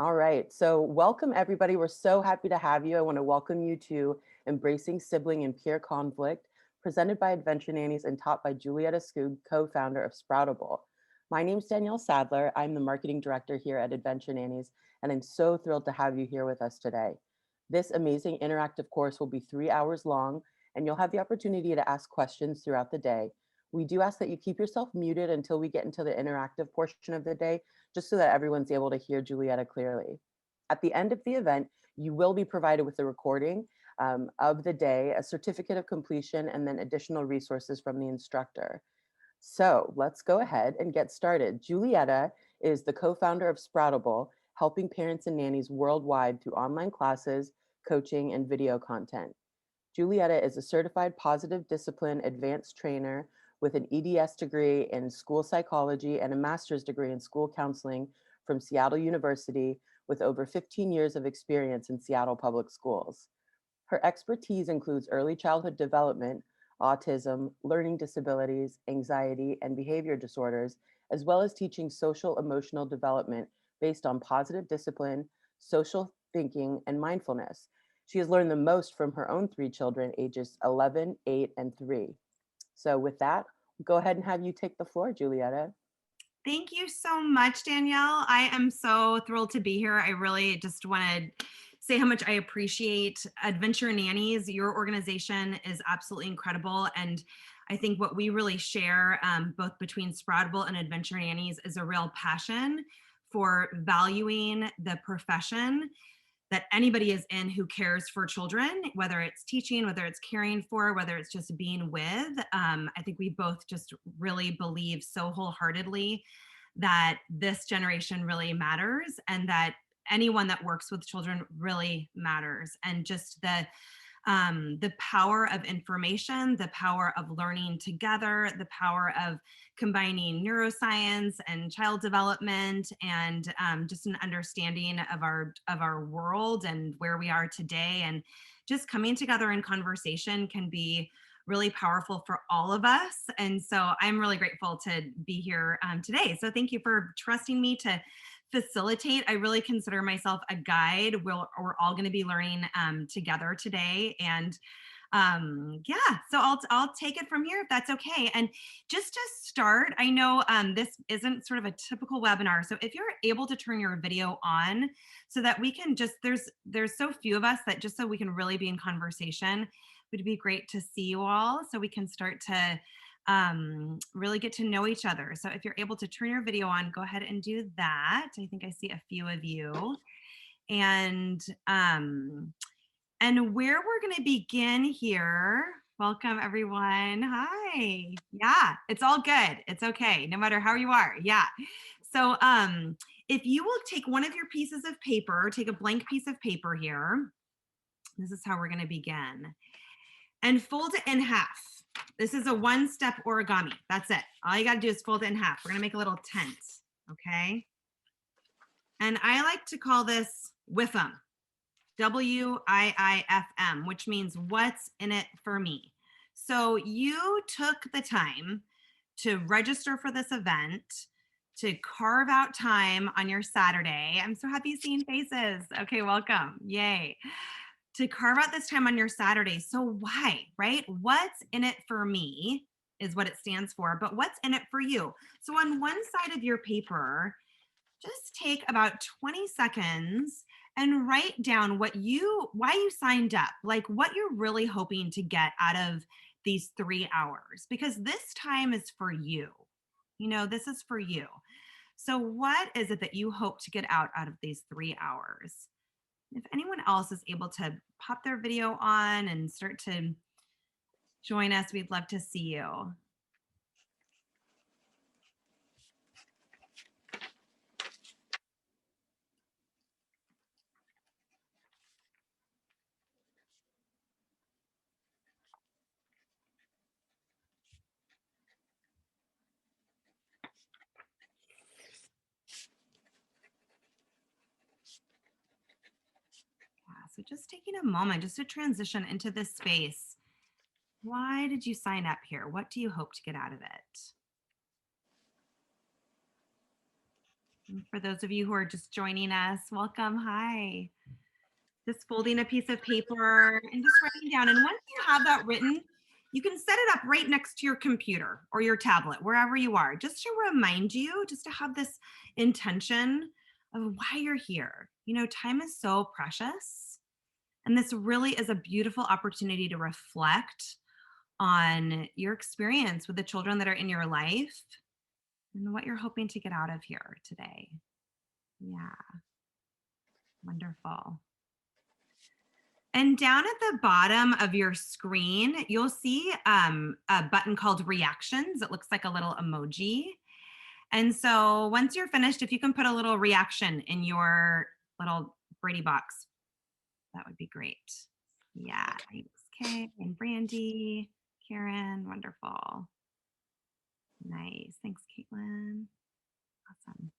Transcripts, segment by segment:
All right, so welcome everybody. We're so happy to have you. I want to welcome you to Embracing Sibling and Peer Conflict, presented by Adventure Nannies and taught by Julietta Skoog, co-founder of Sproutable. My name is Danielle Sadler. I'm the marketing director here at Adventure Nannies, and I'm so thrilled to have you here with us today. This amazing interactive course will be 3 hours long, and you'll have the opportunity to ask questions throughout the day. We do ask that you keep yourself muted until we get into the interactive portion of the day, just so that everyone's able to hear Julietta clearly. At the end of the event, you will be provided with a recording of the day, a certificate of completion, and then additional resources from the instructor. So let's go ahead and get started. Julietta is the co-founder of Sproutable, helping parents and nannies worldwide through online classes, coaching, and video content. Julietta is a certified positive discipline advanced trainer with an EDS degree in school psychology and a master's degree in school counseling from Seattle University, with over 15 years of experience in Seattle public schools. Her expertise includes early childhood development, autism, learning disabilities, anxiety, and behavior disorders, as well as teaching social emotional development based on positive discipline, social thinking, and mindfulness. She has learned the most from her own 3 children, ages 11, 8, and 3. So with that, go ahead and have you take the floor, Julietta. Thank you so much, Danielle. I am so thrilled to be here. I really just want to say how much I appreciate Adventure Nannies. Your organization is absolutely incredible. And I think what we really share, both between Sproutable and Adventure Nannies, is a real passion for valuing the profession that anybody is in who cares for children, whether it's teaching, whether it's caring for, whether it's just being with. I think we both just really believe so wholeheartedly that this generation really matters and that anyone that works with children really matters. And just the power of information, the power of learning together, the power of combining neuroscience and child development, and just an understanding of our world and where we are today, and just coming together in conversation can be really powerful for all of us. And so I'm really grateful to be here today. So thank you for trusting me to facilitate. I really consider myself a guide. We're all going to be learning together today. And yeah, so I'll take it from here if that's okay. And just to start, I know this isn't sort of a typical webinar. So if you're able to turn your video on so that we can just, there's so few of us that just so we can really be in conversation, would be great to see you all so we can start to really get to know each other. So if you're able to turn your video on, go ahead and do that. I think I see a few of you. And where we're going to begin here, welcome everyone. Hi. Yeah, it's all good. It's okay, no matter how you are. Yeah. So if you will take one of your pieces of paper, take a blank piece of paper here. This is how we're going to begin. And fold it in half. This is a one-step origami. That's it. All you got to do is fold it in half. We're going to make a little tent, okay? And I like to call this WIFM, WIIFM, which means what's in it for me. So you took the time to register for this event, to carve out time on your Saturday. I'm so happy seeing faces. Okay, welcome. Yay. To carve out this time on your Saturday. So why, right? What's in it for me is what it stands for, but what's in it for you? So on one side of your paper, just take about 20 seconds and write down why you signed up, like what you're really hoping to get out of these 3 hours, because this time is for you. You know, this is for you. So what is it that you hope to get out of these 3 hours? If anyone else is able to pop their video on and start to join us, we'd love to see you. So just taking a moment just to transition into this space. Why did you sign up here? What do you hope to get out of it? And for those of you who are just joining us, welcome. Hi. Just folding a piece of paper and just writing down. And once you have that written, you can set it up right next to your computer or your tablet, wherever you are, just to remind you, just to have this intention of why you're here. You know, time is so precious. And this really is a beautiful opportunity to reflect on your experience with the children that are in your life and what you're hoping to get out of here today. Yeah, wonderful. And down at the bottom of your screen, you'll see a button called reactions. It looks like a little emoji. And so once you're finished, if you can put a little reaction in your little Brady box, that would be great. Yeah, thanks, Kay and Brandy, Karen, wonderful. Nice, thanks, Caitlin. Awesome.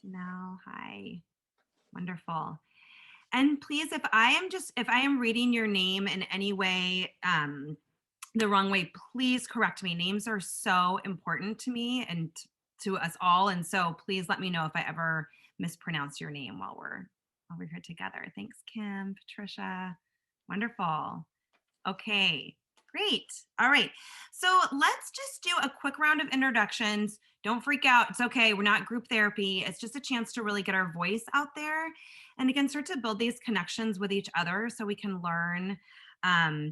Janelle, hi, wonderful. And please, if I am reading your name in any way the wrong way, please correct me. Names are so important to me and to us all. And so please let me know if I ever mispronounce your name while we're here together. Thanks, Kim, Patricia. Wonderful. Okay, great. All right. So let's just do a quick round of introductions. Don't freak out. It's okay. We're not group therapy. It's just a chance to really get our voice out there and again, start to build these connections with each other so we can learn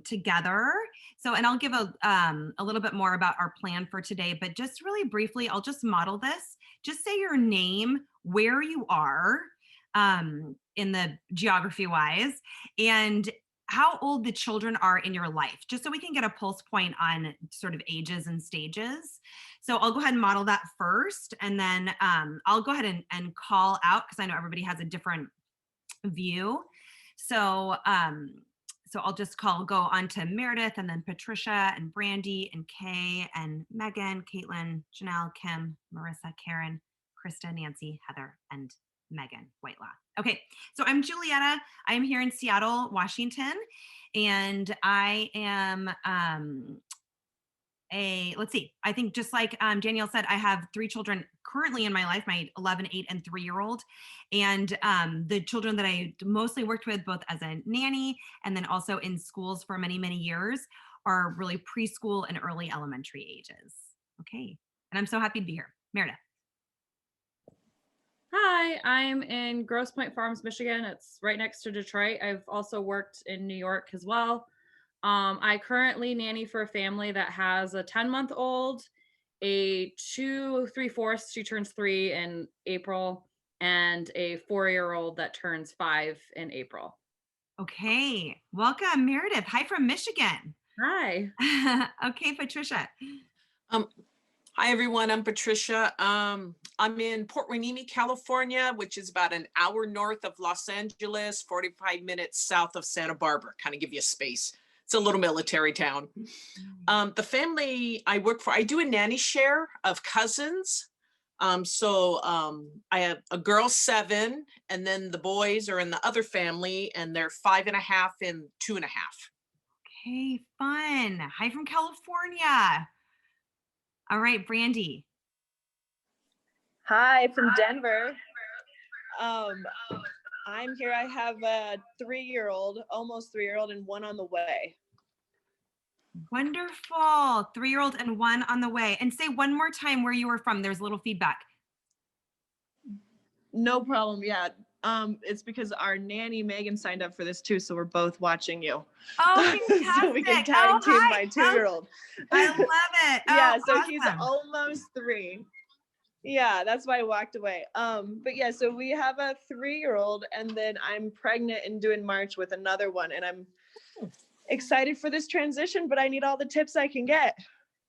together. So, and I'll give a little bit more about our plan for today, but just really briefly, I'll just model this. Just say your name, where you are in the geography wise, and how old the children are in your life, just so we can get a pulse point on sort of ages and stages. So I'll go ahead and model that first, and then I'll go ahead and call out, because I know everybody has a different view. So so I'll just go on to Meredith, and then Patricia and Brandy and Kay and Megan, Caitlin, Janelle, Kim, Marissa, Karen, Krista, Nancy, Heather, and Megan Whitelaw. Okay, so I'm Julietta. I'm here in Seattle, Washington, and I am let's see, I think just like Danielle said, I have 3 children currently in my life, my 11, 8, and 3-year-old. And the children that I mostly worked with, both as a nanny and then also in schools for many, many years, are really preschool and early elementary ages. Okay, and I'm so happy to be here. Meredith. Hi, I'm in Grosse Pointe Farms, Michigan. It's right next to Detroit. I've also worked in New York as well. I currently nanny for a family that has a 10-month-old, a 2 3/4, she turns 3 in April, and a 4-year-old that turns 5 in April. Okay, welcome, Meredith. Hi from Michigan. Hi. Okay, Patricia. Hi, everyone. I'm Patricia. I'm in Port Hueneme, California, which is about an hour north of Los Angeles, 45 minutes south of Santa Barbara, kind of give you a space. It's a little military town. The family I work for, I do a nanny share of cousins. So I have a girl 7, and then the boys are in the other family, and they're 5.5 and 2.5. Okay, fun. Hi from California. All right, Brandy. Hi from Denver. I'm here. I have a 3-year-old, almost 3-year-old, and 1 on the way. Wonderful. 3-year-old and 1 on the way. And say one more time where you were from. There's a little feedback. No problem. Yeah. It's because our nanny Megan signed up for this too, so we're both watching you. Oh, fantastic. So we can tag team my 2-year-old. I love it. Yeah, so awesome. He's almost 3. Yeah, that's why I walked away. But yeah, so we have a 3-year-old, and then I'm pregnant and due in March with another one, and I'm excited for this transition, but I need all the tips I can get.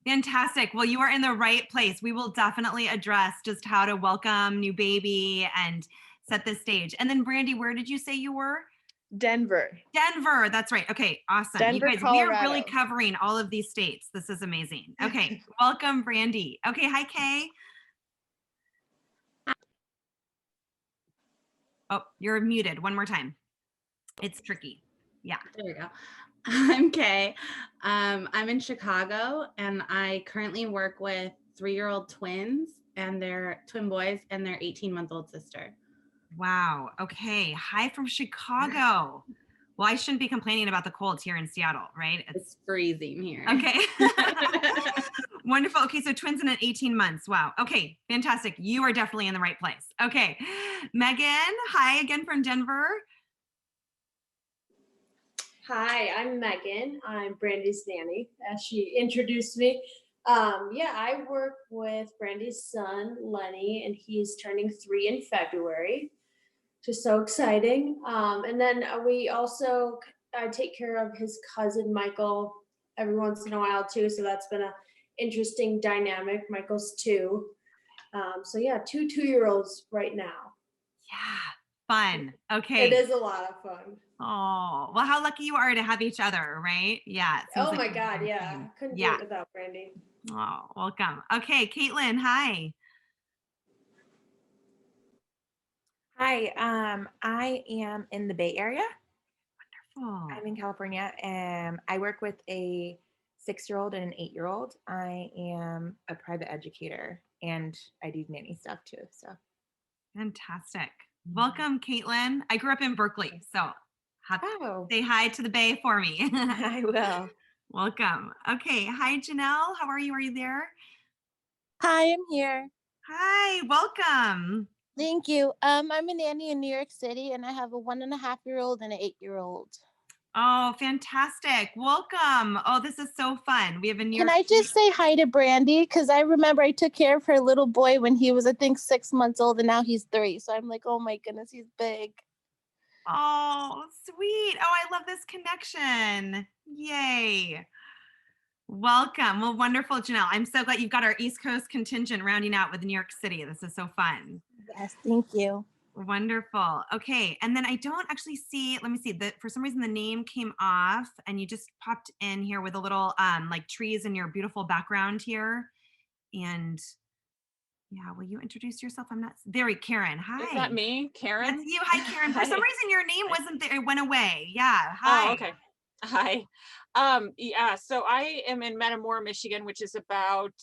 Fantastic. Well, you are in the right place. We will definitely address just how to welcome new baby and set the stage. And then Brandy, where did you say you were? Denver. Denver. That's right. Okay. Awesome. Denver, you guys, Colorado. we are really covering all of these states. This is amazing. Okay. Welcome, Brandy. Okay. Hi, Kay. Oh, you're muted. One more time. It's tricky. Yeah. There we go. I'm Kay. I'm in Chicago, and I currently work with 3-year-old twins and their twin boys and their 18-month-old sister. Wow. Okay. Hi from Chicago. Well, I shouldn't be complaining about the colds here in Seattle, right? It's freezing here. Okay. Wonderful. Okay, so twins in 18 months. Wow. Okay, fantastic. You are definitely in the right place. Okay. Megan, hi again from Denver. Hi, I'm Megan. I'm Brandy's nanny, as she introduced me. Yeah, I work with Brandy's son, Lenny, and he's turning 3 in February. Just so exciting. And then we also take care of his cousin, Michael, every once in a while too. So that's been an interesting dynamic. Michael's 2. So yeah, 2 2-year-olds right now. Yeah, fun. Okay. It is a lot of fun. Oh, well, how lucky you are to have each other, right? Yeah. it seems Oh like my you're God, doing yeah. fine. Couldn't do Yeah. it without Brandy. Oh, welcome. Okay, Caitlin, hi. Hi, I am in the Bay Area. Oh, I'm in California, and I work with a 6-year-old and an 8-year-old. I am a private educator, and I do nanny stuff too. So fantastic. Welcome, Caitlin. I grew up in Berkeley, so oh, say hi to the Bay for me. I will. Welcome. Okay. Hi, Janelle. How are you? Are you there? Hi, I'm here. Hi, welcome. Thank you. I'm a nanny in New York City, and I have a 1.5-year-old and an 8-year-old. Oh, fantastic. Welcome. Oh, this is so fun. We have a New Can York I just say hi to Brandy? Because I remember I took care of her little boy when he was, I think, 6 months old, and now he's 3. So I'm like, oh my goodness, he's big. Oh, sweet. Oh, I love this connection. Yay. Welcome. Well, wonderful, Janelle. I'm so glad you've got our East Coast contingent rounding out with New York City. This is so fun. Yes, thank you. Wonderful. Okay. And then I don't actually see, let me see, that for some reason the name came off and you just popped in here with a little like trees in your beautiful background here. And yeah, will you introduce yourself? I'm not very Karen. Hi. Is that me, Karen? That's you. Hi, Karen. For some Hi. reason your name wasn't there. It went away. Yeah. Hi. Oh, okay. Hi. Yeah, so I am in Metamora, Michigan, which is about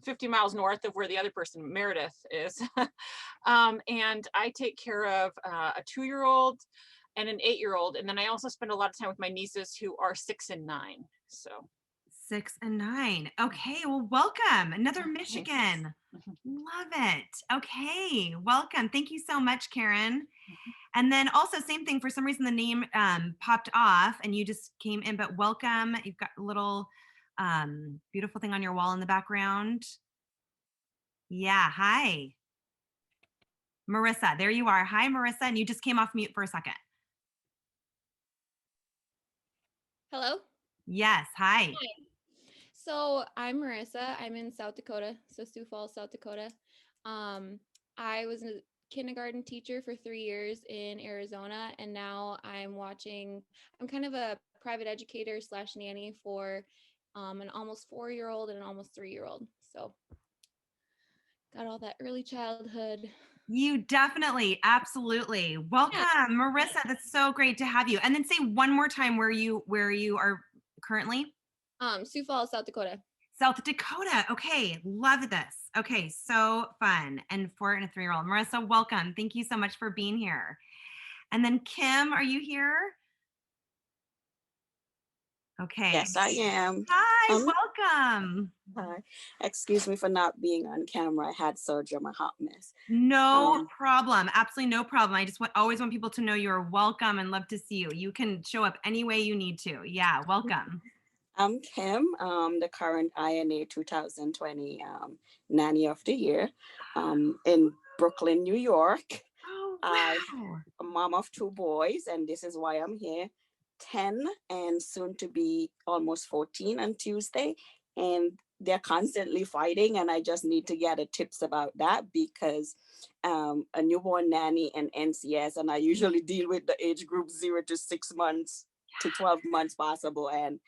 50 miles north of where the other person, Meredith, is. And I take care of a 2-year-old and an 8-year-old. And then I also spend a lot of time with my nieces who are 6 and 9. So 6 and 9. Okay. Well, welcome. Another Michigan. Love it. Okay. Welcome. Thank you so much, Karen. And then also same thing, for some reason the name popped off and you just came in, but welcome. You've got a little beautiful thing on your wall in the background. Yeah, hi. Marissa, there you are. Hi, Marissa, and you just came off mute for a second. Hello? Yes, hi. Hi. So I'm Marissa. I'm in South Dakota, so Sioux Falls, South Dakota. I was a kindergarten teacher for 3 years in Arizona, and now I'm kind of a private educator / nanny for an almost 4-year-old and an almost 3-year-old. So got all that early childhood. You definitely, absolutely. Welcome, yeah. Marissa. That's so great to have you. And then say one more time where you are currently. Sioux Falls, South Dakota. South Dakota. Okay. Love this. Okay. So fun. And 4 and a 3-year-old. Marissa, welcome. Thank you so much for being here. And then Kim, are you here? Okay. Yes, I am. Hi, welcome. Hi. Excuse me for not being on camera. I had surgery. I'm a hot mess. No problem. Absolutely no problem. I just always want people to know you're welcome and love to see you. You can show up any way you need to. Yeah, welcome. I'm Kim, the current INA 2020 Nanny of the Year in Brooklyn, New York. Oh, wow. I'm a mom of 2 boys, and this is why I'm here. 10 and soon to be almost 14 on Tuesday, and they're constantly fighting, and I just need to get tips about that because a newborn nanny and NCS, and I usually deal with the age group 0 to 6 months to 12 months possible, and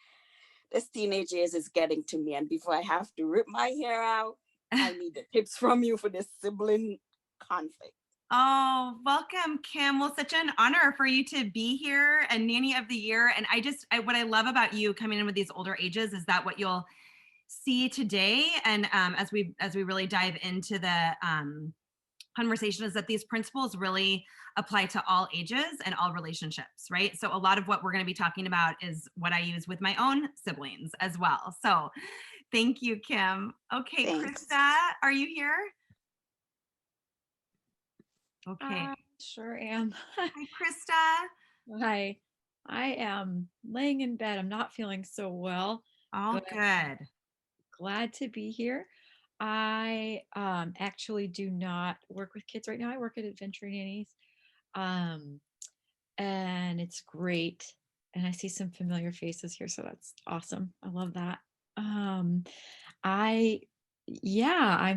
this teenage years is getting to me, and before I have to rip my hair out, I need the tips from you for this sibling conflict. Oh, welcome, Kim. Well, such an honor for you to be here and Nanny of the Year. And what I love about you coming in with these older ages is that what you'll see today, and as we really dive into the conversation, is that these principles really apply to all ages and all relationships, right? So a lot of what we're going to be talking about is what I use with my own siblings as well. So thank you, Kim. Okay, Thanks. Krista, are you here? Okay. I sure am. Hi, Krista. Hi. I am laying in bed. I'm not feeling so well. All but good. Glad to be here. I actually do not work with kids right now. I work at Adventure Nannies. And it's great. And I see some familiar faces here, so that's awesome. I love that. I'm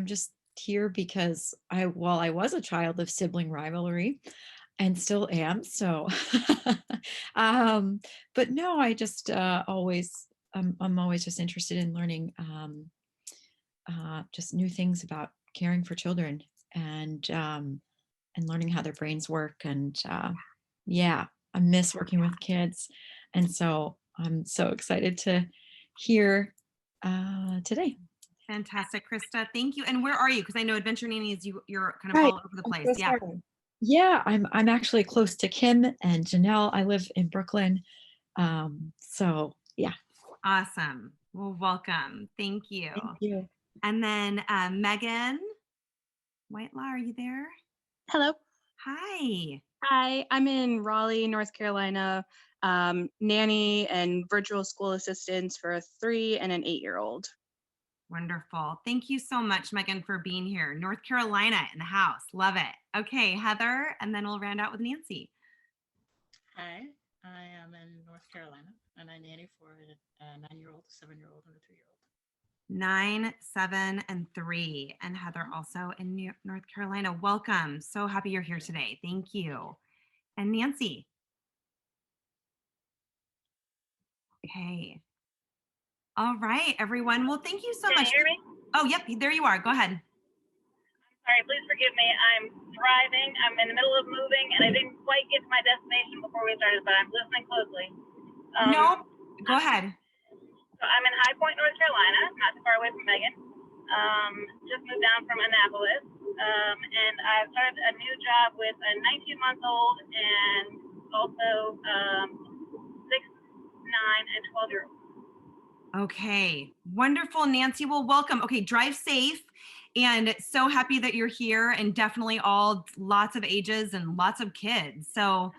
just here because I was a child of sibling rivalry and still am. So, but no, I just I'm always just interested in learning just new things about caring for children and learning how their brains work. And yeah, I miss working with kids. And so I'm so excited to hear today. Fantastic, Krista. Thank you. And where are you? Because I know Adventure Nannies, you're kind of all over the place. Yeah. Yeah, I'm actually close to Kim and Janelle. I live in Brooklyn. So yeah. Awesome. Well, welcome. Thank you. Thank you. And then Megan Whitelaw, are you there? Hello. Hi. Hi, I'm in Raleigh, North Carolina, nanny and virtual school assistants for a 3 and an 8-year-old. Wonderful. Thank you so much, Megan, for being here. North Carolina in the house. Love it. Okay, Heather, and then we'll round out with Nancy. Hi, I am in North Carolina and I nanny for a 9-year-old, a 7-year-old, and a 3-year-old. 9, 7, and 3. And Heather also in North Carolina. Welcome. So happy you're here today. Thank you. And Nancy. Okay. All right, everyone. Well, thank you so much. Can you hear me? Oh, yep. There you are. Go ahead. Sorry, please forgive me. I'm driving. I'm in the middle of moving, and I didn't quite get to my destination before we started, but I'm listening closely. No, go ahead. So I'm in High Point, North Carolina, not too far away from Megan. Just moved down from Annapolis, and I've started a new job with a 19-month-old and also 6, 9, and 12-year-old. Okay, wonderful, Nancy. Well, welcome. Okay, drive safe, and so happy that you're here, and definitely all lots of ages and lots of kids. So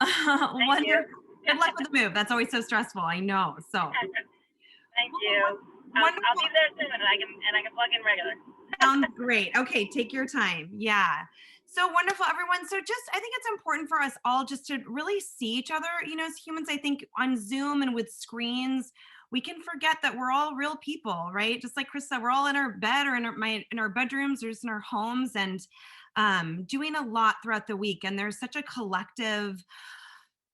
Thank you. Good luck with the move. That's always so stressful. I know. So thank you. I'll be there soon, and I can plug in regular. Sounds great. Okay, take your time. Yeah. So wonderful, everyone. So I think it's important for us all just to really see each other, as humans. I think on Zoom and with screens, we can forget that we're all real people, right? Just like Chris said, we're all in our bed or in our bedrooms or just in our homes and doing a lot throughout the week. And there's such a collective,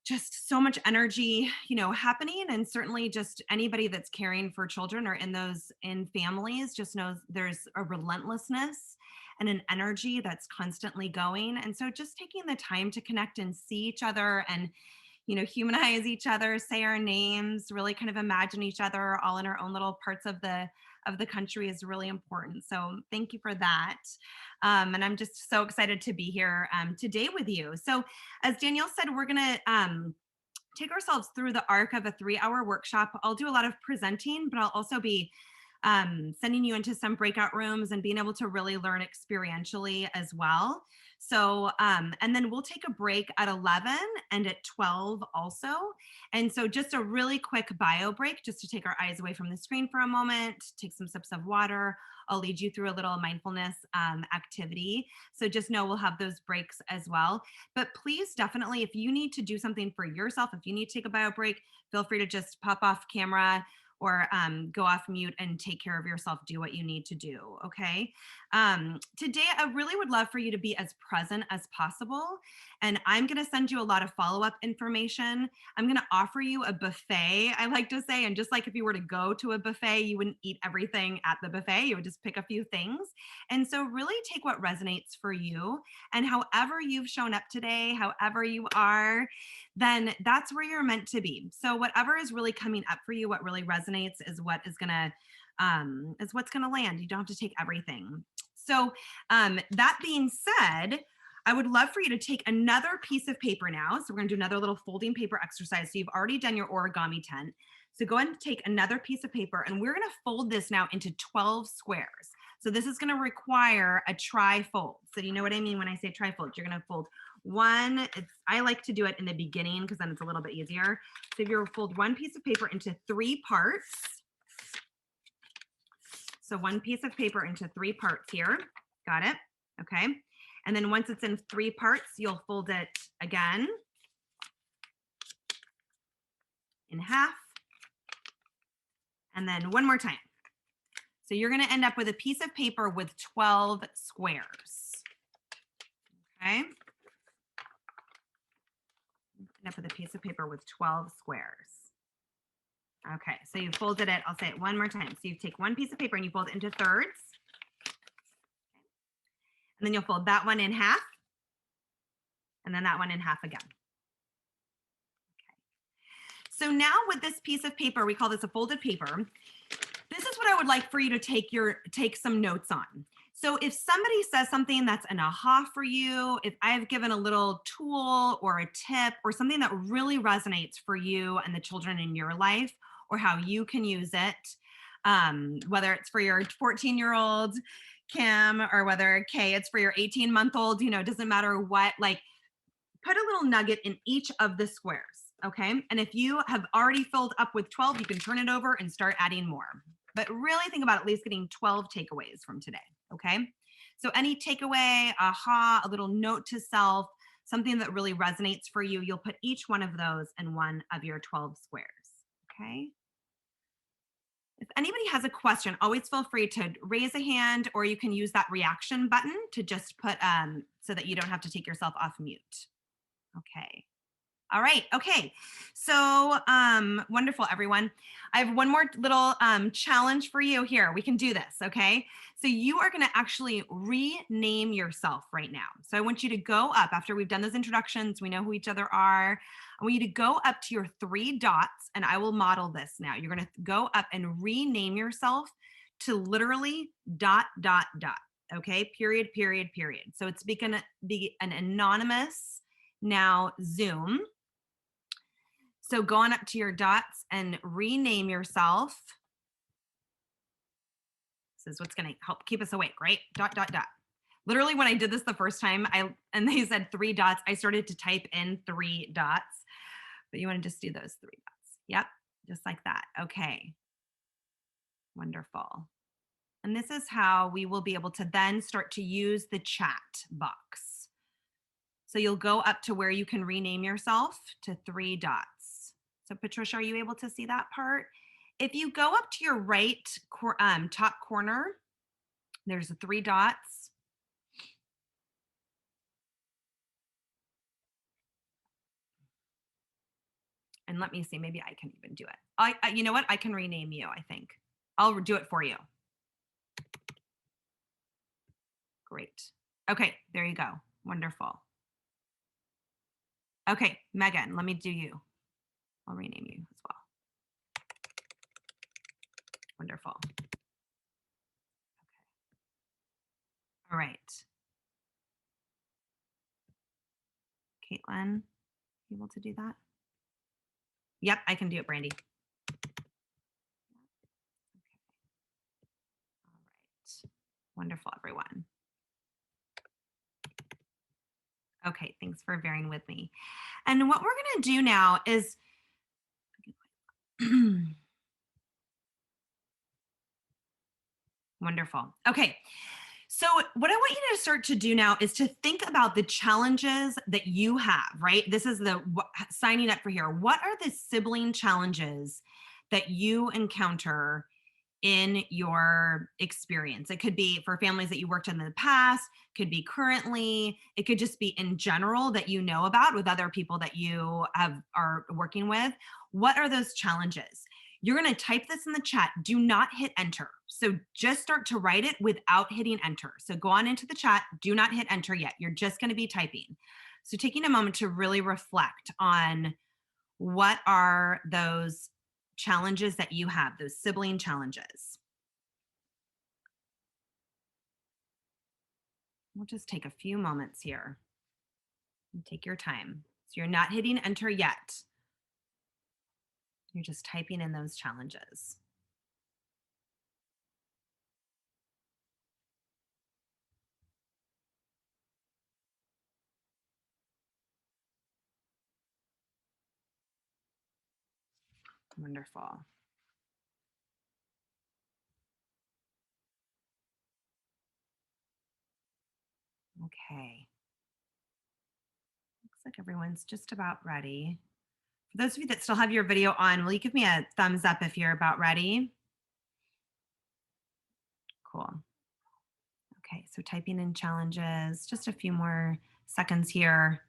just so much energy, happening. And certainly just anybody that's caring for children or in families just knows there's a relentlessness and an energy that's constantly going. And so just taking the time to connect and see each other and, humanize each other, say our names, really kind of imagine each other all in our own little parts of the country is really important. So thank you for that. And I'm just so excited to be here today with you. So as Danielle said, we're going to take ourselves through the arc of a 3-hour workshop. I'll do a lot of presenting, but I'll also be sending you into some breakout rooms and being able to really learn experientially as well. So, and then we'll take a break at 11 and at 12 also. And so just a really quick bio break, just to take our eyes away from the screen for a moment, take some sips of water. I'll lead you through a little mindfulness activity. So just know we'll have those breaks as well. But please definitely, if you need to do something for yourself, if you need to take a bio break, feel free to just pop off camera or go off mute and take care of yourself, do what you need to do, okay? Today, I really would love for you to be as present as possible. And I'm going to send you a lot of follow-up information. I'm going to offer you a buffet, I like to say. And just like if you were to go to a buffet, you wouldn't eat everything at the buffet. You would just pick a few things. And so really take what resonates for you. And however you've shown up today, however you are, then that's where you're meant to be. So whatever is really coming up for you, what really resonates is what is going to is what's going to land. You don't have to take everything. So that being said, I would love for you to take another piece of paper now. So we're going to do another little folding paper exercise. So you've already done your origami tent. So go ahead and take another piece of paper, and we're going to fold this now into 12 squares. So this is going to require a tri-fold. So you know what I mean when I say tri-fold? You're going to fold one. I like to do it in the beginning because then it's a little bit easier. So if you fold one piece of paper into 3 parts. So one piece of paper into 3 parts here. Got it? Okay. And then once it's in 3 parts, you'll fold it again in half. And then one more time. So you're going to end up with a piece of paper with 12 squares. Okay. End up with a piece of paper with 12 squares. Okay, so you folded it, I'll say it one more time. So you take one piece of paper and you fold it into thirds. And then you'll fold that one in half. And then that one in half again. Okay. So now with this piece of paper, we call this a folded paper. This is what I would like for you to take some notes on. So if somebody says something that's an aha for you, if I've given a little tool or a tip or something that really resonates for you and the children in your life, or how you can use it, whether it's for your 14-year-old Kim or whether Kay, it's for your 18-month-old, you know, it doesn't matter what, like put a little nugget in each of the squares, okay? And if you have already filled up with 12, you can turn it over and start adding more. But really think about at least getting 12 takeaways from today, okay? So any takeaway, aha, a little note to self, something that really resonates for you, you'll put each one of those in one of your 12 squares, okay? If anybody has a question, always feel free to raise a hand, or you can use that reaction button to just put, so that you don't have to take yourself off mute. Okay. All right. Okay. So wonderful, everyone. I have one more little challenge for you here. We can do this. Okay. So you are going to actually rename yourself right now. So I want you to go up after we've done those introductions. We know who each other are. I want you to go up to your 3 dots, and I will model this now. You're going to go up and rename yourself to literally ... Okay. Period, period, period. So it's going to be an anonymous now Zoom. So go on up to your dots and rename yourself. This is what's going to help keep us awake, right? ... Literally, when I did this the first time, and they said 3 dots, I started to type in 3 dots. But you want to just do those 3 dots. Yep, just like that. Okay. Wonderful. And this is how we will be able to then start to use the chat box. So you'll go up to where you can rename yourself to 3 dots. So Patricia, are you able to see that part? If you go up to your right top corner, there's the 3 dots. And let me see, maybe I can even do it. You know what? I can rename you, I think. I'll do it for you. Great. Okay, there you go. Wonderful. Okay, Megan, let me do you. I'll rename you as well. Wonderful. Okay. All right. Caitlin, you able to do that? Yep, I can do it, Brandy. Okay. All right. Wonderful, everyone. Okay, thanks for bearing with me. And what we're going to do now is wonderful. Okay. So what I want you to start to do now is to think about the challenges that you have, right? This is the signing up for here. What are the sibling challenges that you encounter in your experience. It could be for families that you worked in the past, could be currently, it could just be in general that you know about with other people that you are working with. What are those challenges? You're going to type this in the chat. Do not hit enter. So just start to write it without hitting enter. So go on into the chat. Do not hit enter yet. You're just going to be typing. So taking a moment to really reflect on what are those challenges that you have, those sibling challenges. We'll just take a few moments here and take your time. So you're not hitting enter yet. You're just typing in those challenges. Wonderful. Okay. Looks like everyone's just about ready. For those of you that still have your video on, will you give me a thumbs up if you're about ready? Cool. Okay, so typing in challenges, just a few more seconds here.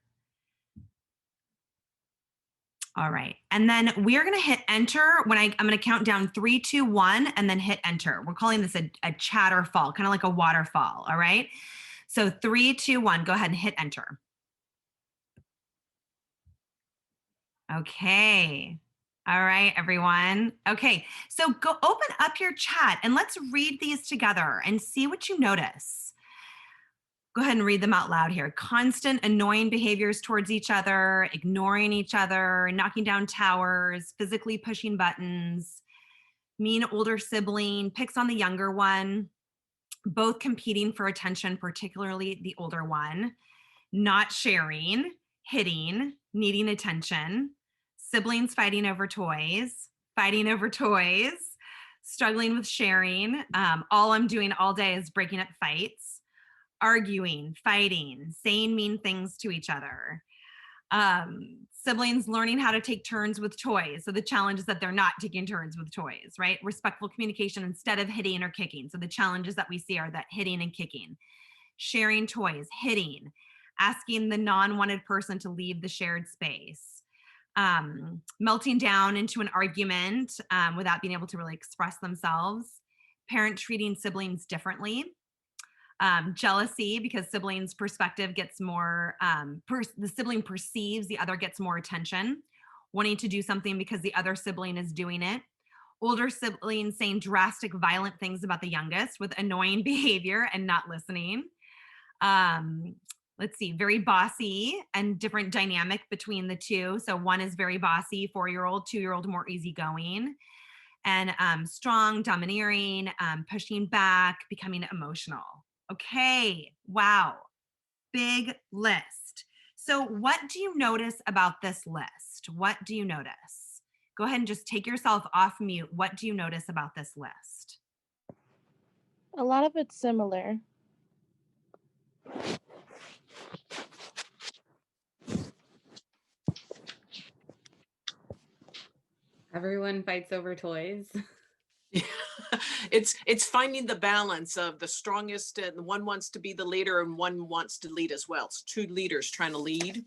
All right, and then we're gonna hit enter when I'm gonna count down 3, 2, 1, and then hit enter. We're calling this a chatterfall, kind of like a waterfall, all right? So 3, 2, 1, go ahead and hit enter. Okay. All right, everyone. Okay, so go open up your chat and let's read these together and see what you notice. Go ahead and read them out loud here. Constant annoying behaviors towards each other, ignoring each other, knocking down towers, physically pushing buttons, mean older sibling, picks on the younger one, both competing for attention, particularly the older one, not sharing, hitting, needing attention, siblings fighting over toys, struggling with sharing. All I'm doing all day is breaking up fights, arguing, fighting, saying mean things to each other. Siblings learning how to take turns with toys. So the challenge is that they're not taking turns with toys, right? Respectful communication instead of hitting or kicking. So the challenges that we see are that hitting and kicking. Sharing toys, hitting, asking the non-wanted person to leave the shared space. Melting down into an argument without being able to really express themselves. Parent treating siblings differently. Jealousy because siblings' perspective gets more, the sibling perceives the other gets more attention. Wanting to do something because the other sibling is doing it. Older siblings saying drastic, violent things about the youngest with annoying behavior and not listening. Let's see, very bossy and different dynamic between the two. So one is very bossy, 4-year-old, 2-year-old more easygoing. And strong, domineering, pushing back, becoming emotional. Okay, wow, big list. So what do you notice about this list? What do you notice? Go ahead and just take yourself off mute. What do you notice about this list? A lot of it's similar. Everyone fights over toys. It's finding the balance of the strongest, and one wants to be the leader and one wants to lead as well. It's 2 leaders trying to lead.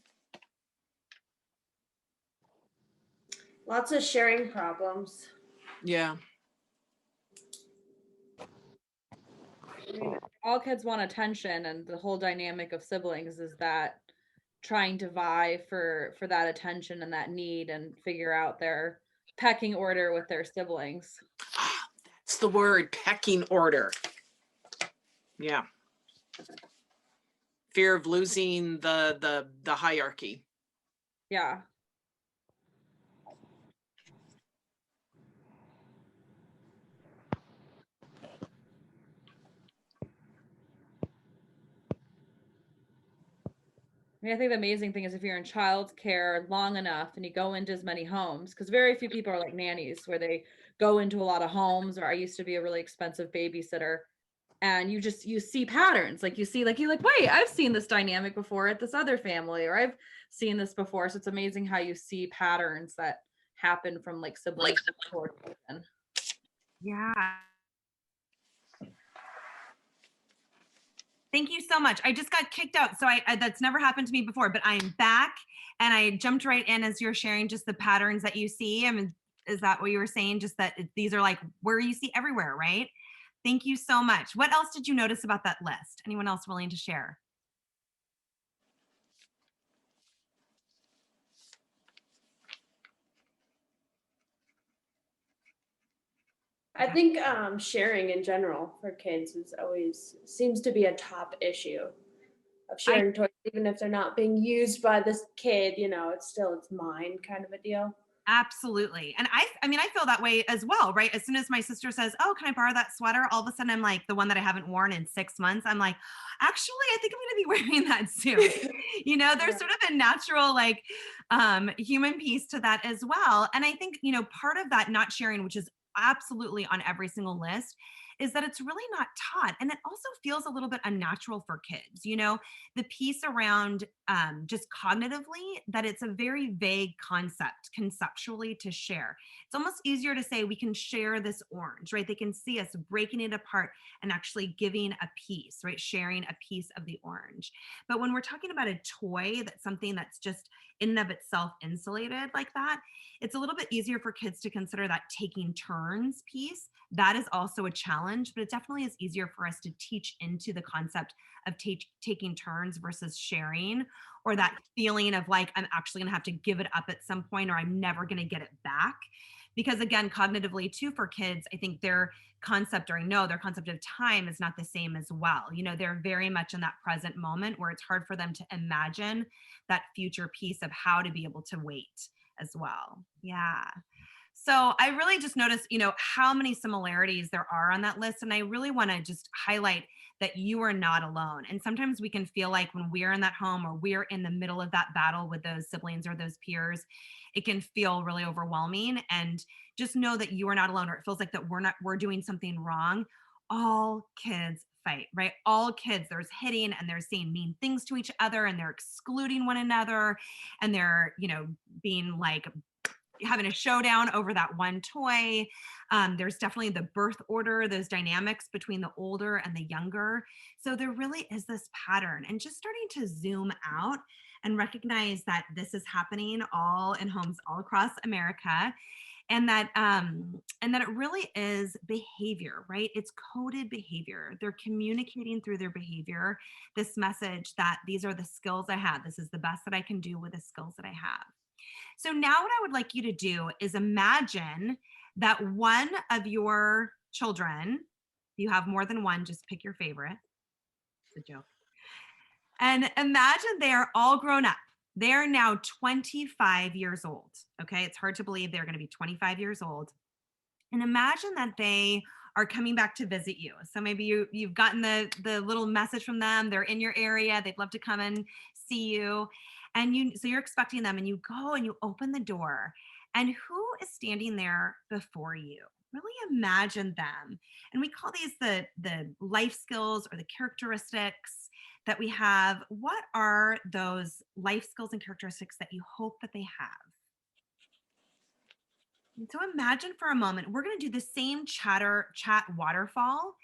Lots of sharing problems. Yeah. I mean, all kids want attention, and the whole dynamic of siblings is that trying to vie for that attention and that need and figure out their pecking order with their siblings. That's the word, pecking order. Yeah. Fear of losing the hierarchy. Yeah. I mean, I think the amazing thing is if you're in childcare long enough and you go into as many homes, because very few people are like nannies where they go into a lot of homes, or I used to be a really expensive babysitter, and you see patterns. Like you're like, wait, I've seen this dynamic before at this other family, or I've seen this before. So it's amazing how you see patterns that happen from like siblings. Yeah, Thank you so much. I just got kicked out. So I that's never happened to me before, but I'm back and I jumped right in as you're sharing just the patterns that you see. I mean, is that what you were saying? Just that these are like where you see everywhere, right? Thank you so much. What else did you notice about that list? Anyone else willing to share? I think sharing in general for kids is always seems to be a top issue of sharing toys, even if they're not being used by this kid. You know, it's mine kind of a deal. Absolutely. And I mean, I feel that way as well, right? As soon as my sister says, "Oh, can I borrow that sweater?" All of a sudden I'm like, the one that I haven't worn in 6 months, I'm like, actually, I think I'm going to be wearing that soon. You know, there's sort of a natural like human piece to that as well. And I think, you know, part of that not sharing, which is absolutely on every single list, is that it's really not taught. And it also feels a little bit unnatural for kids. You know, the piece around just cognitively, that it's a very vague concept conceptually to share. It's almost easier to say we can share this orange, right? They can see us breaking it apart and actually giving a piece, right? Sharing a piece of the orange. But when we're talking about a toy, that's something that's just in and of itself insulated like that, it's a little bit easier for kids to consider that taking turns piece. That is also a challenge, but it definitely is easier for us to teach into the concept of taking turns versus sharing, or that feeling of like, I'm actually gonna have to give it up at some point, or I'm never gonna get it back. Because again, cognitively too, for kids, I think their concept, or I know their concept of time is not the same as well. You know, they're very much in that present moment where it's hard for them to imagine that future piece of how to be able to wait as well. Yeah. So I really just noticed, you know, how many similarities there are on that list. And I really want to just highlight that you are not alone. And sometimes we can feel like when we're in that home or we're in the middle of that battle with those siblings or those peers, it can feel really overwhelming. And just know that you are not alone, or it feels like that we're doing something wrong. All kids fight, right? All kids, there's hitting and they're saying mean things to each other and they're excluding one another and they're, you know, being like having a showdown over that one toy. There's definitely the birth order, those dynamics between the older and the younger. So there really is this pattern, and just starting to zoom out and recognize that this is happening all in homes all across America. And that it really is behavior, right? It's coded behavior. They're communicating through their behavior this message that these are the skills I have. This is the best that I can do with the skills that I have. So now what I would like you to do is imagine that one of your children, if you have more than one, just pick your favorite. It's a joke. And imagine they are all grown up. They're now 25 years old. Okay. It's hard to believe they're going to be 25 years old. And imagine that they are coming back to visit you. So maybe you've gotten the little message from them. They're in your area. They'd love to come and see you. And so you're expecting them, and you go and you open the door, and who is standing there before you? Really imagine them. And we call these the life skills or the characteristics that we have. What are those life skills and characteristics that you hope that they have? And so imagine for a moment, we're going to do the same chat waterfall.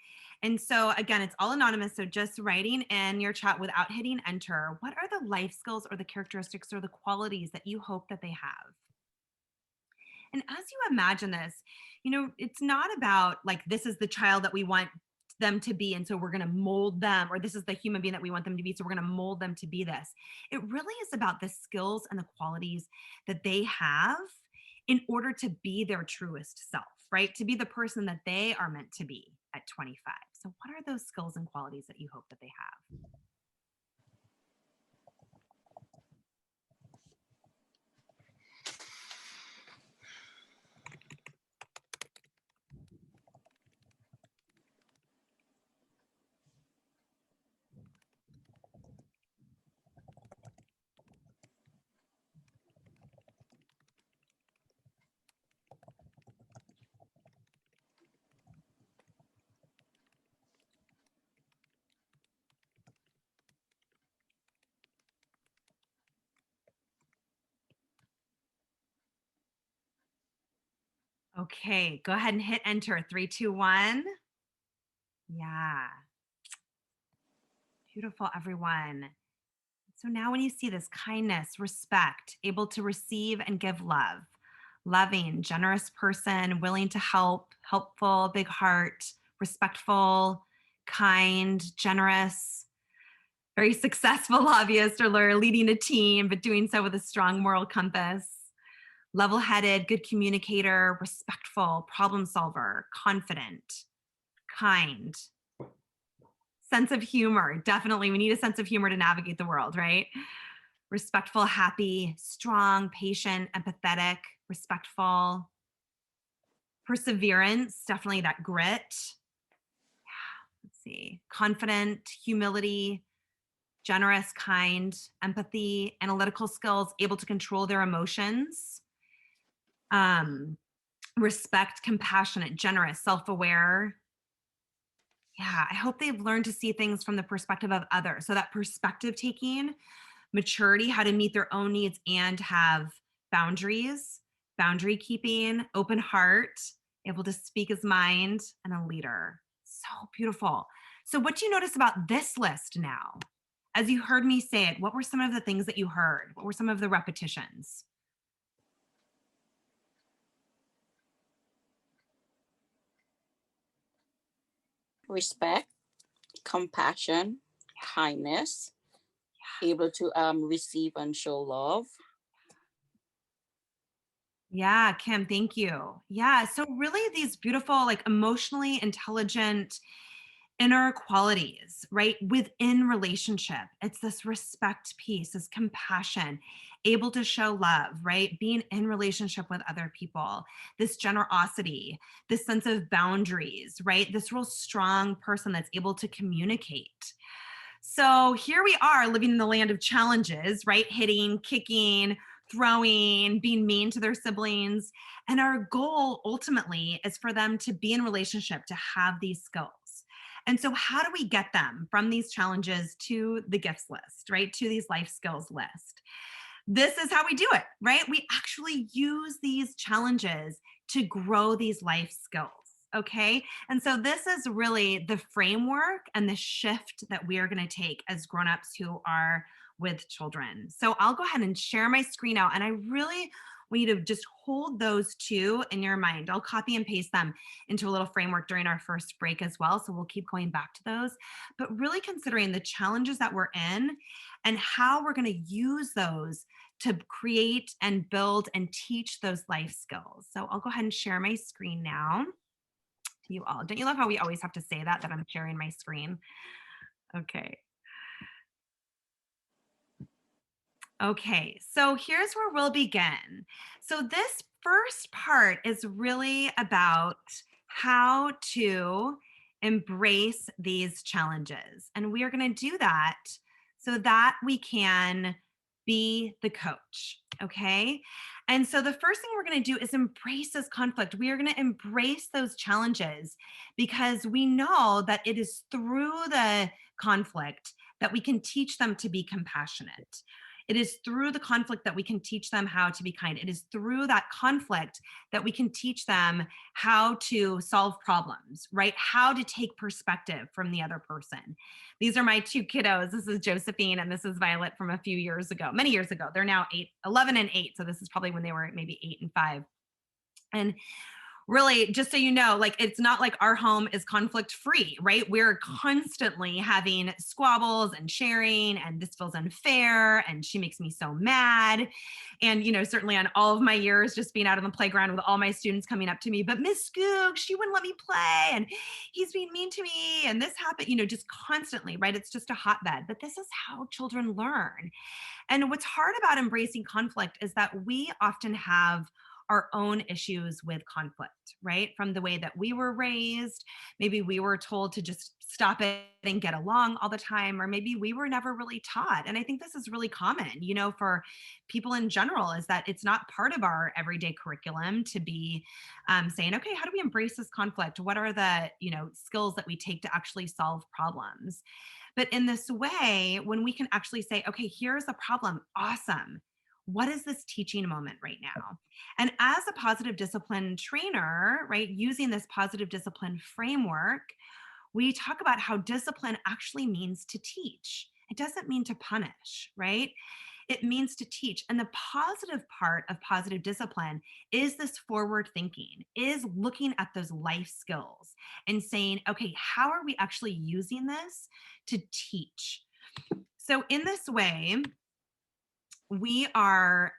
And so again, it's all anonymous. So just writing in your chat without hitting enter. What are the life skills or the characteristics or the qualities that you hope that they have? And as you imagine this, you know, it's not about like, this is the child that we want them to be, and so we're going to mold them, or this is the human being that we want them to be, so we're going to mold them to be this. It really is about the skills and the qualities that they have in order to be their truest self, right? To be the person that they are meant to be at 25. So what are those skills and qualities that you hope that they have? Okay, go ahead and hit enter. 3, 2, 1. Yeah. Beautiful, everyone. So now when you see this kindness, respect, able to receive and give love, loving, generous person, willing to help, helpful, big heart, respectful, kind, generous, very successful lobbyist or lawyer, leading a team, but doing so with a strong moral compass, level-headed, good communicator, respectful, problem solver, confident, kind, sense of humor. Definitely, we need a sense of humor to navigate the world, right? Respectful, happy, strong, patient, empathetic, respectful, perseverance, definitely that grit. Yeah, let's see, confident, humility, generous, kind, empathy, analytical skills, able to control their emotions, respect, compassionate, generous, self-aware. Yeah, I hope they've learned to see things from the perspective of others. So that perspective taking, maturity, how to meet their own needs and have boundaries, boundary keeping, open heart, able to speak his mind, and a leader. So beautiful. So what do you notice about this list now? As you heard me say it, what were some of the things that you heard? What were some of the repetitions? Respect, compassion, kindness, able to receive and show love. Yeah, Kim, thank you. Yeah, so really these beautiful, like emotionally intelligent inner qualities, right? Within relationship, it's this respect piece, this compassion, able to show love, right? Being in relationship with other people, this generosity, this sense of boundaries, right? This real strong person that's able to communicate. So here we are living in the land of challenges, right? Hitting, kicking, throwing, being mean to their siblings. And our goal ultimately is for them to be in relationship, to have these skills. And so how do we get them from these challenges to the gifts list, right? To these life skills list? This is how we do it, right? We actually use these challenges to grow these life skills. Okay. And so this is really the framework and the shift that we are going to take as grown-ups who are with children. So I'll go ahead and share my screen out. And I really want you to just hold those two in your mind. I'll copy and paste them into a little framework during our first break as well. So we'll keep going back to those, but really considering the challenges that we're in and how we're going to use those to create and build and teach those life skills. So I'll go ahead and share my screen now. You all. Don't you love how we always have to say that I'm sharing my screen? Okay. Okay, so here's where we'll begin. So this first part is really about how to embrace these challenges. And we are going to do that so that we can be the coach, okay? And so the first thing we're going to do is embrace this conflict. We are going to embrace those challenges because we know that it is through the conflict that we can teach them to be compassionate. It is through the conflict that we can teach them how to be kind. It is through that conflict that we can teach them how to solve problems, right? How to take perspective from the other person. These are my two kiddos. This is Josephine and this is Violet from a few years ago, many years ago. They're now 11 and 8. So this is probably when they were maybe 8 and 5. And really, just so you know, like it's not like our home is conflict free, right? We're constantly having squabbles and sharing, and this feels unfair, and she makes me so mad. And, you know, certainly on all of my years, just being out on the playground with all my students coming up to me, but Miss Skoog, she wouldn't let me play, and he's being mean to me, and this happened, you know, just constantly, right? It's just a hotbed, but this is how children learn. And what's hard about embracing conflict is that we often have our own issues with conflict, right? From the way that we were raised, maybe we were told to just stop it and get along all the time, or maybe we were never really taught. And I think this is really common, you know, for people in general, is that it's not part of our everyday curriculum to be saying, okay, how do we embrace this conflict? What are the, you know, skills that we take to actually solve problems? But in this way, when we can actually say, okay, here's the problem, awesome. What is this teaching moment right now? And as a positive discipline trainer, right, using this positive discipline framework, we talk about how discipline actually means to teach. It doesn't mean to punish, right? It means to teach. And the positive part of positive discipline is this forward thinking, is looking at those life skills and saying, okay, how are we actually using this to teach? So in this way, we are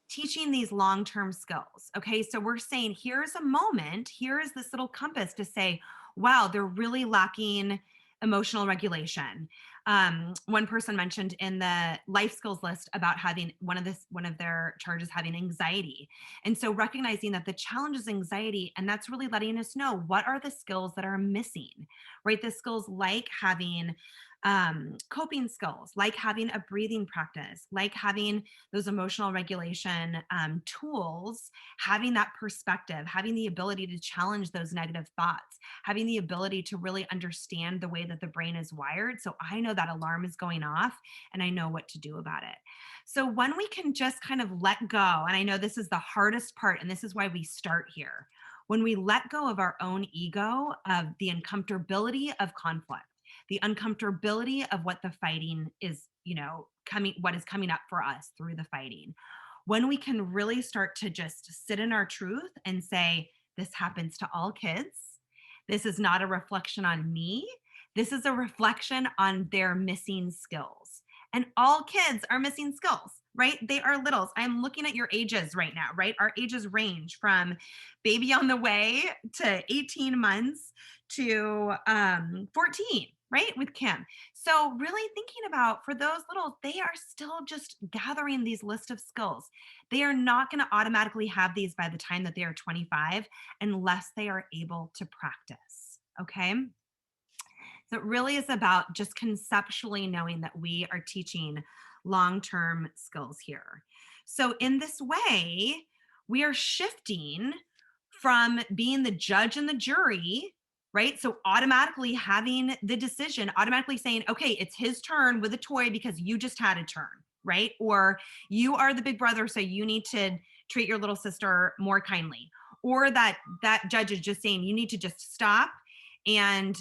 teaching these long-term skills. Okay, so we're saying here's a moment, here is this little compass to say, wow, they're really lacking emotional regulation. One person mentioned in the life skills list about having one of their charges having anxiety. And so recognizing that the challenge is anxiety, and that's really letting us know what are the skills that are missing, right? The skills like having coping skills, like having a breathing practice, like having those emotional regulation tools, having that perspective, having the ability to challenge those negative thoughts, having the ability to really understand the way that the brain is wired. So I know that alarm is going off and I know what to do about it. So when we can just kind of let go, and I know this is the hardest part, and this is why we start here, when we let go of our own ego, of the uncomfortability of conflict, the uncomfortability of what the fighting is, what is coming up for us through the fighting. When we can really start to just sit in our truth and say, this happens to all kids. This is not a reflection on me. This is a reflection on their missing skills. And all kids are missing skills, right? They are littles. I'm looking at your ages right now, right? Our ages range from baby on the way to 18 months to 14, right? With Kim. So really thinking about, for those littles, they are still just gathering these list of skills. They are not going to automatically have these by the time that they are 25 unless they are able to practice, okay? So it really is about just conceptually knowing that we are teaching long-term skills here. So in this way, we are shifting from being the judge and the jury, right? So automatically having the decision, automatically saying, okay, it's his turn with a toy because you just had a turn, right? Or you are the big brother, so you need to treat your little sister more kindly. Or that judge is just saying, you need to just stop and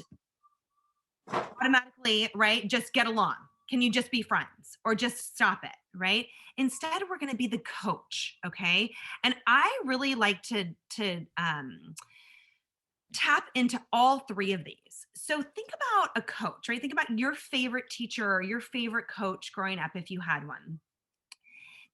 automatically, right, just get along. Can you just be friends or just stop it, right? Instead, we're going to be the coach, okay? And I really like to tap into all three of these. So think about a coach, right? Think about your favorite teacher or your favorite coach growing up if you had one.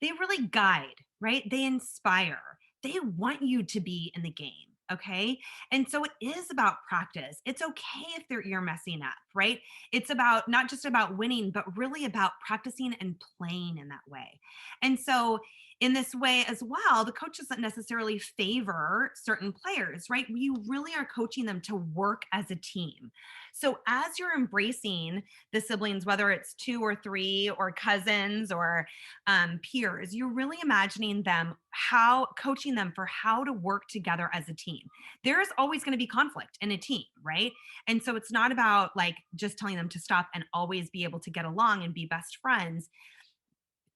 They really guide, right? They inspire. They want you to be in the game. Okay. And so it is about practice. It's okay if you're messing up, right? It's about not just about winning, but really about practicing and playing in that way. And so in this way as well, the coach doesn't necessarily favor certain players, right? You really are coaching them to work as a team. So as you're embracing the siblings, whether it's 2 or 3 or cousins or peers, you're really imagining them, coaching them for how to work together as a team. There is always going to be conflict in a team, right? And so it's not about like just telling them to stop and always be able to get along and be best friends.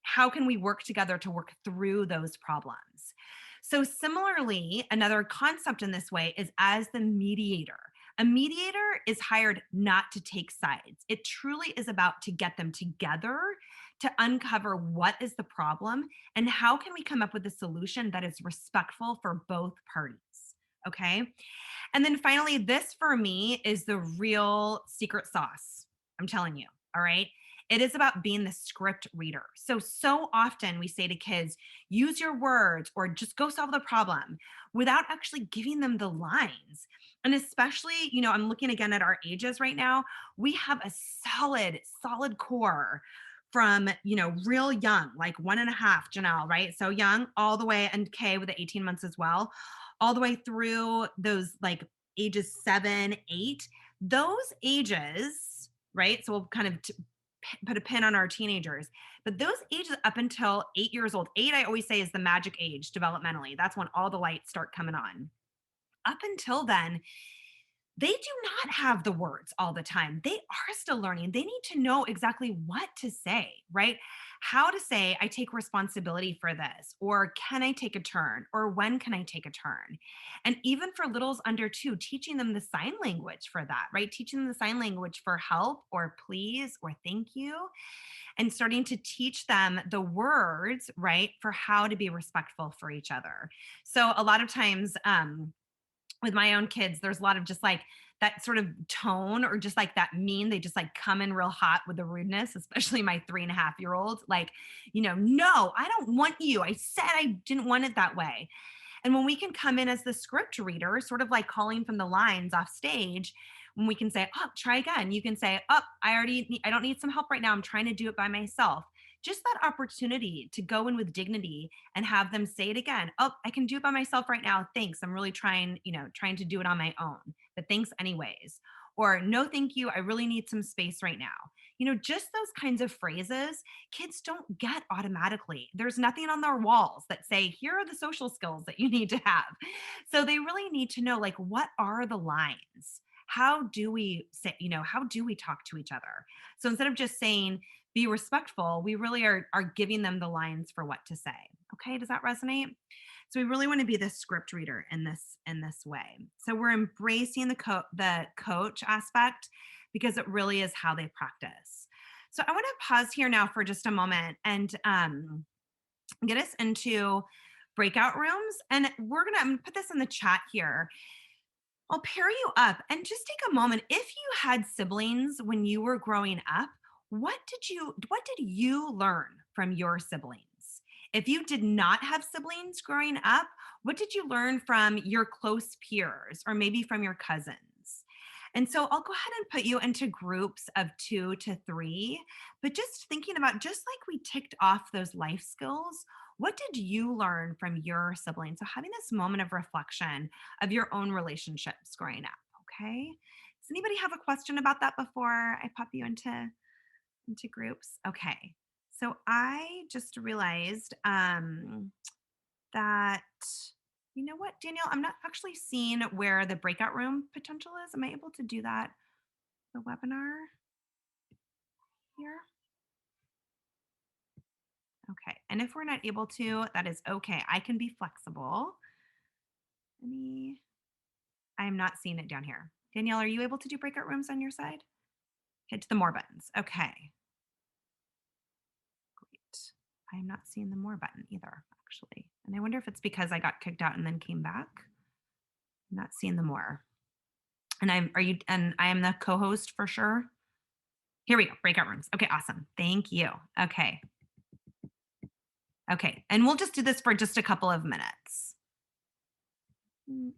How can we work together to work through those problems? So similarly, another concept in this way is as the mediator. A mediator is hired not to take sides. It truly is about to get them together to uncover what is the problem and how can we come up with a solution that is respectful for both parties, okay? And then finally, this for me is the real secret sauce. I'm telling you, all right? It is about being the script reader. So often we say to kids, use your words or just go solve the problem without actually giving them the lines. And especially, I'm looking again at our ages right now. We have a solid core from, real young, like 1.5, Janelle, right? So young all the way, and Kay with the 18 months as well, all the way through those like ages 7, 8, those ages, right? So we'll kind of put a pin on our teenagers, but those ages up until 8 years old, 8, I always say is the magic age developmentally. That's when all the lights start coming on. Up until then, they do not have the words all the time. They are still learning. They need to know exactly what to say, right? How to say, I take responsibility for this, or can I take a turn, or when can I take a turn? And even for littles under 2, teaching them the sign language for that, right? Teaching them the sign language for help or please or thank you, and starting to teach them the words, right, for how to be respectful for each other. So a lot of times, with my own kids, there's a lot of just like that sort of tone or just like that mean, they just like come in real hot with the rudeness, especially my 3.5-year-old. Like, no, I don't want you. I said I didn't want it that way. And when we can come in as the script reader, sort of like calling from the lines off stage, when we can say, oh, try again, you can say, oh, I don't need some help right now. I'm trying to do it by myself. Just that opportunity to go in with dignity and have them say it again. Oh, I can do it by myself right now. Thanks. I'm really trying to do it on my own, but thanks anyways. Or no, thank you. I really need some space right now. Just those kinds of phrases kids don't get automatically. There's nothing on their walls that say, here are the social skills that you need to have. So they really need to know, like, what are the lines? How do we say, how do we talk to each other? So instead of just saying, be respectful, we really are giving them the lines for what to say. Okay, does that resonate? So we really want to be the script reader in this way. So we're embracing the coach aspect because it really is how they practice. So I want to pause here now for just a moment and get us into breakout rooms. And I'm gonna put this in the chat here. I'll pair you up and just take a moment. If you had siblings when you were growing up, what did you learn from your siblings? If you did not have siblings growing up, what did you learn from your close peers or maybe from your cousins? And so I'll go ahead and put you into groups of 2 to 3, but just thinking about, just like we ticked off those life skills, what did you learn from your siblings? So having this moment of reflection of your own relationships growing up, okay? Does anybody have a question about that before I pop you into groups? Okay. So I just realized that, you know what, Danielle, I'm not actually seeing where the breakout room potential is. Am I able to do that, the webinar here? Okay, and if we're not able to, that is okay. I can be flexible. I'm not seeing it down here. Danielle, are you able to do breakout rooms on your side? Hit the more buttons. Okay. Great. I'm not seeing the more button either, actually. And I wonder if it's because I got kicked out and then came back. I'm not seeing the more. And I am the co-host for sure. Here we go, breakout rooms. Okay, awesome. Thank you. Okay. Okay, and we'll just do this for just a couple of minutes. And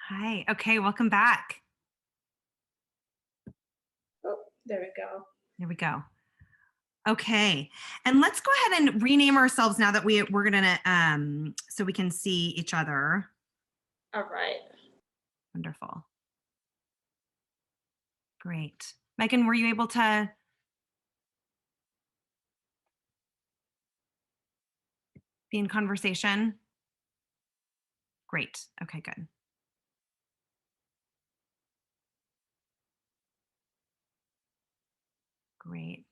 Hi. Okay, welcome back. Oh, there we go. There we go. Okay, and let's go ahead and rename ourselves now that we're gonna so we can see each other. All right. Wonderful. Great. Megan, were you able to be in conversation? Great. Okay, good. Great.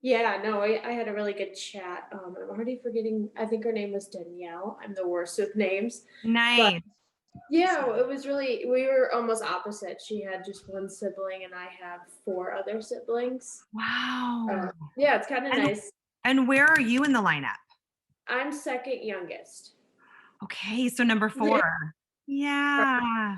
Yeah, no, I had a really good chat. I'm already forgetting. I think her name was Danielle. I'm the worst with names. Nice. But yeah, it was really, we were almost opposite. She had just one sibling and I have 4 other siblings. Wow. Yeah, it's kind of nice. And where are you in the lineup? I'm second youngest. Okay, so number 4. Yeah.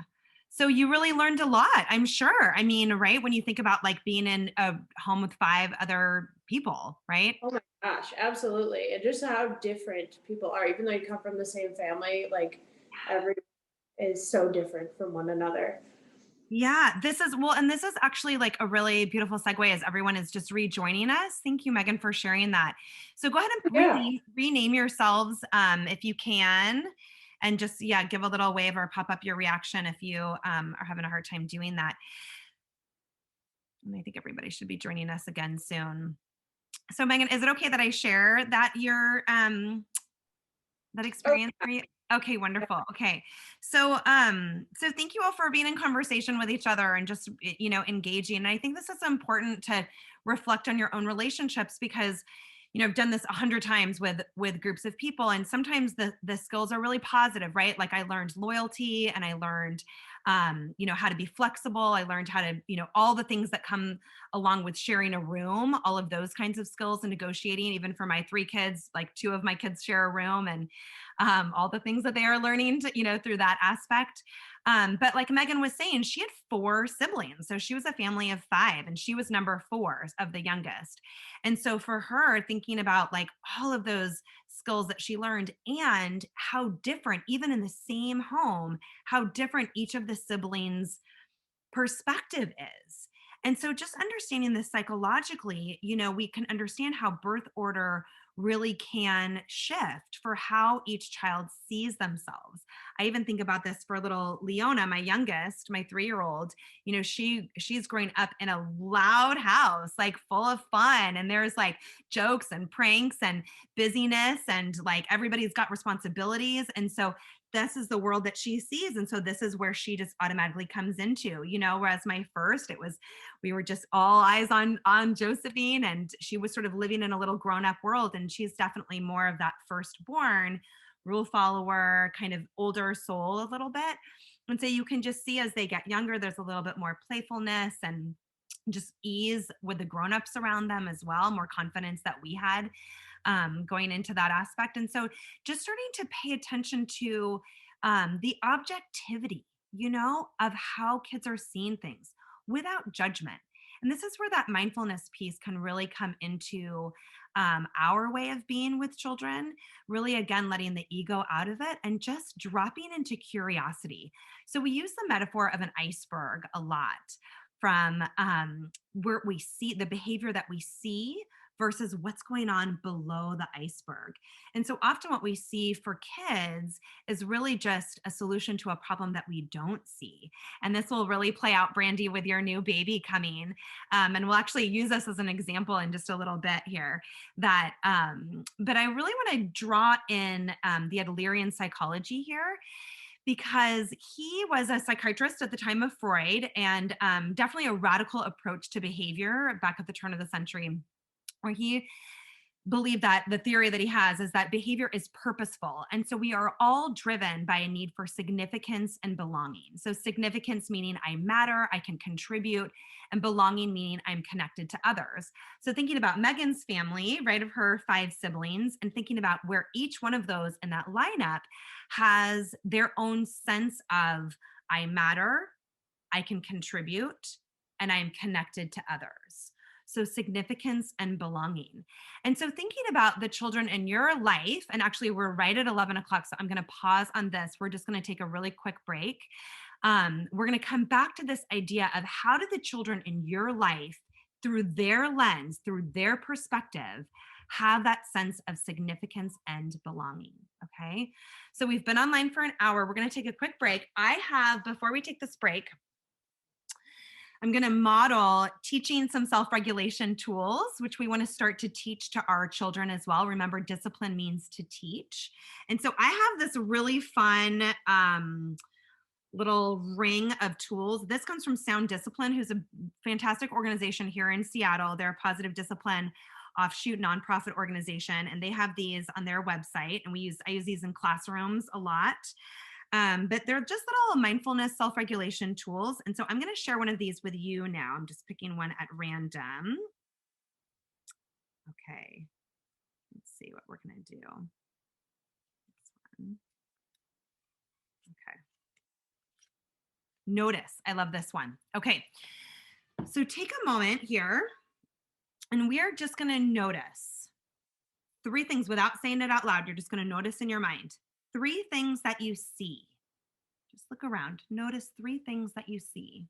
So you really learned a lot, I'm sure. I mean, right? When you think about like being in a home with 5 other people, right? Oh my gosh, absolutely. And just how different people are, even though you come from the same family, like every is so different from one another. Yeah, this is well, and this is actually like a really beautiful segue as everyone is just rejoining us. Thank you, Megan, for sharing that. So go ahead and rename yourselves if you can, and just give a little wave or pop up your reaction if you are having a hard time doing that. And I think everybody should be joining us again soon. So Megan, is it okay that I share that your that experience for you? Okay, wonderful. Okay. So so thank you all for being in conversation with each other and just engaging. And I think this is important to reflect on your own relationships because I've done this 100 times with groups of people, and sometimes the skills are really positive, right? Like I learned loyalty, and I learned how to be flexible. I learned how to, all the things that come along with sharing a room, all of those kinds of skills and negotiating. Even for my 3 kids, like 2 of my kids share a room, and all the things that they are learning to, through that aspect. But like Megan was saying, she had 4 siblings. So she was a family of 5, and she was number 4 of the youngest. And so for her, thinking about like all of those skills that she learned and how different, even in the same home, how different each of the siblings' perspective is. And so just understanding this psychologically, we can understand how birth order really can shift for how each child sees themselves. I even think about this for little Leona, my youngest, my 3-year-old. She's growing up in a loud house, like full of fun, and there's like jokes and pranks and busyness, and like everybody's got responsibilities. And so this is the world that she sees, and so this is where she just automatically comes into, whereas my first, we were just all eyes on Josephine, and she was sort of living in a little grown-up world, and she's definitely more of that firstborn rule follower, kind of older soul a little bit. And so you can just see as they get younger, there's a little bit more playfulness and just ease with the grown-ups around them as well, more confidence that we had going into that aspect. And so just starting to pay attention to the objectivity, of how kids are seeing things without judgment. And this is where that mindfulness piece can really come into our way of being with children, really, again, letting the ego out of it and just dropping into curiosity. So we use the metaphor of an iceberg a lot, from where we see the behavior that we see versus what's going on below the iceberg. And so often what we see for kids is really just a solution to a problem that we don't see. And this will really play out, Brandy, with your new baby coming. And we'll actually use this as an example in just a little bit here. But I really want to draw in the Adlerian psychology here, because he was a psychiatrist at the time of Freud, and definitely a radical approach to behavior back at the turn of the century, where he believed that the theory that he has is that behavior is purposeful. And so we are all driven by a need for significance and belonging. So significance meaning I matter, I can contribute, and belonging meaning I'm connected to others. So thinking about Megan's family, right, of her 5 siblings, and thinking about where each one of those in that lineup has their own sense of I matter, I can contribute, and I'm connected to others. So significance and belonging. And so thinking about the children in your life, and actually we're right at 11 o'clock, so I'm going to pause on this. We're just going to take a really quick break. We're going to come back to this idea of how do the children in your life, through their lens, through their perspective, have that sense of significance and belonging. Okay. So we've been online for an hour. We're going to take a quick break. Before we take this break, I'm going to model teaching some self-regulation tools, which we want to start to teach to our children as well. Remember, discipline means to teach. And so I have this really fun little ring of tools. This comes from Sound Discipline, who's a fantastic organization here in Seattle. They're a positive discipline offshoot nonprofit organization, and they have these on their website. And I use these in classrooms a lot. But they're just little mindfulness self-regulation tools. And so I'm going to share one of these with you now. I'm just picking one at random. Okay. Let's see what we're going to do. This one. Okay. Notice. I love this one. Okay. So take a moment here, and we are just going to notice 3 things without saying it out loud. You're just going to notice in your mind 3 things that you see. Just look around. Notice 3 things that you see.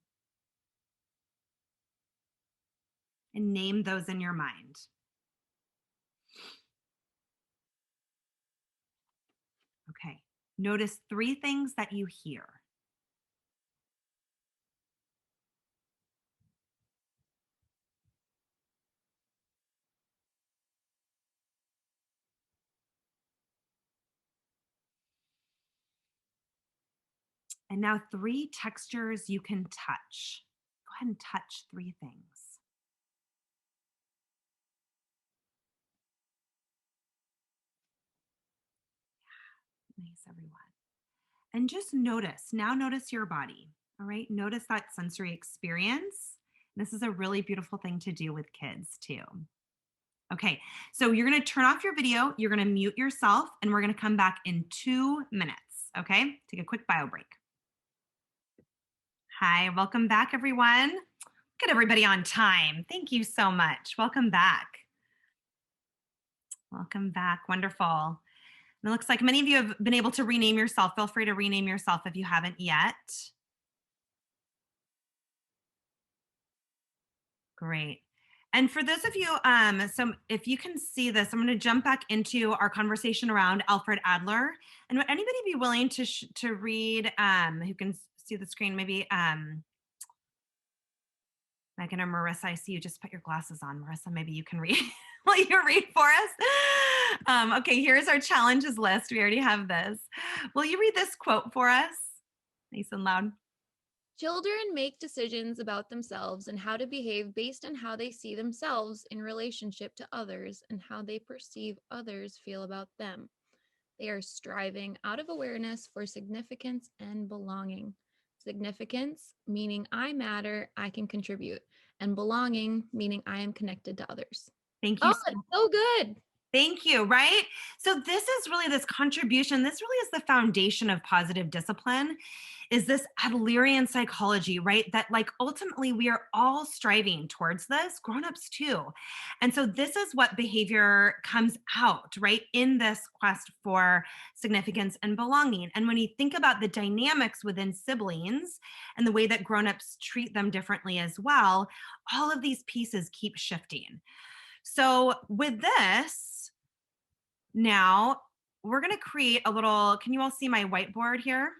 And name those in your mind. Okay. Notice 3 things that you hear. And now 3 textures you can touch. Go ahead and touch 3 things. Yeah. Nice, everyone. And just notice, now notice your body. All right. Notice that sensory experience. This is a really beautiful thing to do with kids too. Okay. So you're going to turn off your video. You're going to mute yourself, and we're going to come back in 2 minutes. Okay. Take a quick bio break. Hi, welcome back, everyone. Look at everybody on time. Thank you so much. Welcome back. Welcome back. Wonderful. And it looks like many of you have been able to rename yourself. Feel free to rename yourself if you haven't yet. Great. And for those of you, if you can see this, I'm going to jump back into our conversation around Alfred Adler. And would anybody be willing to read, who can see the screen, maybe Megan or Marissa, I see you just put your glasses on. Marissa, maybe you can read. Will you read for us? Okay, here's our challenges list. We already have this. Will you read this quote for us? Nice and loud. Children make decisions about themselves and how to behave based on how they see themselves in relationship to others and how they perceive others feel about them. They are striving out of awareness for significance and belonging. Significance, meaning I matter, I can contribute, and belonging, meaning I am connected to others. Thank you. Oh, it's so good. Thank you, right? So this is really this contribution. This really is the foundation of positive discipline, is this Adlerian psychology, right? That like ultimately we are all striving towards this, grownups too. And so this is what behavior comes out, right? In this quest for significance and belonging. And when you think about the dynamics within siblings and the way that grownups treat them differently as well, all of these pieces keep shifting. So with this, now we're going to create a little, can you all see my whiteboard here?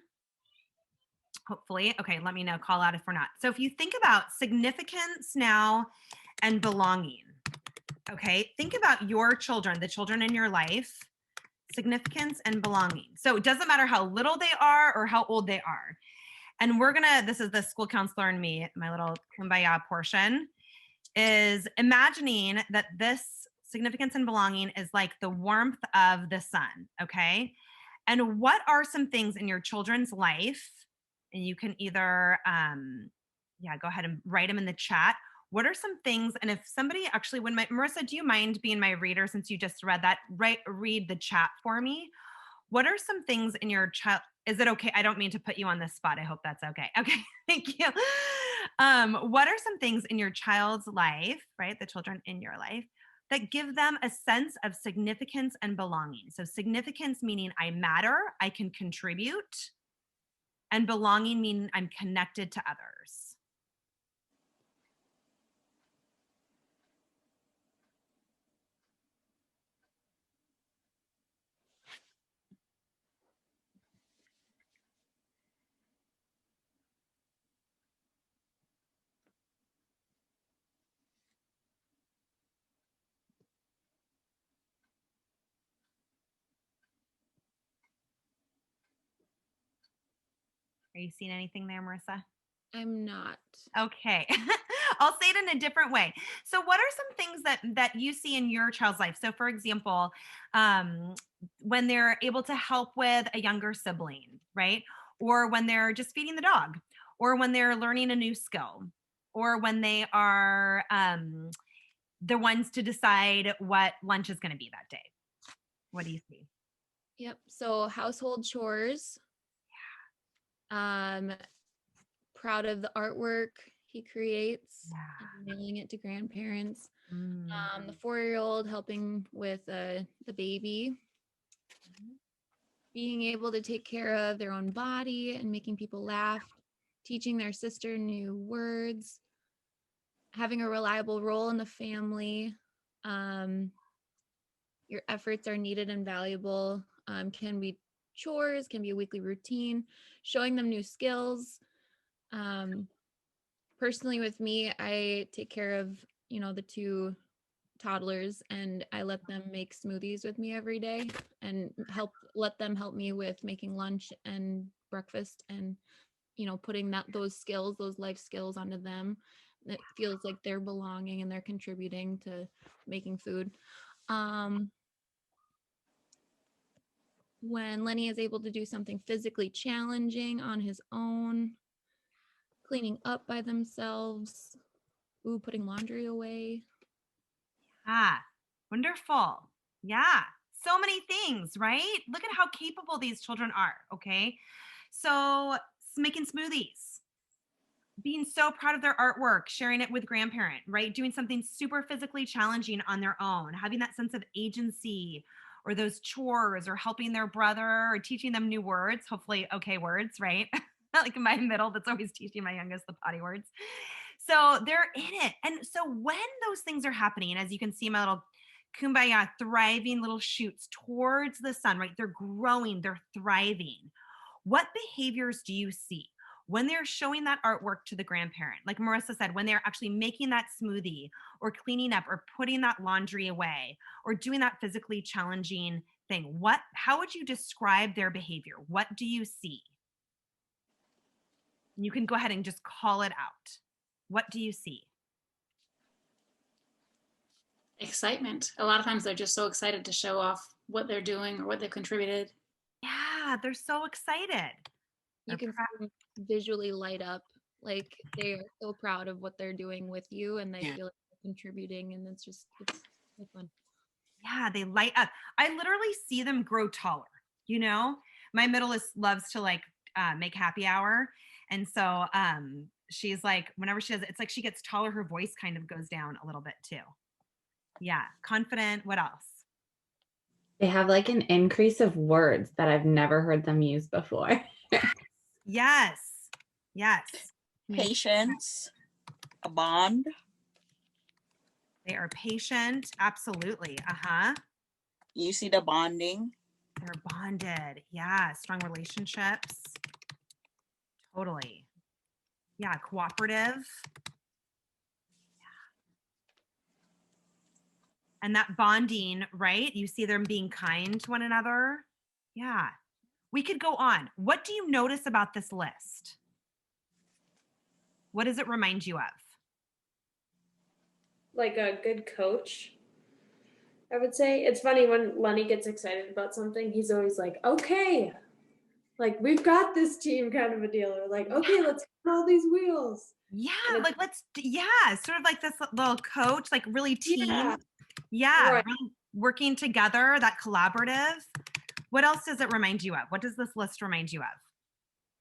Hopefully. Okay, let me know, call out if we're not. So if you think about significance now and belonging, okay, think about your children, the children in your life, significance and belonging. So it doesn't matter how little they are or how old they are. And we're going to, this is the school counselor and me, my little kumbaya portion, is imagining that this significance and belonging is like the warmth of the sun, okay? And what are some things in your children's life, and you can either, go ahead and write them in the chat. What are some things, and if somebody actually, Marissa, do you mind being my reader since you just read that? Read the chat for me. What are some things in your child, is it okay? I don't mean to put you on this spot. I hope that's okay. Okay, thank you. What are some things in your child's life, right? The children in your life that give them a sense of significance and belonging. So significance meaning I matter, I can contribute, and belonging meaning I'm connected to others. Are you seeing anything there, Marissa? I'm not. Okay. I'll say it in a different way. So what are some things that you see in your child's life? So for example, when they're able to help with a younger sibling, right? Or when they're just feeding the dog, or when they're learning a new skill, or when they are the ones to decide what lunch is going to be that day. What do you see? Yep. So household chores. Proud of the artwork he creates, mailing it to grandparents. The 4-year-old helping with the baby, being able to take care of their own body and making people laugh, teaching their sister new words, having a reliable role in the family. Your efforts are needed and valuable. Can be chores, can be a weekly routine, showing them new skills. Personally with me, I take care of, the 2 toddlers, and I let them make smoothies with me every day and let them help me with making lunch and breakfast and, putting those life skills onto them. It feels like they're belonging and they're contributing to making food. When Lenny is able to do something physically challenging on his own, cleaning up by themselves, putting laundry away. Wonderful. Yeah, so many things, right? Look at how capable these children are, okay? So making smoothies, being so proud of their artwork, sharing it with grandparent, right? Doing something super physically challenging on their own, having that sense of agency, or those chores, or helping their brother, or teaching them new words, hopefully okay words, right? Like my middle that's always teaching my youngest the potty words. So they're in it. And so when those things are happening, as you can see my little kumbaya thriving little shoots towards the sun, right? They're growing, they're thriving. What behaviors do you see when they're showing that artwork to the grandparent? Like Marissa said, when they're actually making that smoothie, or cleaning up, or putting that laundry away, or doing that physically challenging thing, how would you describe their behavior? What do you see? You can go ahead and just call it out. What do you see? Excitement. A lot of times they're just so excited to show off what they're doing or what they've contributed. Yeah, they're so excited. You can see them visually light up, like they are so proud of what they're doing with you, and they feel like they're contributing, and it's fun. Yeah, they light up. I literally see them grow taller. My middleist loves to make happy hour. And so she's like, whenever she does it, it's like she gets taller, her voice kind of goes down a little bit too. Yeah, confident. What else? They have like an increase of words that I've never heard them use before. Yes. Patience, a bond. They are patient. Absolutely. You see the bonding. They're bonded. Yeah, strong relationships. Totally. Yeah, cooperative. Yeah. And that bonding, right? You see them being kind to one another. Yeah. We could go on. What do you notice about this list? What does it remind you of? Like a good coach, I would say. It's funny when Lenny gets excited about something, he's always like, okay, like we've got this team, kind of a deal. Or like, okay, let's get all these wheels. Yeah, like sort of like this little coach, like really team. Yeah, right. Really working together, that collaborative. What else does it remind you of? What does this list remind you of?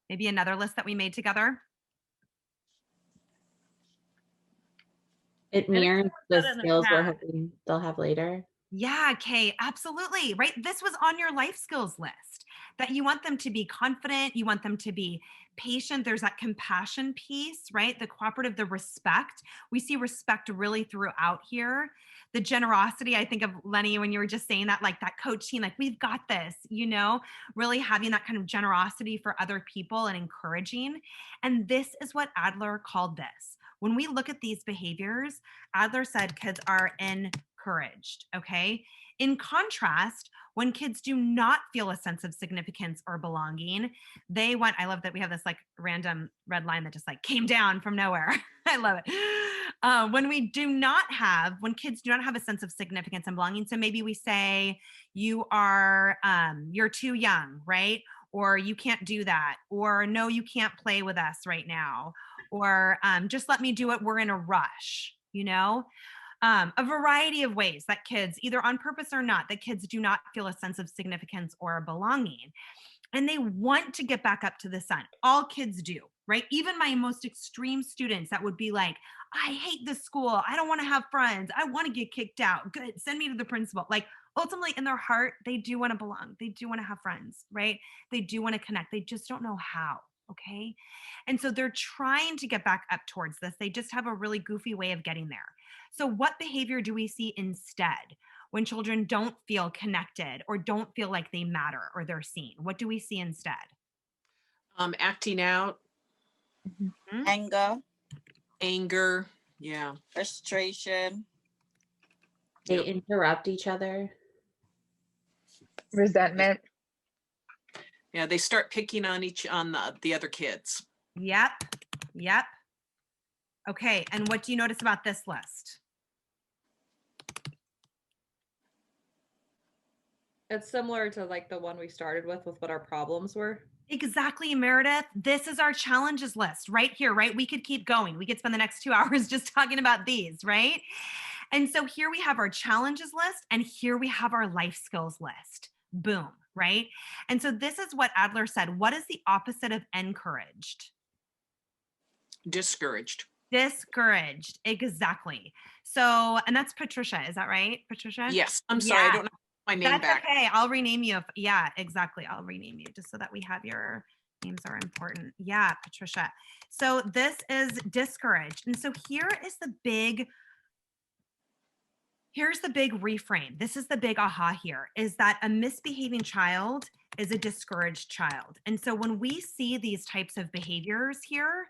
Maybe another list that we made together? It And mirrors put the that in the skills we're chat. hoping they'll have later. Yeah, Kay, absolutely. Right. This was on your life skills list that you want them to be confident, you want them to be patient. There's that compassion piece, right? The cooperative, the respect. We see respect really throughout here. The generosity, I think of Lenny when you were just saying that, like that coaching, like we've got this, really having that kind of generosity for other people and encouraging. And this is what Adler called this. When we look at these behaviors, Adler said kids are encouraged, okay? In contrast, when kids do not feel a sense of significance or belonging, they want, I love that we have this like random red line that just like came down from nowhere. I love it. When kids do not have a sense of significance and belonging, so maybe we say you're too young, right? Or you can't do that, or no, you can't play with us right now, or just let me do it, we're in a rush, a variety of ways that kids, either on purpose or not, that kids do not feel a sense of significance or belonging. And they want to get back up to the sun. All kids do, right? Even my most extreme students that would be like, I hate this school. I don't want to have friends. I want to get kicked out. Good. Send me to the principal. Like ultimately in their heart, they do want to belong. They do want to have friends, right? They do want to connect. They just don't know how. Okay. And so they're trying to get back up towards this. They just have a really goofy way of getting there. So what behavior do we see instead when children don't feel connected or don't feel like they matter or they're seen? What do we see instead? Acting out. Anger. Anger. Yeah. Frustration. They interrupt each other. Resentment. Yeah, they start picking on the other kids. Yep. Okay, and what do you notice about this list? It's similar to like the one we started with what our problems were. Exactly, Meredith. This is our challenges list right here, right? We could keep going. We could spend the next 2 hours just talking about these, right? And so here we have our challenges list, and here we have our life skills list. Boom, right? And so this is what Adler said. What is the opposite of encouraged? Discouraged. Discouraged, exactly. So, and that's Patricia, is that right, Patricia? Yes, I'm sorry, I don't know my name That's back. okay, I'll rename you. Yeah, exactly, I'll rename you just so that we have your names are important. Yeah, Patricia. So this is discouraged. And so here's the big reframe. This is the big aha here, is that a misbehaving child is a discouraged child. And so when we see these types of behaviors here,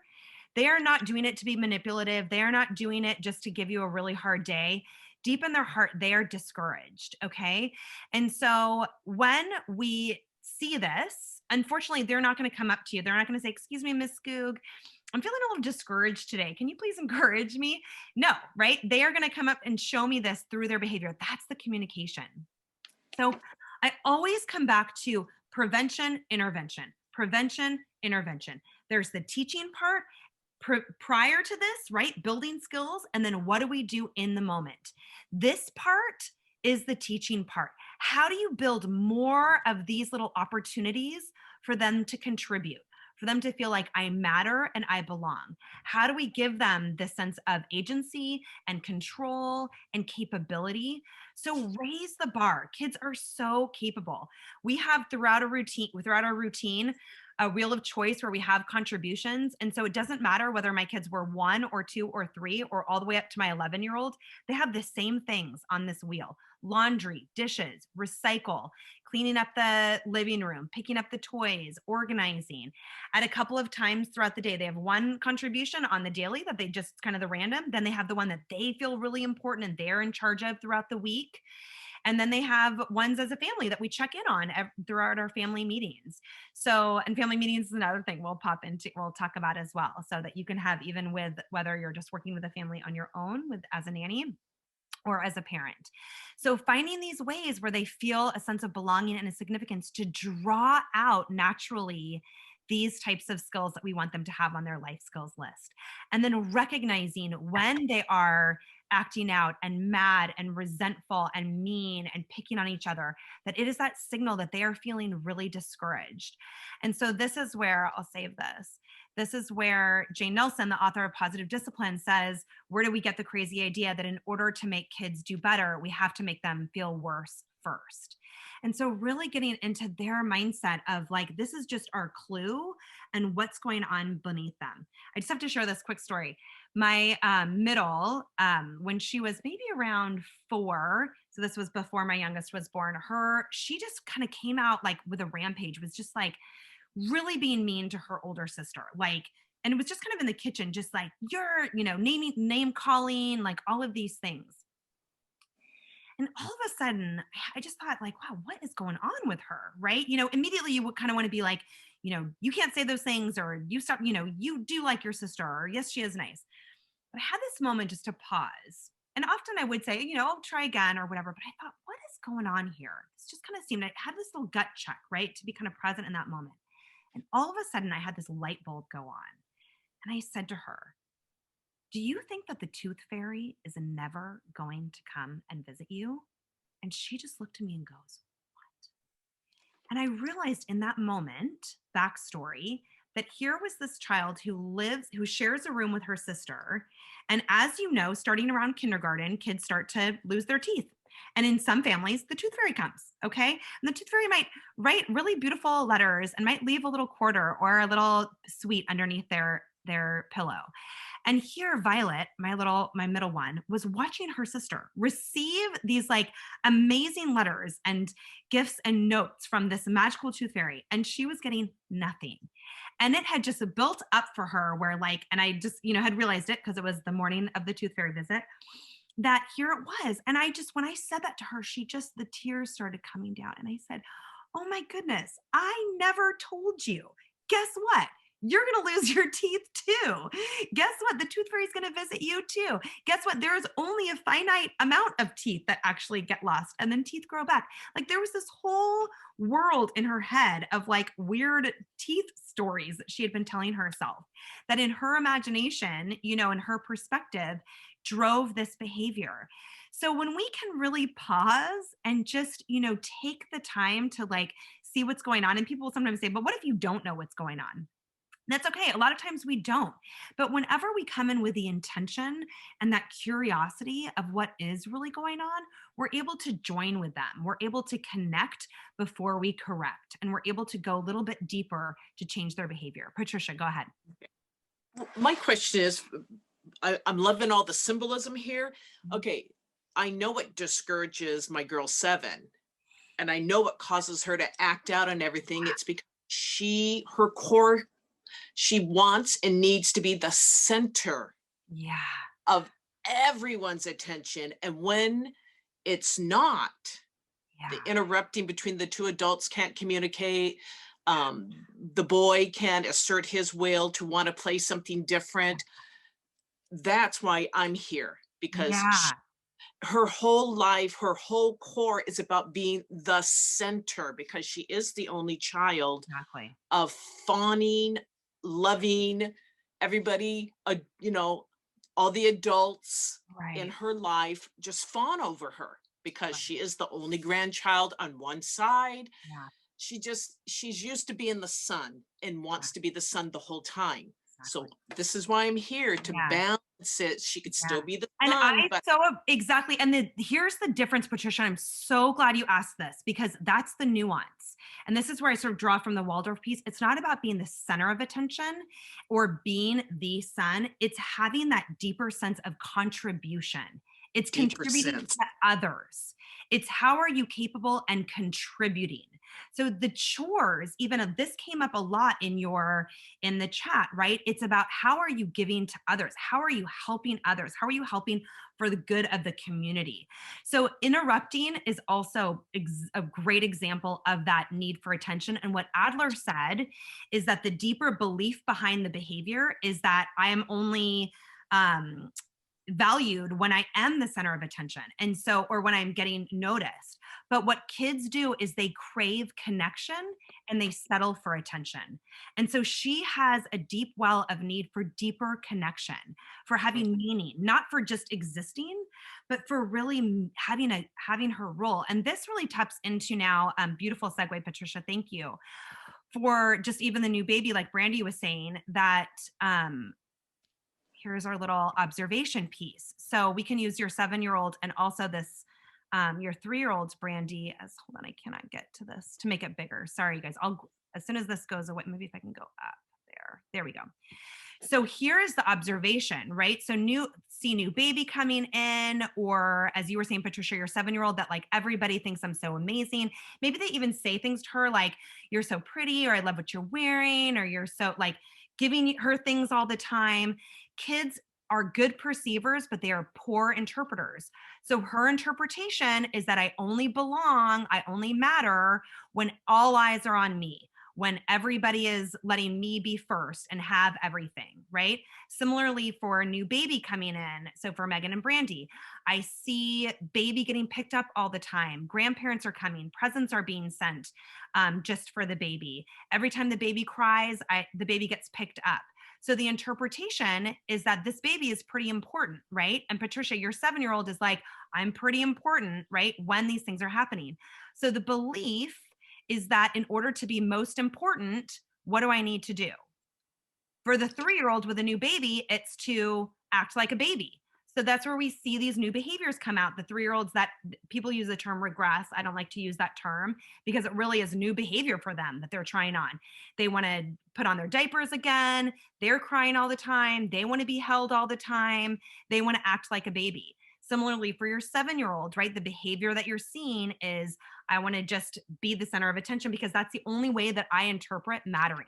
they are not doing it to be manipulative. They are not doing it just to give you a really hard day. Deep in their heart, they are discouraged, okay? And so when we see this, unfortunately, they're not going to come up to you. They're not going to say, excuse me, Miss Skoog, I'm feeling a little discouraged today. Can you please encourage me? No, right? They are going to come up and show me this through their behavior. That's the communication. So I always come back to prevention, intervention, prevention, intervention. There's the teaching part. Prior to this, right? Building skills. And then what do we do in the moment? This part is the teaching part. How do you build more of these little opportunities for them to contribute, for them to feel like I matter and I belong? How do we give them this sense of agency and control and capability? So raise the bar. Kids are so capable. We have throughout our routine, a wheel of choice where we have contributions. And so it doesn't matter whether my kids were 1 or 2 or 3 or all the way up to my 11-year-old, they have the same things on this wheel: laundry, dishes, recycle, cleaning up the living room, picking up the toys, organizing. At a couple of times throughout the day, they have one contribution on the daily that they just kind of the random. Then they have the one that they feel really important and they're in charge of throughout the week. And then they have ones as a family that we check in on throughout our family meetings. So, and family meetings is another thing we'll talk about as well, so that you can have, even with whether you're just working with a family on your own as a nanny or as a parent. So finding these ways where they feel a sense of belonging and a significance to draw out naturally these types of skills that we want them to have on their life skills list. And then recognizing when they are acting out and mad and resentful and mean and picking on each other, that it is that signal that they are feeling really discouraged. And so this is where, I'll save this. This is where Jane Nelson, the author of Positive Discipline, says, where do we get the crazy idea that in order to make kids do better, we have to make them feel worse first? And so really getting into their mindset of like, this is just our clue and what's going on beneath them. I just have to share this quick story. My middle, when she was maybe around 4, so this was before my youngest was born, she just kind of came out like with a rampage, was just like really being mean to her older sister. Like, and it was just kind of in the kitchen, just like, you're, name calling, like all of these things. And all of a sudden, I just thought like, wow, what is going on with her, right? Immediately you would kind of want to be like, you can't say those things, or you stop, you do like your sister, or yes, she is nice. But I had this moment just to pause. And often I would say, I'll try again or whatever. But I thought, what is going on here? This just kind of seemed, I had this little gut check, right? To be kind of present in that moment. And all of a sudden I had this light bulb go on. And I said to her, do you think that the tooth fairy is never going to come and visit you? And she just looked at me and goes, what? And I realized in that moment, backstory, that here was this child who shares a room with her sister. And as you know, starting around kindergarten, kids start to lose their teeth. And in some families, the tooth fairy comes, okay? And the tooth fairy might write really beautiful letters and might leave a little quarter or a little sweet underneath their pillow. And here Violet, my middle one, was watching her sister receive these like amazing letters and gifts and notes from this magical tooth fairy. And she was getting nothing. And it had just built up for her where like, and I just, had realized it because it was the morning of the tooth fairy visit, that here it was. And when I said that to her, the tears started coming down. And I said, oh my goodness, I never told you. Guess what? You're going to lose your teeth too. Guess what? The tooth fairy is going to visit you too. Guess what? There's only a finite amount of teeth that actually get lost and then teeth grow back. Like there was this whole world in her head of like weird teeth stories that she had been telling herself that in her imagination, in her perspective, drove this behavior. So when we can really pause and just, take the time to like see what's going on, and people will sometimes say, but what if you don't know what's going on? That's okay. A lot of times we don't. But whenever we come in with the intention and that curiosity of what is really going on, we're able to join with them. We're able to connect before we correct. And we're able to go a little bit deeper to change their behavior. Patricia, go ahead. My question is, I'm loving all the symbolism here. Okay, I know what discourages my girl 7. And I know what causes her to act out and everything. It's because her core, she wants and needs to be the center of everyone's attention. And when it's not, the interrupting between the two adults can't communicate. The boy can't assert his will to want to play something different. That's why I'm here, because her whole life, her whole core is about being the center, because she is the only child of fawning, loving everybody, all the adults in her life just fawn over her because she is the only grandchild on one side. She's used to being the sun and wants to be the sun the whole time. So this is why I'm here, to balance it. She could still be the sun. Exactly. And here's the difference, Patricia. I'm so glad you asked this, because that's the nuance. And this is where I sort of draw from the Waldorf piece. It's not about being the center of attention or being the sun. It's having that deeper sense of contribution. It's contributing to others. It's how are you capable and contributing? So the chores, even if this came up a lot in the chat, right? It's about how are you giving to others? How are you helping others? How are you helping for the good of the community? So interrupting is also a great example of that need for attention. And what Adler said is that the deeper belief behind the behavior is that I am only valued when I am the center of attention. And so, or when I'm getting noticed. But what kids do is they crave connection and they settle for attention. And so she has a deep well of need for deeper connection, for having meaning, not for just existing, but for really having her role. And this really taps into now, beautiful segue, Patricia, thank you, for just even the new baby, like Brandy was saying, that here's our little observation piece. So we can use your 7-year-old and also this, your 3-year-old's Brandy as, hold on, I cannot get to this to make it bigger. Sorry, guys. As soon as this goes away, maybe if I can go up there we go. So here is the observation, right? So new baby coming in, or as you were saying, Patricia, your 7-year-old that like everybody thinks I'm so amazing. Maybe they even say things to her like, you're so pretty, or I love what you're wearing, or you're so like giving her things all the time. Kids are good perceivers, but they are poor interpreters. So her interpretation is that I only belong, I only matter when all eyes are on me, when everybody is letting me be first and have everything, right? Similarly for a new baby coming in, so for Megan and Brandy, I see baby getting picked up all the time. Grandparents are coming, presents are being sent just for the baby. Every time the baby cries, the baby gets picked up. So the interpretation is that this baby is pretty important, right? And Patricia, your 7-year-old is like, I'm pretty important, right? When these things are happening. So the belief is that in order to be most important, what do I need to do? For the 3-year-old with a new baby, it's to act like a baby. So that's where we see these new behaviors come out. The 3-year-olds, that people use the term regress. I don't like to use that term because it really is new behavior for them that they're trying on. They want to put on their diapers again. They're crying all the time. They want to be held all the time. They want to act like a baby. Similarly for your 7-year-old, right? The behavior that you're seeing is, I want to just be the center of attention because that's the only way that I interpret mattering.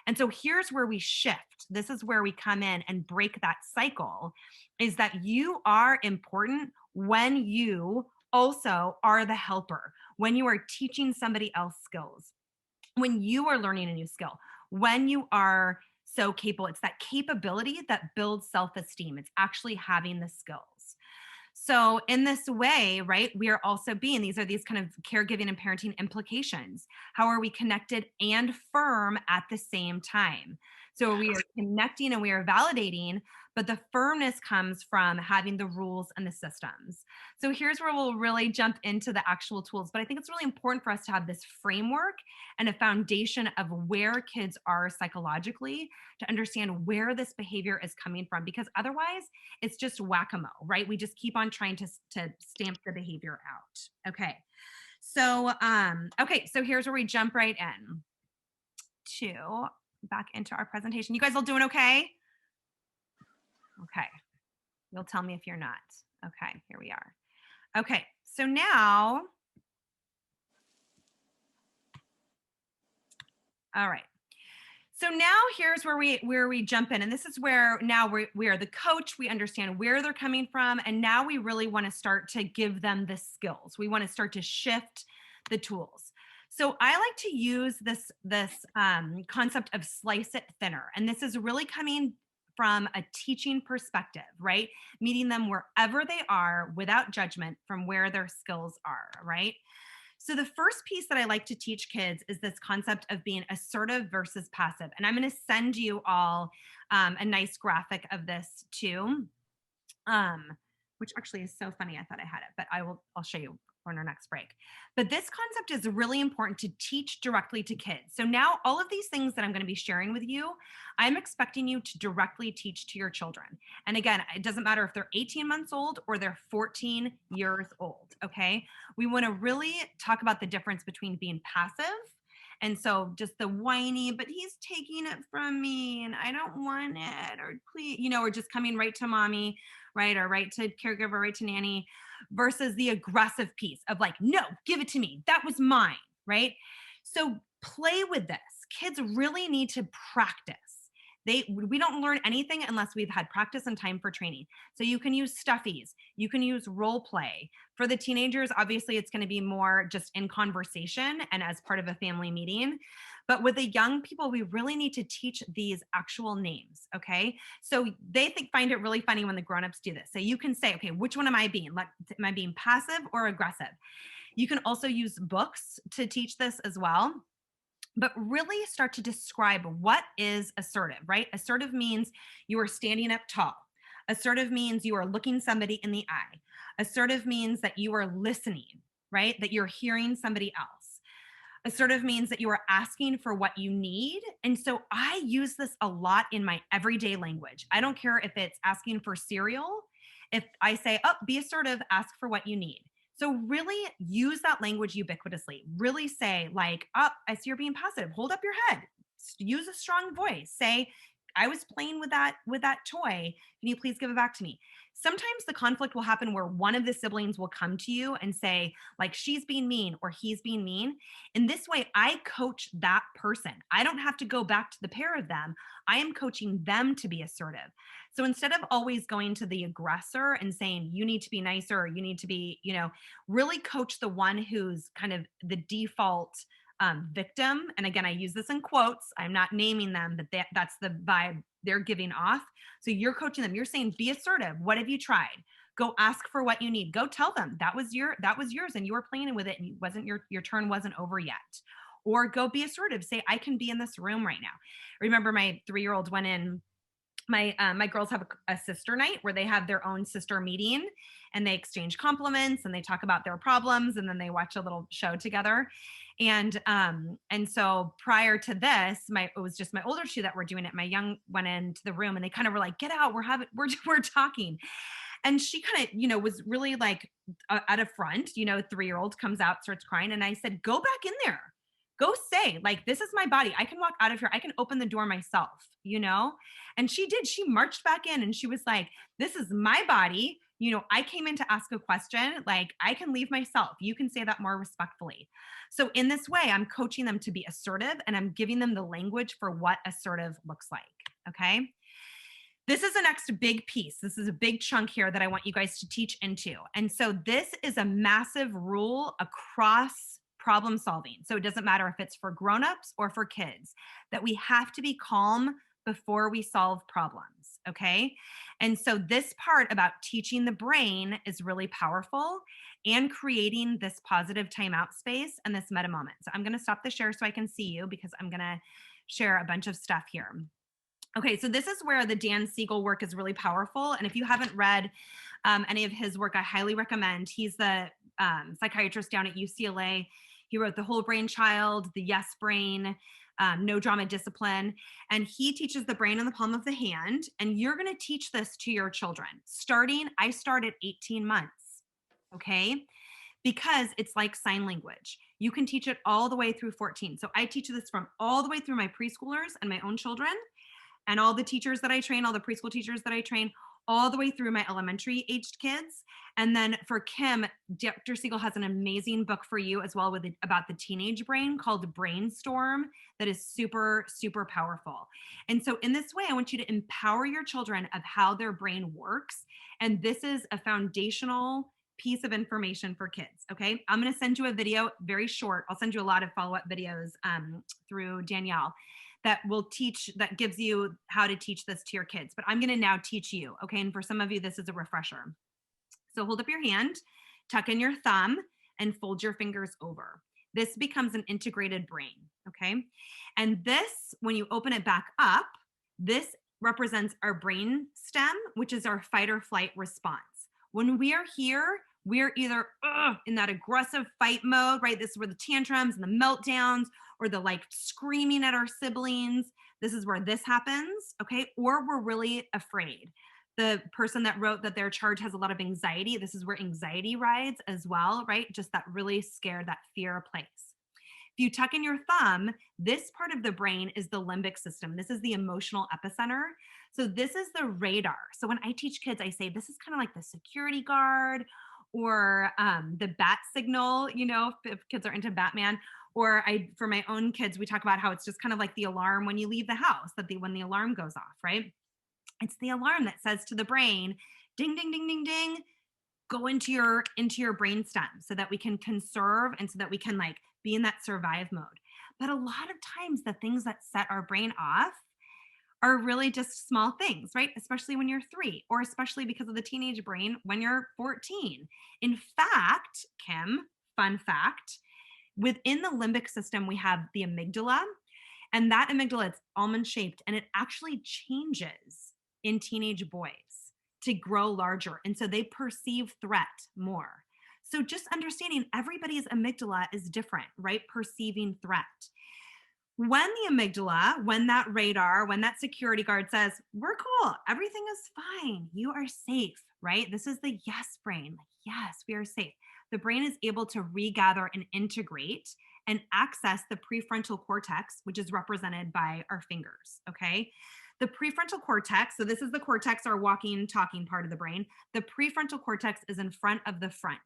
And so here's where we shift. This is where we come in and break that cycle, is that you are important when you also are the helper, when you are teaching somebody else skills, when you are learning a new skill, when you are so capable. It's that capability that builds self-esteem. It's actually having the skills. So in this way, right, we are also these are these kind of caregiving and parenting implications. How are we connected and firm at the same time? So we are connecting and we are validating, but the firmness comes from having the rules and the systems. So here's where we'll really jump into the actual tools. But I think it's really important for us to have this framework and a foundation of where kids are psychologically to understand where this behavior is coming from, because otherwise it's just whack-a-mole, right? We just keep on trying to stamp the behavior out. Okay. So, so here's where we jump right in to back into our presentation. You guys all doing okay? Okay. You'll tell me if you're not. Okay, here we are. Okay, so now, all right. So now here's where we jump in, and this is where now we are the coach. We understand where they're coming from, and now we really want to start to give them the skills. We want to start to shift the tools. So I like to use this concept of slice it thinner, and this is really coming from a teaching perspective, right? Meeting them wherever they are without judgment from where their skills are, right? So the first piece that I like to teach kids is this concept of being assertive versus passive. And I'm going to send you all a nice graphic of this too, which actually is so funny. I thought I had it, but I'll show you on our next break. But this concept is really important to teach directly to kids. So now all of these things that I'm going to be sharing with you, I'm expecting you to directly teach to your children. And again, it doesn't matter if they're 18 months old or they're 14 years old, okay? We want to really talk about the difference between being passive and so just the whiny, but he's taking it from me and I don't want it, or please, or just coming right to mommy, right? Or right to caregiver, right to nanny, versus the aggressive piece of like, no, give it to me. That was mine, right? So play with this. Kids really need to practice We don't learn anything unless we've had practice and time for training. So you can use stuffies, you can use role play. For the teenagers, obviously it's going to be more just in conversation and as part of a family meeting. But with the young people, we really need to teach these actual names, okay? So they find it really funny when the grown-ups do this. So you can say, okay, which one am I being? Am I being passive or aggressive? You can also use books to teach this as well, but really start to describe what is assertive, right? Assertive means you are standing up tall. Assertive means you are looking somebody in the eye. Assertive means that you are listening, right? That you're hearing somebody else. Assertive means that you are asking for what you need. And so I use this a lot in my everyday language. I don't care if it's asking for cereal. If I say, oh, be assertive, ask for what you need. So really use that language ubiquitously. Really say like, oh, I see you're being passive. Hold up your head. Use a strong voice. Say, I was playing with that toy. Can you please give it back to me? Sometimes the conflict will happen where one of the siblings will come to you and say, like, she's being mean or he's being mean. In this way, I coach that person. I don't have to go back to the pair of them. I am coaching them to be assertive. So instead of always going to the aggressor and saying, you need to be nicer, or you need to be, really coach the one who's kind of the default victim. And again, I use this in quotes. I'm not naming them, but that's the vibe they're giving off. So you're coaching them. You're saying, be assertive. What have you tried? Go ask for what you need. Go tell them that was yours and you were playing with it and it wasn't your turn wasn't over yet. Or go be assertive. Say, I can be in this room right now. I remember my 3-year-old went in. My girls have a sister night where they have their own sister meeting and they exchange compliments and they talk about their problems and then they watch a little show together. And so prior to this, it was just my older two that were doing it. My young went into the room and they kind of were like, get out, we're talking. And she kind of, was really like at a front, 3-year-old comes out, starts crying. And I said, go back in there. Go say, like, this is my body. I can walk out of here. I can open the door myself, And she did. She marched back in and she was like, this is my body. I came in to ask a question. Like, I can leave myself. You can say that more respectfully. So in this way, I'm coaching them to be assertive and I'm giving them the language for what assertive looks like. Okay. This is the next big piece. This is a big chunk here that I want you guys to teach into. And so this is a massive rule across problem solving. So it doesn't matter if it's for grown-ups or for kids, that we have to be calm before we solve problems, okay? And so this part about teaching the brain is really powerful and creating this positive timeout space and this meta moment. So I'm gonna stop the share so I can see you because I'm gonna share a bunch of stuff here. Okay, so this is where the Dan Siegel work is really powerful. And if you haven't read any of his work, I highly recommend. He's the psychiatrist down at UCLA. He wrote The Whole Brain Child, The Yes Brain, No Drama Discipline, and he teaches the brain in the palm of the hand. And you're going to teach this to your children. I start at 18 months, okay? Because it's like sign language. You can teach it all the way through 14. So I teach this from all the way through my preschoolers and my own children, and all the teachers that I train, all the preschool teachers that I train, all the way through my elementary aged kids. And then for Kim, Dr. Siegel has an amazing book for you as well about the teenage brain called Brainstorm that is super, super powerful. And so in this way, I want you to empower your children of how their brain works. And this is a foundational piece of information for kids, okay? I'm gonna send you a video, very short. I'll send you a lot of follow-up videos through Danielle that gives you how to teach this to your kids. But I'm gonna now teach you, okay? And for some of you, this is a refresher. So hold up your hand, tuck in your thumb, and fold your fingers over. This becomes an integrated brain, okay? And this, when you open it back up, this represents our brain stem, which is our fight or flight response. When we are here, we're either in that aggressive fight mode, right? This is where the tantrums and the meltdowns or the like screaming at our siblings. This is where this happens, okay? Or we're really afraid. The person that wrote that their charge has a lot of anxiety, this is where anxiety rides as well, right? Just that really scared, that fear place. If you tuck in your thumb, this part of the brain is the limbic system. This is the emotional epicenter. So this is the radar. So when I teach kids, I say, this is kind of like the security guard or the bat signal, if kids are into Batman, Or for my own kids, we talk about how it's just kind of like the alarm when you leave the house, when the alarm goes off, right? It's the alarm that says to the brain, ding, ding, ding, ding, ding, go into your brain stem so that we can conserve and so that we can like be in that survive mode. But a lot of times the things that set our brain off are really just small things, right? Especially when you're 3, or especially because of the teenage brain when you're 14. In fact, Kim, fun fact, within the limbic system, we have the amygdala, and that amygdala is almond shaped, and it actually changes in teenage boys to grow larger. And so they perceive threat more. So just understanding everybody's amygdala is different, right? Perceiving threat. When the amygdala, when that radar, when that security guard says, we're cool, everything is fine, you are safe, right? This is the yes brain. Like, yes, we are safe. The brain is able to regather and integrate and access the prefrontal cortex, which is represented by our fingers, okay? The prefrontal cortex, so this is the cortex, our walking, talking part of the brain. The prefrontal cortex is in front of the front.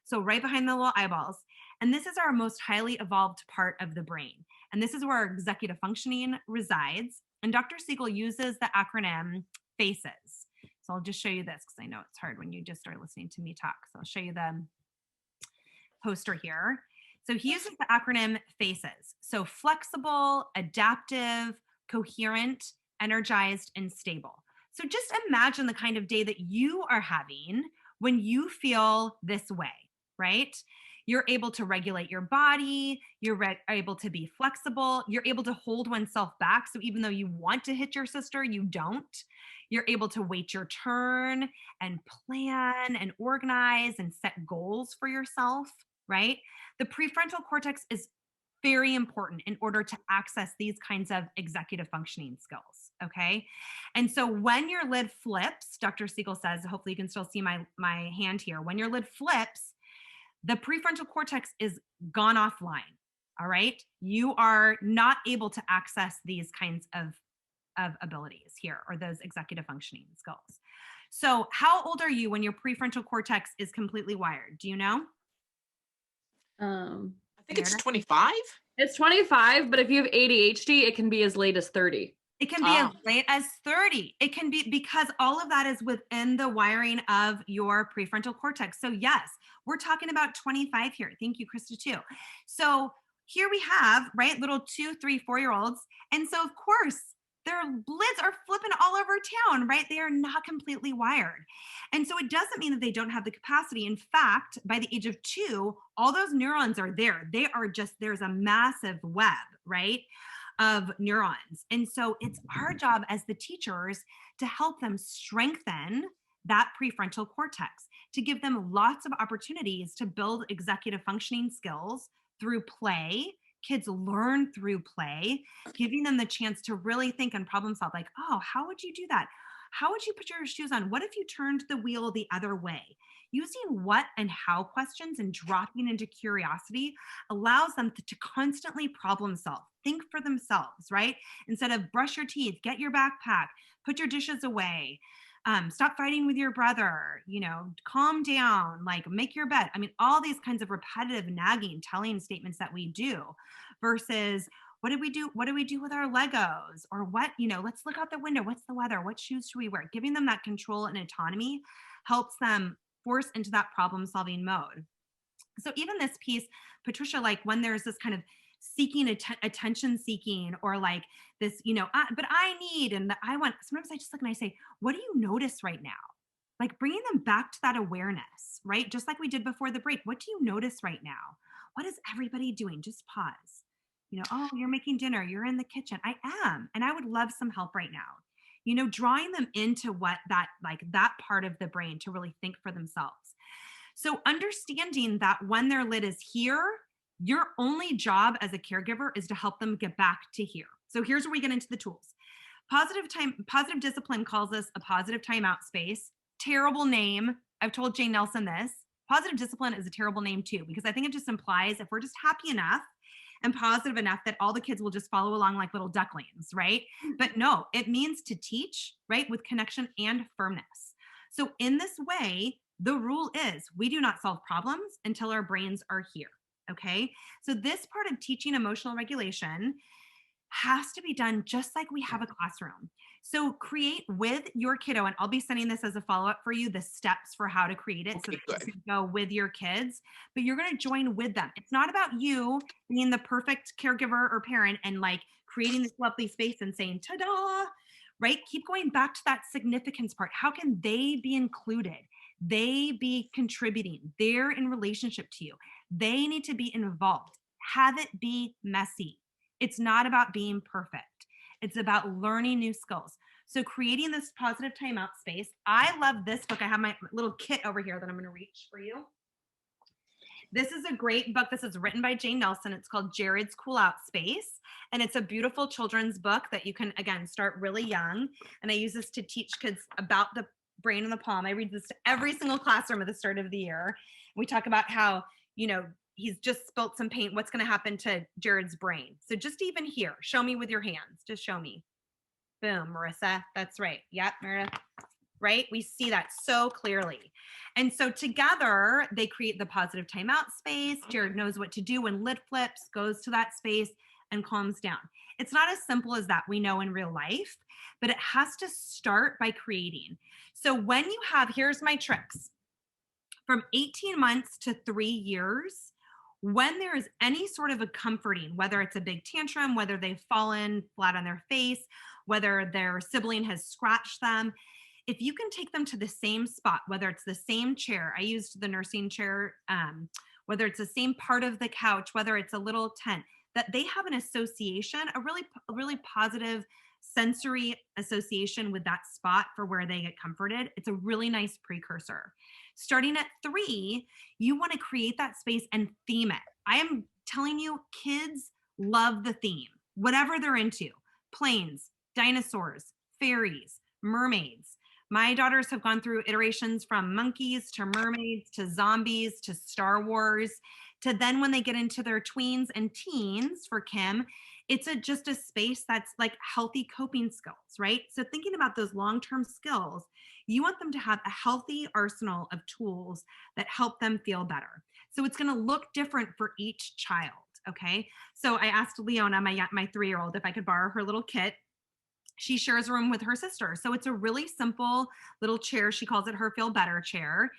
So right behind the little eyeballs. And this is our most highly evolved part of the brain. And this is where our executive functioning resides. And Dr. Siegel uses the acronym FACES. So I'll just show you this because I know it's hard when you just start listening to me talk. So I'll show you the poster here. So he uses the acronym FACES. So flexible, adaptive, coherent, energized, and stable. So just imagine the kind of day that you are having when you feel this way, right? You're able to regulate your body, you're able to be flexible, you're able to hold oneself back. So even though you want to hit your sister, you don't. You're able to wait your turn and plan and organize and set goals for yourself, right? The prefrontal cortex is very important in order to access these kinds of executive functioning skills, okay? And so when your lid flips, Dr. Siegel says, hopefully you can still see my hand here. When your lid flips, the prefrontal cortex is gone offline, all right? You are not able to access these kinds of abilities here, or those executive functioning skills. So how old are you when your prefrontal cortex is completely wired? Do you know? I think it's 25. It's 25, but if you have ADHD, it can be as late as 30. It can be as late as 30. It can be, because all of that is within the wiring of your prefrontal cortex. So yes, we're talking about 25 here. Thank you, Krista, too. So here we have, right, little 2, 3, 4-year-olds. And so of course, their lids are flipping all over town, right? They are not completely wired. And so it doesn't mean that they don't have the capacity. In fact, by the age of 2, all those neurons are there. They are just, there's a massive web, right, of neurons. And so it's our job as the teachers to help them strengthen that prefrontal cortex, to give them lots of opportunities to build executive functioning skills through play. Kids learn through play, giving them the chance to really think and problem solve, like, oh, how would you do that? How would you put your shoes on? What if you turned the wheel the other way? Using what and how questions and dropping into curiosity allows them to constantly problem solve, think for themselves, right? Instead of brush your teeth, get your backpack, put your dishes away, stop fighting with your brother, calm down, like make your bed. I mean, all these kinds of repetitive nagging, telling statements that we do versus what did we do? What do we do with our Legos? Or what, let's look out the window. What's the weather? What shoes should we wear? Giving them that control and autonomy helps them force into that problem solving mode. So even this piece, Patricia, like when there's this kind of seeking attention seeking, or like this, but I need, and I want, sometimes I just look and I say, what do you notice right now? Like bringing them back to that awareness, right? Just like we did before the break. What do you notice right now? What is everybody doing? Just pause. Oh, you're making dinner. You're in the kitchen. I am. And I would love some help right now. Drawing them into what that part of the brain to really think for themselves. So understanding that when their lid is here, your only job as a caregiver is to help them get back to here. So here's where we get into the tools. Positive discipline calls this a positive timeout space. Terrible name. I've told Jane Nelson this. Positive discipline is a terrible name too, because I think it just implies if we're just happy enough and positive enough that all the kids will just follow along like little ducklings, right? But no, it means to teach, right, with connection and firmness. So in this way, the rule is we do not solve problems until our brains are here, Okay. So this part of teaching emotional regulation has to be done just like we have a classroom. So create with your kiddo, and I'll be sending this as a follow-up for you, the steps for how to create it so that you can go with your kids, but you're going to join with them. It's not about you being the perfect caregiver or parent and like creating this lovely space and saying, ta-da, right? Keep going back to that significance part. How can they be included? They be contributing. They're in relationship to you. They need to be involved. Have it be messy. It's not about being perfect. It's about learning new skills. So creating this positive timeout space. I love this book. I have my little kit over here that I'm going to reach for you. This is a great book. This is written by Jane Nelson. It's called Jared's Cool Out Space. And it's a beautiful children's book that you can, again, start really young. And I use this to teach kids about the brain in the palm. I read this to every single classroom at the start of the year. We talk about how, you know, he's just spilt some paint. What's going to happen to Jared's brain? So just even here, show me with your hands. Just show me. Boom, Marissa. That's right. Yep, Meredith. Right? We see that so clearly. And so together they create the positive timeout space. Jared knows what to do when lid flips, goes to that space and calms down. It's not as simple as that, we know in real life, but it has to start by creating. So when you have, here's my tricks. From 18 months to 3 years, when there is any sort of a comforting, whether it's a big tantrum, whether they've fallen flat on their face, whether their sibling has scratched them, if you can take them to the same spot, whether it's the same chair, I used the nursing chair, whether it's the same part of the couch, whether it's a little tent, that they have an association, a really positive sensory association with that spot for where they get comforted. It's a really nice precursor. Starting at 3, you want to create that space and theme it. I am telling you, kids love the theme, whatever they're into. Planes, dinosaurs, fairies, mermaids. My daughters have gone through iterations from monkeys to mermaids to zombies to Star Wars to then when they get into their tweens and teens for Kim, it's just a space that's like healthy coping skills, right? So thinking about those long-term skills, you want them to have a healthy arsenal of tools that help them feel better. So it's going to look different for each child, okay? So I asked Leona, my 3-year-old, if I could borrow her little kit. She shares a room with her sister. So it's a really simple little chair. She calls it her feel better chair.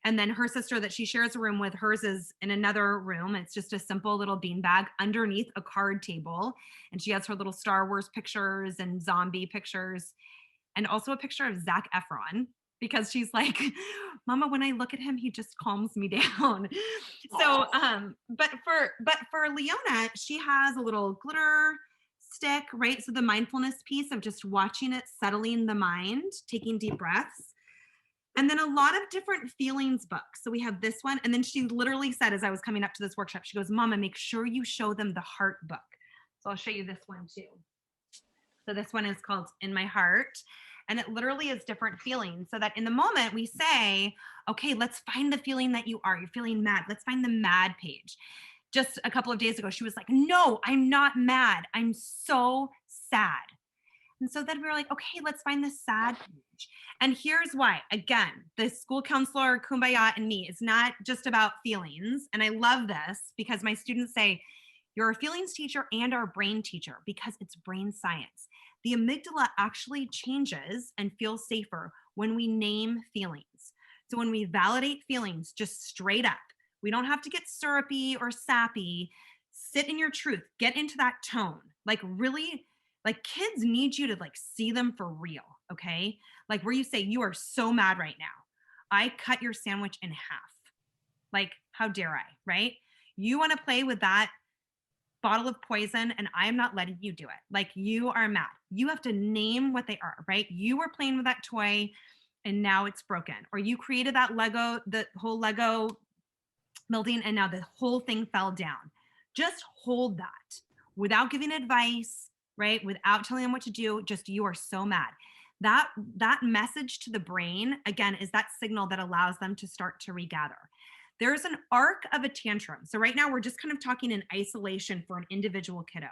And then her sister that she shares a room with, hers is in another room. It's just a simple little beanbag underneath a card table. And she has her little Star Wars pictures and zombie pictures and also a picture of Zac Efron because she's like, Mama, when I look at him, he just calms me down. So, but for Leona, she has a little glitter stick, right? So the mindfulness piece of just watching it, settling the mind, taking deep breaths. And then a lot of different feelings books. So we have this one. And then she literally said, as I was coming up to this workshop, she goes, Mama, make sure you show them the heart book. So I'll show you this one too. So this one is called In My Heart. And it literally is different feelings so that in the moment we say, okay, let's find the feeling that you are. You're feeling mad. Let's find the mad page. Just a couple of days ago, she was like, no, I'm not mad. I'm so sad. And so then we were like, okay, let's find the sad page. And here's why. Again, the school counselor, Kumbaya and me, is not just about feelings. And I love this because my students say, you're a feelings teacher and our brain teacher because it's brain science. The amygdala actually changes and feels safer when we name feelings. So when we validate feelings just straight up, we don't have to get syrupy or sappy. Sit in your truth, get into that tone. Like really, like kids need you to like see them for real, okay? Like where you say, you are so mad right now. I cut your sandwich in half. Like, how dare I, right? You want to play with that bottle of poison and I'm not letting you do it. Like you are mad. You have to name what they are, right? You were playing with that toy and now it's broken. Or you created that Lego, the whole Lego building and now the whole thing fell down. Just hold that without giving advice, right? Without telling them what to do, just you are so mad. That message to the brain, again, is that signal that allows them to start to regather. There's an arc of a tantrum. So right now we're just kind of talking in isolation for an individual kiddo.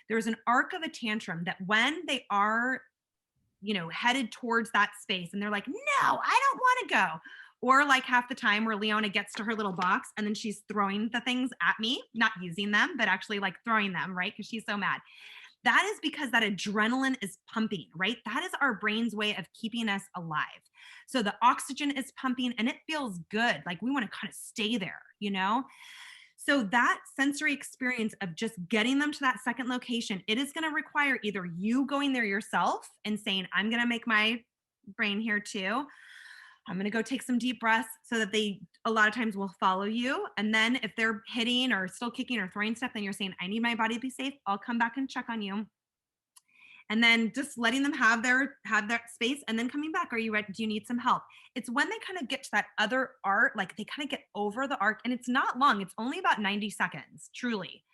There's an arc of a tantrum that when they are, headed towards that space and they're like, no, I don't want to go. Or like half the time where Leona gets to her little box and then she's throwing the things at me, not using them, but actually like throwing them, right? Because she's so mad. That is because that adrenaline is pumping, right? That is our brain's way of keeping us alive. So the oxygen is pumping and it feels good. Like we want to kind of stay there, you know? So that sensory experience of just getting them to that second location, it is going to require either you going there yourself and saying, I'm going to make my brain here too. I'm going to go take some deep breaths so that they a lot of times will follow you. And then if they're hitting or still kicking or throwing stuff, then you're saying, I need my body to be safe. I'll come back and check on you. And then just letting them have that space and then coming back. Are you ready? Do you need some help? It's when they kind of get to that other arc, like they kind of get over the arc, and it's not long. It's only about 90 seconds, truly.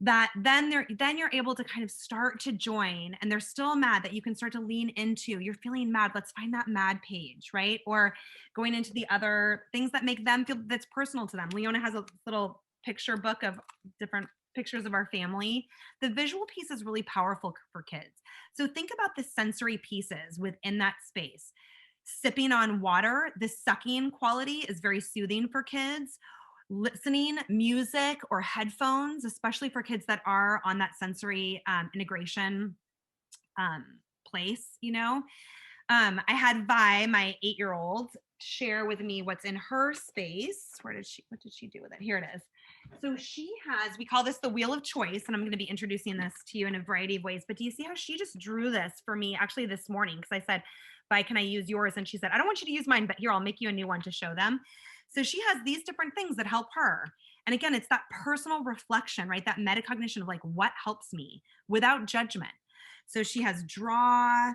That then you're able to kind of start to join, and they're still mad, that you can start to lean into. You're feeling mad. Let's find that mad page, right? Or going into the other things that make them feel that's personal to them. Leona has a little picture book of different pictures of our family. The visual piece is really powerful for kids. So think about the sensory pieces within that space. Sipping on water, the sucking quality is very soothing for kids. Listening, music or headphones, especially for kids that are on that sensory integration place, you know. I had Vi, my 8-year-old, share with me what's in her space. What did she do with it? Here it is. So she has, we call this the wheel of choice, and I'm going to be introducing this to you in a variety of ways. But do you see how she just drew this for me actually this morning? Because I said, Vi, can I use yours? And she said, I don't want you to use mine, but here, I'll make you a new one to show them. So she has these different things that help her. And again, it's that personal reflection, right? That metacognition of like, what helps me without judgment. So she has draw,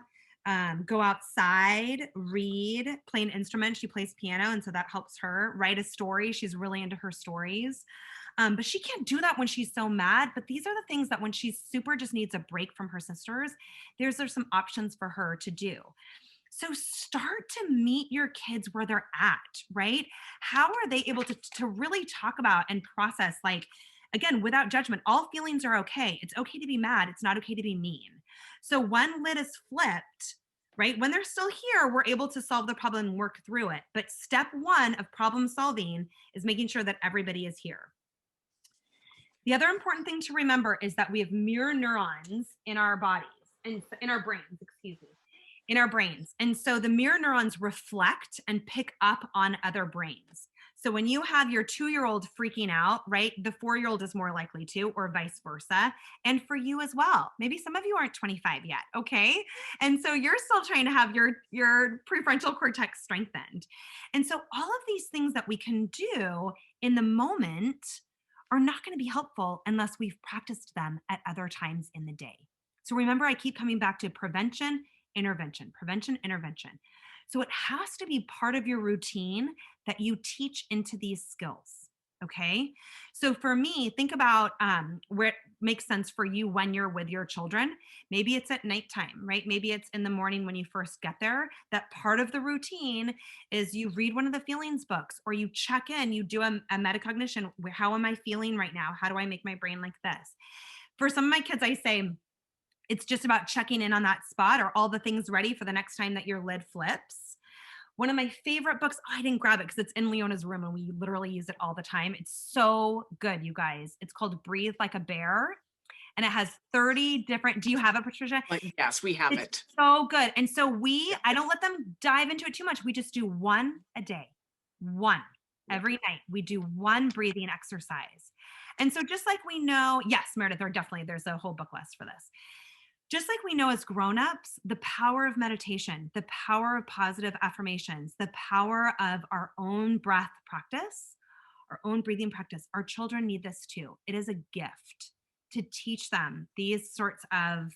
go outside, read, play an instrument. She plays piano, and so that helps her. Write a story. She's really into her stories. But she can't do that when she's so mad. But these are the things that when she's super just needs a break from her sisters, there's some options for her to do. So start to meet your kids where they're at, right? How are they able to really talk about and process, like, again, without judgment? All feelings are okay. It's okay to be mad. It's not okay to be mean. So when lid is flipped, right? When they're still here, we're able to solve the problem and work through it. But step one of problem solving is making sure that everybody is here. The other important thing to remember is that we have mirror neurons in our bodies, and in our brains, in our brains. And so the mirror neurons reflect and pick up on other brains. So when you have your 2-year-old freaking out, right, the 4-year-old is more likely to, or vice versa. And for you as well. Maybe some of you aren't 25 yet, okay? And so you're still trying to have your prefrontal cortex strengthened. And so all of these things that we can do in the moment are not going to be helpful unless we've practiced them at other times in the day. So remember, I keep coming back to prevention, intervention, prevention, intervention. So it has to be part of your routine that you teach into these skills. Okay. So for me, think about where it makes sense for you when you're with your children. Maybe it's at nighttime, right? Maybe it's in the morning when you first get there. That part of the routine is you read one of the feelings books, or you check in, you do a metacognition. How am I feeling right now? How do I make my brain like this? For some of my kids, I say, it's just about checking in on that spot. Are all the things ready for the next time that your lid flips? One of my favorite books, I didn't grab it because it's in Leona's room and we literally use it all the time. It's so good, you guys. It's called Breathe Like a Bear. And it has 30 different, do you have it, Patricia? Yes, we have it. So good. And so I don't let them dive into it too much. We just do one a day, one every night. We do one breathing exercise. And so just like we know, yes, Meredith, there's a whole book list for this. Just like we know as grownups, the power of meditation, the power of positive affirmations, the power of our own breath practice, our own breathing practice, our children need this too. It is a gift to teach them these sorts of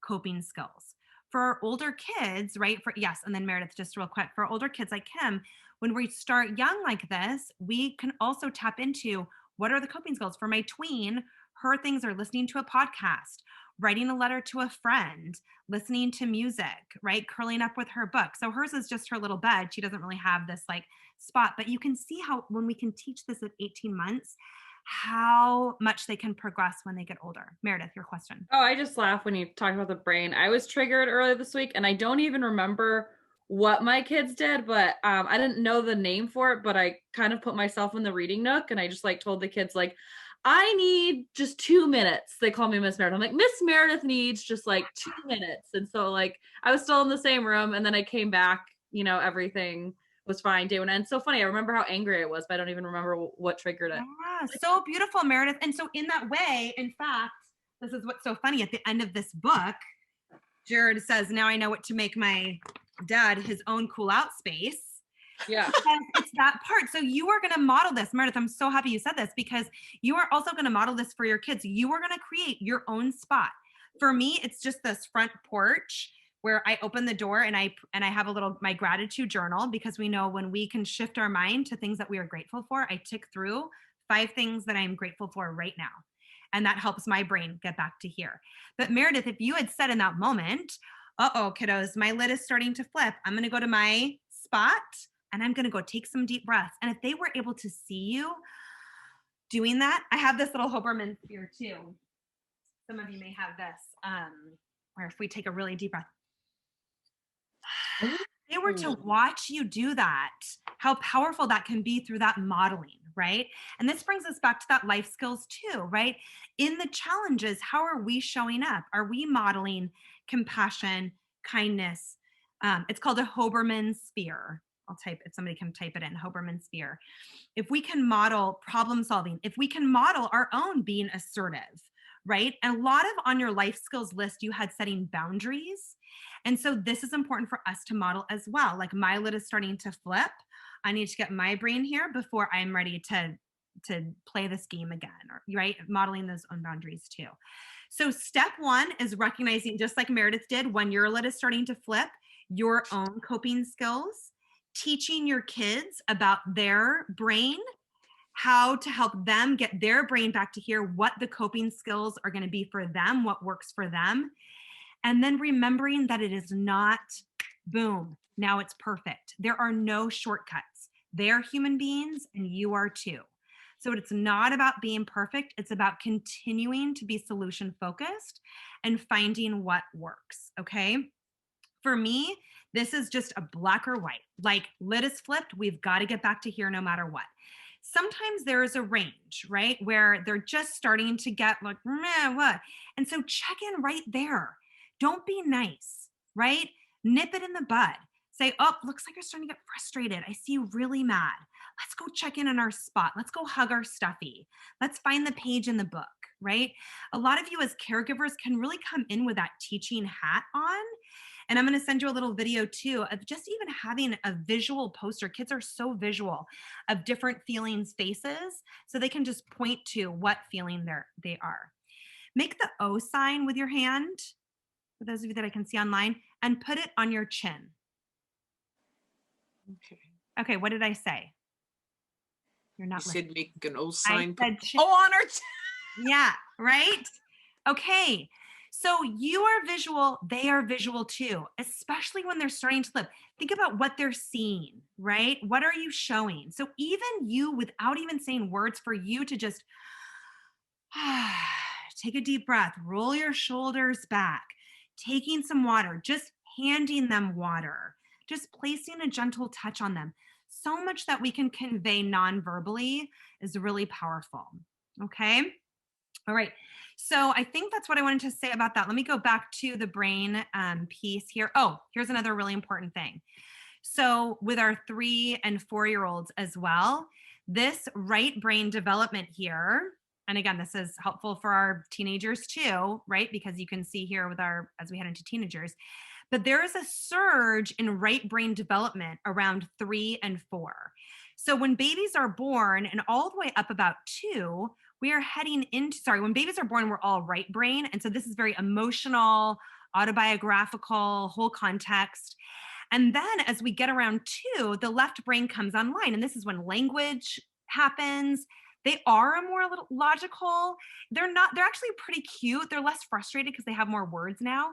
coping skills. For our older kids, right? And then Meredith, just real quick, for older kids like him, when we start young like this, we can also tap into what are the coping skills. For my tween, her things are listening to a podcast, writing a letter to a friend, listening to music, right? Curling up with her book. So hers is just her little bed. She doesn't really have this like spot, but you can see how when we can teach this at 18 months, how much they can progress when they get older. Meredith, your question. Oh, I just laugh when you talk about the brain. I was triggered earlier this week and I don't even remember what my kids did, but I didn't know the name for it, but I kind of put myself in the reading nook and I just like told the kids like, I need just 2 minutes. They call me Miss Meredith. I'm like, Miss Meredith needs just like 2 minutes. And so like I was still in the same room and then I came back, you know, everything was fine day one. And it's so funny. I remember how angry I was, but I don't even remember what triggered it. Yeah, so beautiful, Meredith. And so in that way, in fact, this is what's so funny. At the end of this book, Jared says, now I know what to make my dad his own cool out space. Yeah. It's that part. So you are going to model this. Meredith, I'm so happy you said this because you are also going to model this for your kids. You are going to create your own spot. For me, it's just this front porch where I open the door and I have a little, my gratitude journal, because we know when we can shift our mind to things that we are grateful for, I tick through 5 things that I'm grateful for right now. And that helps my brain get back to here. But Meredith, if you had said in that moment, uh-oh, kiddos, my lid is starting to flip. I'm going to go to my spot and I'm going to go take some deep breaths. And if they were able to see you doing that, I have this little Hoberman sphere too. Some of you may have this, where if we take a really deep breath, they were to watch you do that, how powerful that can be through that modeling, right? And this brings us back to that life skills too, right? In the challenges, how are we showing up? Are we modeling compassion, kindness? It's called a Hoberman sphere. I'll type, if somebody can type it in, Hoberman sphere. If we can model problem solving, if we can model our own being assertive, right? And a lot of on your life skills list, you had setting boundaries. And so this is important for us to model as well. Like my lid is starting to flip. I need to get my brain here before I'm ready to play this game again, or, right? Modeling those own boundaries too. So step 1 is recognizing, just like Meredith did, when your lid is starting to flip, your own coping skills, teaching your kids about their brain, how to help them get their brain back to here, what the coping skills are going to be for them, what works for them. And then remembering that it is not, boom, now it's perfect. There are no shortcuts. They're human beings and you are too. So it's not about being perfect. It's about continuing to be solution focused and finding what works, okay? For me, this is just a black or white. Like lid is flipped, we've got to get back to here no matter what. Sometimes there is a range, right? Where they're just starting to get like, meh, what? And so check in right there. Don't be nice, right? Nip it in the bud. Say, oh, looks like you're starting to get frustrated. I see you really mad. Let's go check in on our spot. Let's go hug our stuffy. Let's find the page in the book, right? A lot of you as caregivers can really come in with that teaching hat on. And I'm going to send you a little video too of just even having a visual poster. Kids are so visual of different feelings, faces, so they can just point to what feeling they are. Make the O sign with your hand, for those of you that I can see online, and put it on your chin. Okay, what did I say? You're not listening. You said make an O sign. I said on our yeah, right? Okay. So you are visual, they are visual too, especially when they're starting to flip. Think about what they're seeing, right? What are you showing? So even you, without even saying words, for you to just take a deep breath, roll your shoulders back, taking some water, just handing them water, just placing a gentle touch on them. So much that we can convey non-verbally is really powerful, okay? All right, so I think that's what I wanted to say about that. Let me go back to the brain piece here. Oh, here's another really important thing. So with our 3 and 4-year-olds as well, this right brain development here, and again, this is helpful for our teenagers too, right? Because you can see here with our, as we head into teenagers, but there is a surge in right brain development around 3 and 4. So when babies are born and all the way up about 2, we are heading into, when babies are born, we're all right brain. And so this is very emotional, autobiographical, whole context. And then as we get around 2, the left brain comes online. And this is when language happens. They are more a little logical. They're actually pretty cute. They're less frustrated because they have more words now.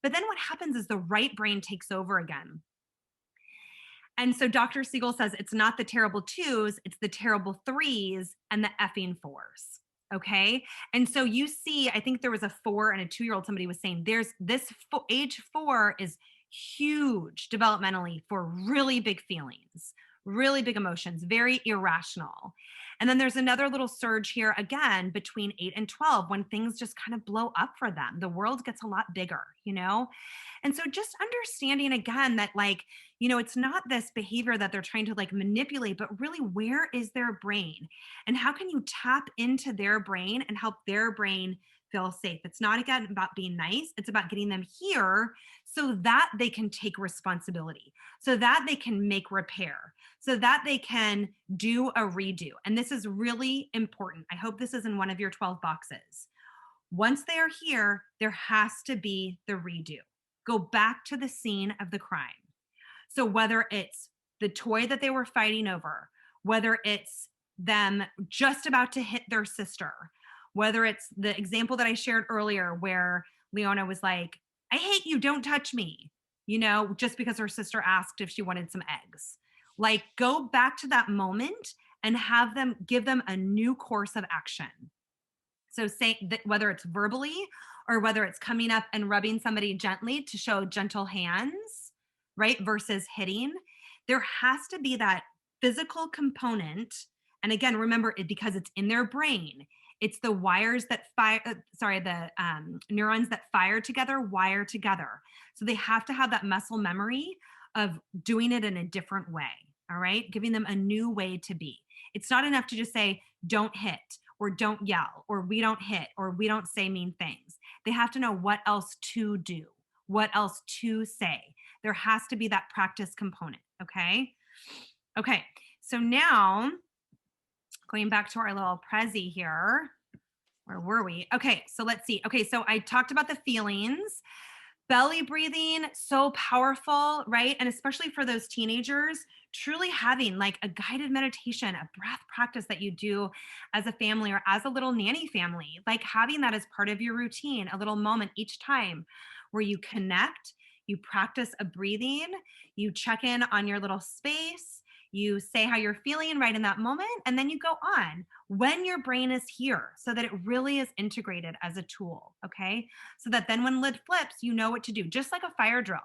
But then what happens is the right brain takes over again. And so Dr. Siegel says it's not the terrible 2s, it's the terrible 3s and the effing 4s. Okay. And so you see, I think there was a 4 and a 2-year-old, somebody was saying there's this age 4 is huge developmentally for really big feelings, really big emotions, very irrational. And then there's another little surge here again between 8 and 12 when things just kind of blow up for them. The world gets a lot bigger, you know? And so just understanding again that, like, you know, it's not this behavior that they're trying to like manipulate, but really where is their brain? And how can you tap into their brain and help their brain feel safe? It's not again about being nice. It's about getting them here so that they can take responsibility, so that they can make repair, so that they can do a redo. And this is really important. I hope this is in one of your 12 boxes. Once they are here, there has to be the redo. Go back to the scene of the crime. So whether it's the toy that they were fighting over, whether it's them just about to hit their sister, whether it's the example that I shared earlier where Leona was like, I hate you, don't touch me, you know, just because her sister asked if she wanted some eggs. Like, go back to that moment and have them give them a new course of action. So say that whether it's verbally or whether it's coming up and rubbing somebody gently to show gentle hands, right, versus hitting, there has to be that physical component. And again, remember it because it's in their brain. It's the wires that fire, the neurons that fire together, wire together. So they have to have that muscle memory of doing it in a different way. All right. Giving them a new way to be. It's not enough to just say, don't hit or don't yell or we don't hit or we don't say mean things. They have to know what else to do, what else to say. There has to be that practice component. Okay. Okay. So now going back to our little Prezi here, where were we? Okay, so let's see. Okay, so I talked about the feelings. Belly breathing, so powerful, right? And especially for those teenagers, truly having like a guided meditation, a breath practice that you do as a family or as a little nanny family, like having that as part of your routine, a little moment each time where you connect, you practice a breathing, you check in on your little space, you say how you're feeling right in that moment, and then you go on when your brain is here so that it really is integrated as a tool, okay? So that then when lid flips, you know what to do, just like a fire drill.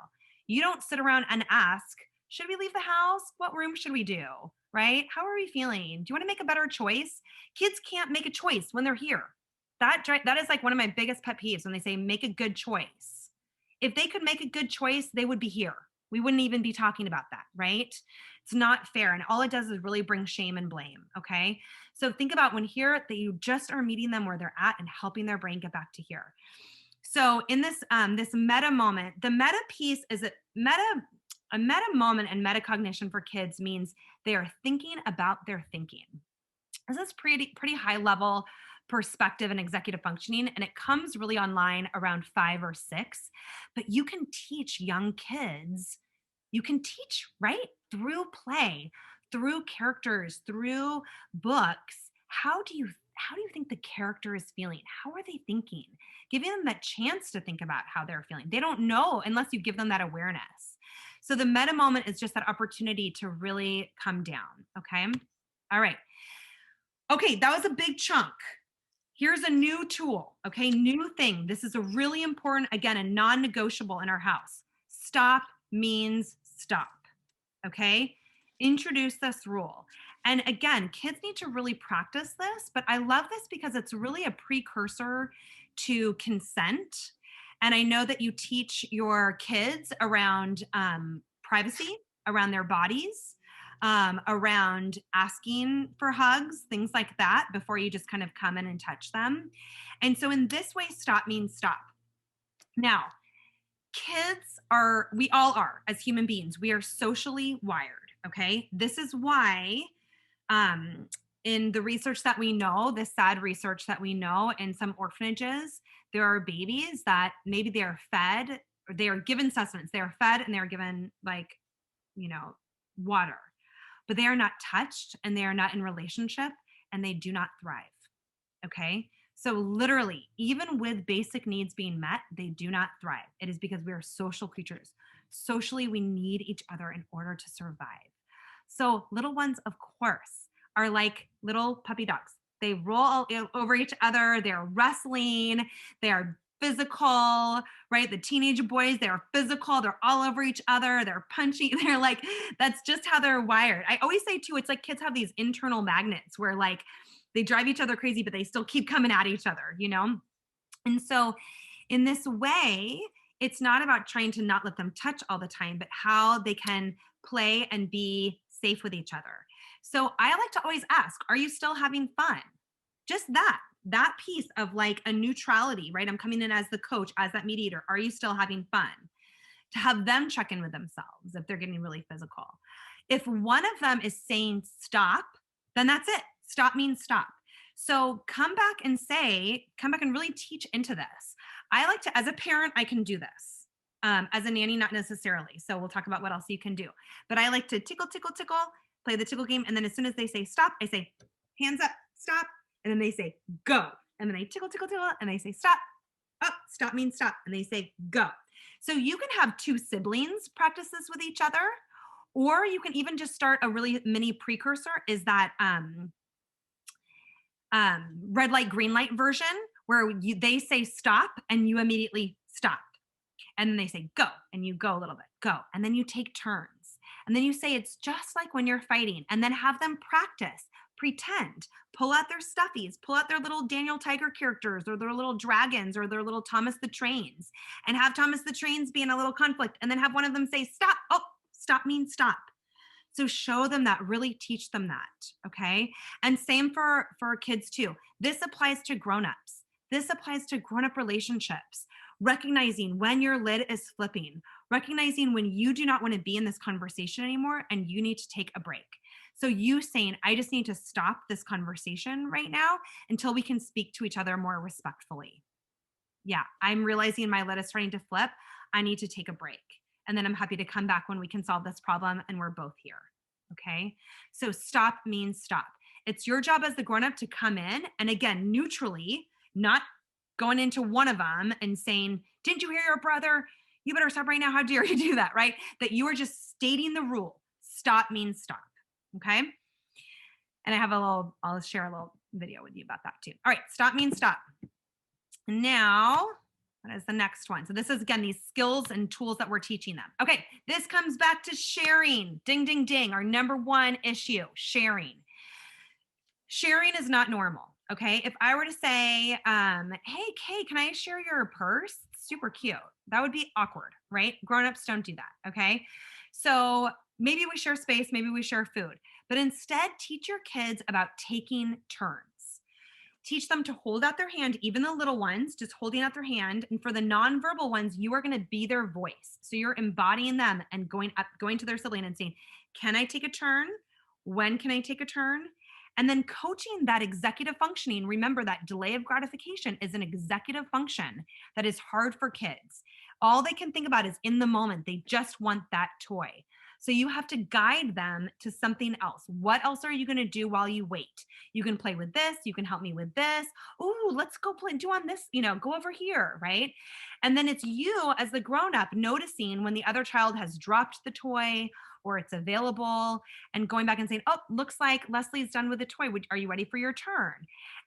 You don't sit around and ask, should we leave the house? What room should we do, right? How are we feeling? Do you want to make a better choice? Kids can't make a choice when they're here. That is like one of my biggest pet peeves when they say make a good choice. If they could make a good choice, they would be here. We wouldn't even be talking about that, right? It's not fair. And all it does is really bring shame and blame. Okay. So think about when here that you just are meeting them where they're at and helping their brain get back to here. So in this, this meta moment, the meta piece is a meta moment and metacognition for kids means they are thinking about their thinking. This is pretty high level perspective and executive functioning, and it comes really online around 5 or 6, but you can teach young kids, you can teach right through play, through characters, through books. How do you think the character is feeling? How are they thinking? Giving them that chance to think about how they're feeling. They don't know unless you give them that awareness. So the meta moment is just that opportunity to really come down. Okay. All right. Okay, that was a big chunk. Here's a new tool, okay? New thing. This is a really important, again, a non-negotiable in our house. Stop means stop, okay? Introduce this rule. And again, kids need to really practice this, but I love this because it's really a precursor to consent. And I know that you teach your kids around privacy, around their bodies, around asking for hugs, things like that, before you just kind of come in and touch them. And so in this way, stop means stop. Now, we all are, as human beings, we are socially wired, okay? This is why in the research that we know, the sad research that we know in some orphanages, there are babies that maybe they are fed, or they are given sustenance, they are fed and they are given water, but they are not touched and they are not in relationship and they do not thrive. Okay. So literally, even with basic needs being met, they do not thrive. It is because we are social creatures. Socially, we need each other in order to survive. So little ones, of course, are like little puppy dogs. They roll over each other. They're wrestling. They are physical, right? The teenage boys, they're physical, they're all over each other, they're punching, they're like, that's just how they're wired. I always say too, it's like kids have these internal magnets where like they drive each other crazy, but they still keep coming at each other, you know? And so in this way, it's not about trying to not let them touch all the time, but how they can play and be safe with each other. So I like to always ask, are you still having fun? Just that piece of like a neutrality, right? I'm coming in as the coach, as that mediator. Are you still having fun? To have them check in with themselves if they're getting really physical. If one of them is saying stop, then that's it. Stop means stop. So come back and really teach into this. I like to, as a parent, I can do this. As a nanny, not necessarily. So we'll talk about what else you can do. But I like to tickle, tickle, tickle, play the tickle game. And then as soon as they say stop, I say hands up, stop. And then they say go. And then I tickle, tickle, tickle, and they say stop. Oh, stop means stop. And they say go. So you can have two siblings practice this with each other, or you can even just start a really mini precursor, is that red light, green light version where they say stop and you immediately stop. And then they say go and you go a little bit, go. And then you take turns. And then you say it's just like when you're fighting, and then have them practice, pretend, pull out their stuffies, pull out their little Daniel Tiger characters or their little dragons or their little Thomas the Trains, and have Thomas the Trains be in a little conflict, and then have one of them say stop. Oh, stop means stop. So show them that, really teach them that, okay? And same for kids too. This applies to grownups. This applies to grown-up relationships. Recognizing when your lid is flipping, recognizing when you do not want to be in this conversation anymore and you need to take a break. So you saying, I just need to stop this conversation right now until we can speak to each other more respectfully. Yeah, I'm realizing my lid is starting to flip. I need to take a break. And then I'm happy to come back when we can solve this problem and we're both here. Okay, so stop means stop. It's your job as the grown-up to come in and, again, neutrally, not going into one of them and saying, didn't you hear your brother? You better stop right now. How dare you do that, right? That you are just stating the rule. Stop means stop, okay? And I'll share a little video with you about that too. All right, stop means stop. Now, what is the next one? So this is, again, these skills and tools that we're teaching them. Okay, this comes back to sharing. Ding, ding, ding. Our number one issue, sharing. Sharing is not normal. Okay, if I were to say, hey, Kay, can I share your purse? It's super cute. That would be awkward, right? Grown-ups don't do that, okay? So maybe we share space, maybe we share food, but instead teach your kids about taking turns. Teach them to hold out their hand, even the little ones, just holding out their hand. And for the nonverbal ones, you are going to be their voice. So you're embodying them and going to their sibling and saying, can I take a turn? When can I take a turn? And then coaching that executive functioning. Remember that delay of gratification is an executive function that is hard for kids. All they can think about is in the moment. They just want that toy. So you have to guide them to something else. What else are you going to do while you wait? You can play with this. You can help me with this. Ooh, let's go do on this, go over here, right? And then it's you as the grown-up noticing when the other child has dropped the toy or it's available, and going back and saying, oh, looks like Leslie's done with the toy. Are you ready for your turn?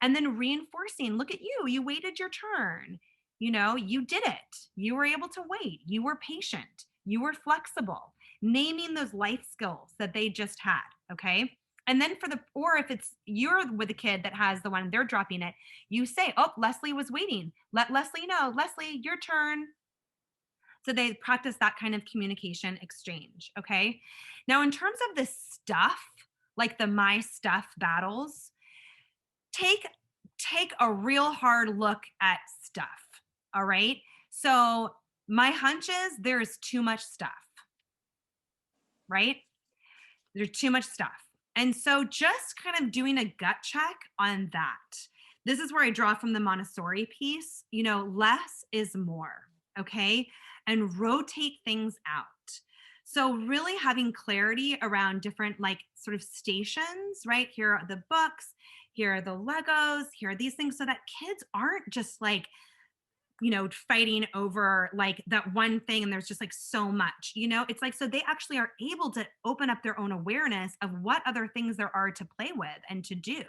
And then reinforcing, look at you waited your turn. You did it. You were able to wait. You were patient. You were flexible. Naming those life skills that they just had, okay? And then or if it's you're with a kid that has the one, they're dropping it, you say, oh, Leslie was waiting. Let Leslie know. Leslie, your turn. So they practice that kind of communication exchange, okay? Now, in terms of the stuff, like the my stuff battles, take a real hard look at stuff, all right? So my hunch is there's too much stuff, right? There's too much stuff. And so just kind of doing a gut check on that. This is where I draw from the Montessori piece, less is more, okay? And rotate things out. So really having clarity around different sort of stations, right? Here are the books, here are the Legos, here are these things, so that kids aren't just fighting over that one thing and there's just so much, it's so they actually are able to open up their own awareness of what other things there are to play with and to do.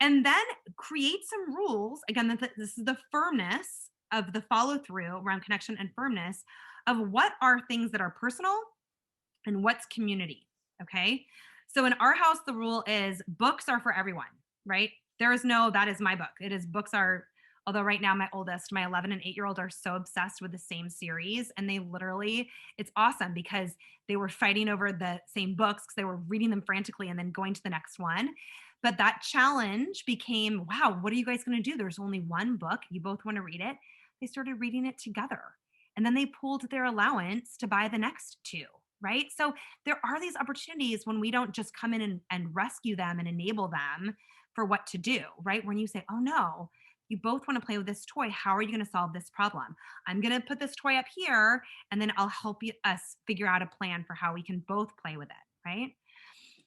And then create some rules. Again, this is the firmness of the follow through around connection and firmness of what are things that are personal and what's community. Okay. So in our house, the rule is books are for everyone, right? There is no, that is my book. It is books are, although right now my oldest, my 11 and 8-year-old are so obsessed with the same series. And they literally, it's awesome because they were fighting over the same books because they were reading them frantically and then going to the next one. But that challenge became, wow, what are you guys going to do? There's only one book. You both want to read it. They started reading it together. And then they pulled their allowance to buy the next two, right? So there are these opportunities when we don't just come in and rescue them and enable them for what to do, right? When you say, oh no, you both want to play with this toy. How are you going to solve this problem? I'm going to put this toy up here and then I'll help us figure out a plan for how we can both play with it, right?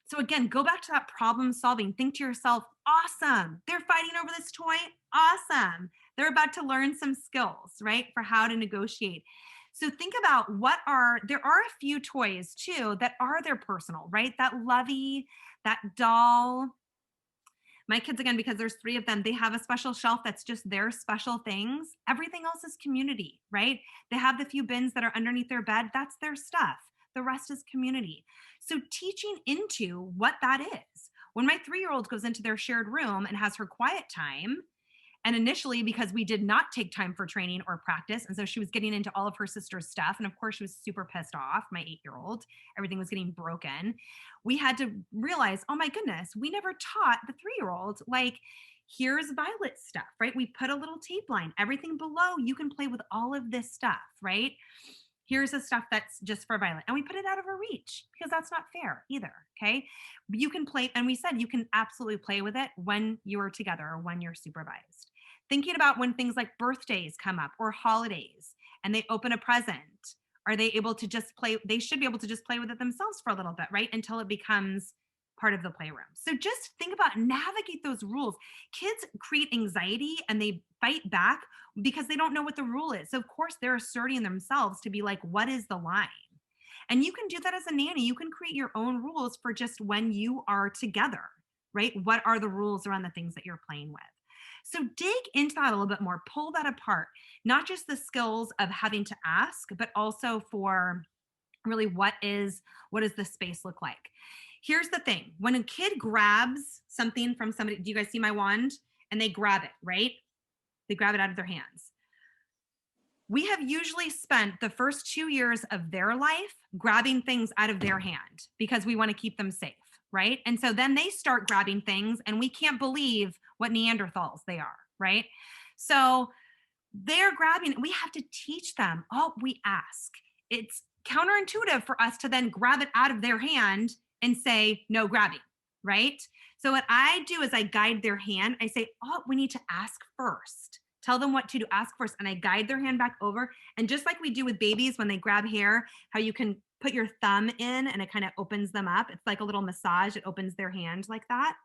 So again, go back to that problem solving. Think to yourself, awesome. They're fighting over this toy. Awesome. They're about to learn some skills, right? For how to negotiate. So think about there are a few toys too that are their personal, right? That Lovey, that doll. My kids, again, because there's 3 of them, they have a special shelf that's just their special things. Everything else is community, right? They have the few bins that are underneath their bed. That's their stuff. The rest is community. So teaching into what that is. When my 3-year-old goes into their shared room and has her quiet time, and initially, because we did not take time for training or practice, and so she was getting into all of her sister's stuff, and of course she was super pissed off, my 8-year-old, everything was getting broken. We had to realize, oh my goodness, we never taught the 3-year-old, like, here's Violet's stuff, right? We put a little tape line, everything below, you can play with all of this stuff, right? Here's the stuff that's just for Violet. And we put it out of her reach because that's not fair either, okay? You can play, and we said you can absolutely play with it when you're together or when you're supervised. Thinking about when things like birthdays come up or holidays and they open a present, are they able to just play? They should be able to just play with it themselves for a little bit, right? Until it becomes part of the playroom. So just think about, navigate those rules. Kids create anxiety and they fight back because they don't know what the rule is. So of course they're asserting themselves to be like, what is the line? And you can do that as a nanny. You can create your own rules for just when you are together, right? What are the rules around the things that you're playing with? So dig into that a little bit more, pull that apart, not just the skills of having to ask, but also for really what does the space look like? Here's the thing. When a kid grabs something from somebody, do you guys see my wand? And they grab it, right? They grab it out of their hands. We have usually spent the first 2 years of their life grabbing things out of their hand because we want to keep them safe, right? And so then they start grabbing things and we can't believe what Neanderthals they are, right? So they're grabbing, we have to teach them, we ask. It's counterintuitive for us to then grab it out of their hand and say, no grabbing, right? So what I do is I guide their hand. I say, we need to ask first. Tell them what to do, ask first. And I guide their hand back over. And just like we do with babies when they grab hair, how you can put your thumb in and it kind of opens them up. It's like a little massage. It opens their hand like that.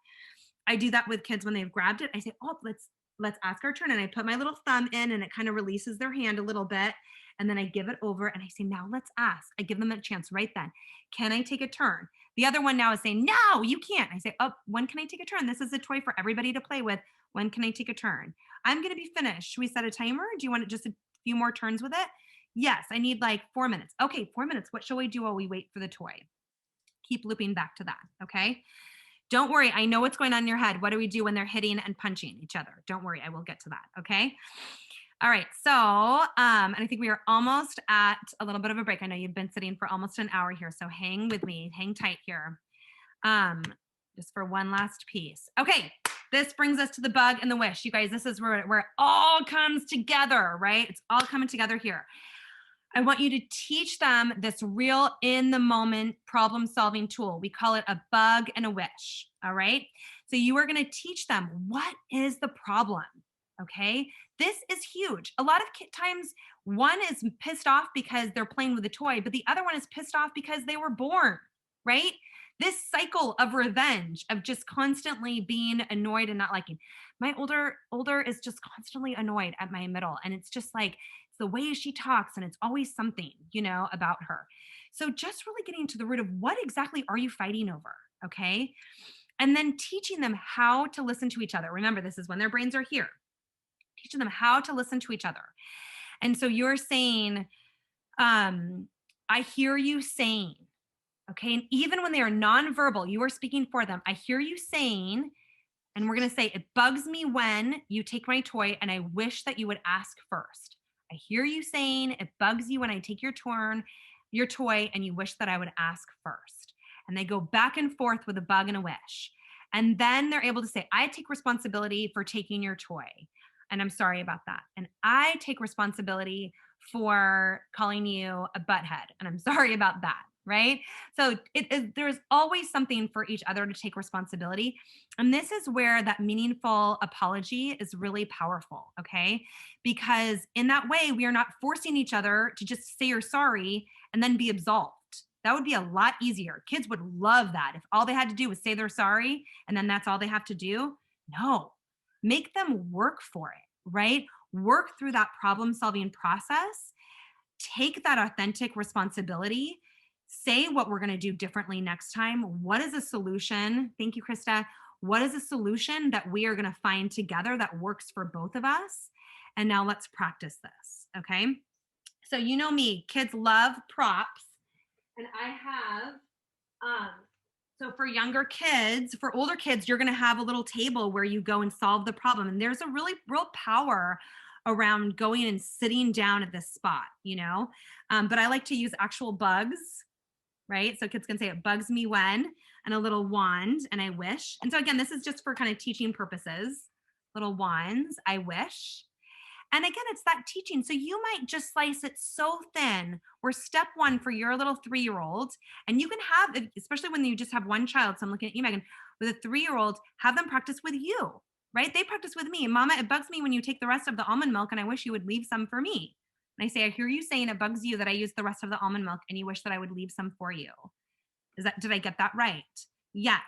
I do that with kids when they've grabbed it. I say, let's ask our turn. And I put my little thumb in and it kind of releases their hand a little bit. And then I give it over and I say, now let's ask. I give them a chance right then. Can I take a turn? The other one now is saying, no, you can't. I say, when can I take a turn? This is a toy for everybody to play with. When can I take a turn? I'm going to be finished. Should we set a timer? Do you want just a few more turns with it? Yes, I need like 4 minutes. Okay, 4 minutes. What shall we do while we wait for the toy? Keep looping back to that, okay? Don't worry. I know what's going on in your head. What do we do when they're hitting and punching each other? Don't worry. I will get to that, okay? All right, so, and I think we are almost at a little bit of a break. I know you've been sitting for almost an hour here, so hang with me, hang tight here. Just for one last piece. Okay, this brings us to the bug and the wish. You guys, this is where it all comes together, right? It's all coming together here. I want you to teach them this real in the moment problem solving tool. We call it a bug and a wish, all right? So you are gonna teach them what is the problem, okay? This is huge. A lot of times one is pissed off because they're playing with a toy, but the other one is pissed off because they were born, right? This cycle of revenge, of just constantly being annoyed and not liking. My older is just constantly annoyed at my middle. And it's just like, it's the way she talks and it's always something, about her. So just really getting to the root of what exactly are you fighting over, okay? And then teaching them how to listen to each other. Remember, this is when their brains are here. teaching them how to listen to each other. And so you're saying, I hear you saying, okay, and even when they are nonverbal, you are speaking for them. I hear you saying, and we're going to say, it bugs me when you take my toy and I wish that you would ask first. I hear you saying, it bugs you when I take your toy and you wish that I would ask first. And they go back and forth with a bug and a wish. And then they're able to say, I take responsibility for taking your toy. And I'm sorry about that. And I take responsibility for calling you a butthead. And I'm sorry about that. Right? So there's always something for each other to take responsibility. And this is where that meaningful apology is really powerful. Okay. Because in that way, we are not forcing each other to just say you're sorry and then be absolved. That would be a lot easier. Kids would love that. If all they had to do was say they're sorry and then that's all they have to do. No, make them work for it, right? Work through that problem solving process. Take that authentic responsibility. Say what we're going to do differently next time. What is a solution? Thank you, Krista. What is a solution that we are going to find together that works for both of us? And now let's practice this. Okay. So you know me, kids love props. And I have, so for younger kids, for older kids, you're going to have a little table where you go and solve the problem. And there's a really real power around going and sitting down at this spot, you know? But I like to use actual bugs, right? So kids can say it bugs me when, and a little wand, and I wish. And so again, this is just for kind of teaching purposes. Little wands, I wish. And again, it's that teaching. So you might just slice it so thin where step one for your little 3-year-old, and you can have, especially when you just have one child. So I'm looking at you, Megan, with a 3-year-old, have them practice with you, right? They practice with me. Mama, it bugs me when you take the rest of the almond milk and I wish you would leave some for me. And I say, I hear you saying it bugs you that I use the rest of the almond milk and you wish that I would leave some for you. Did I get that right? Yes.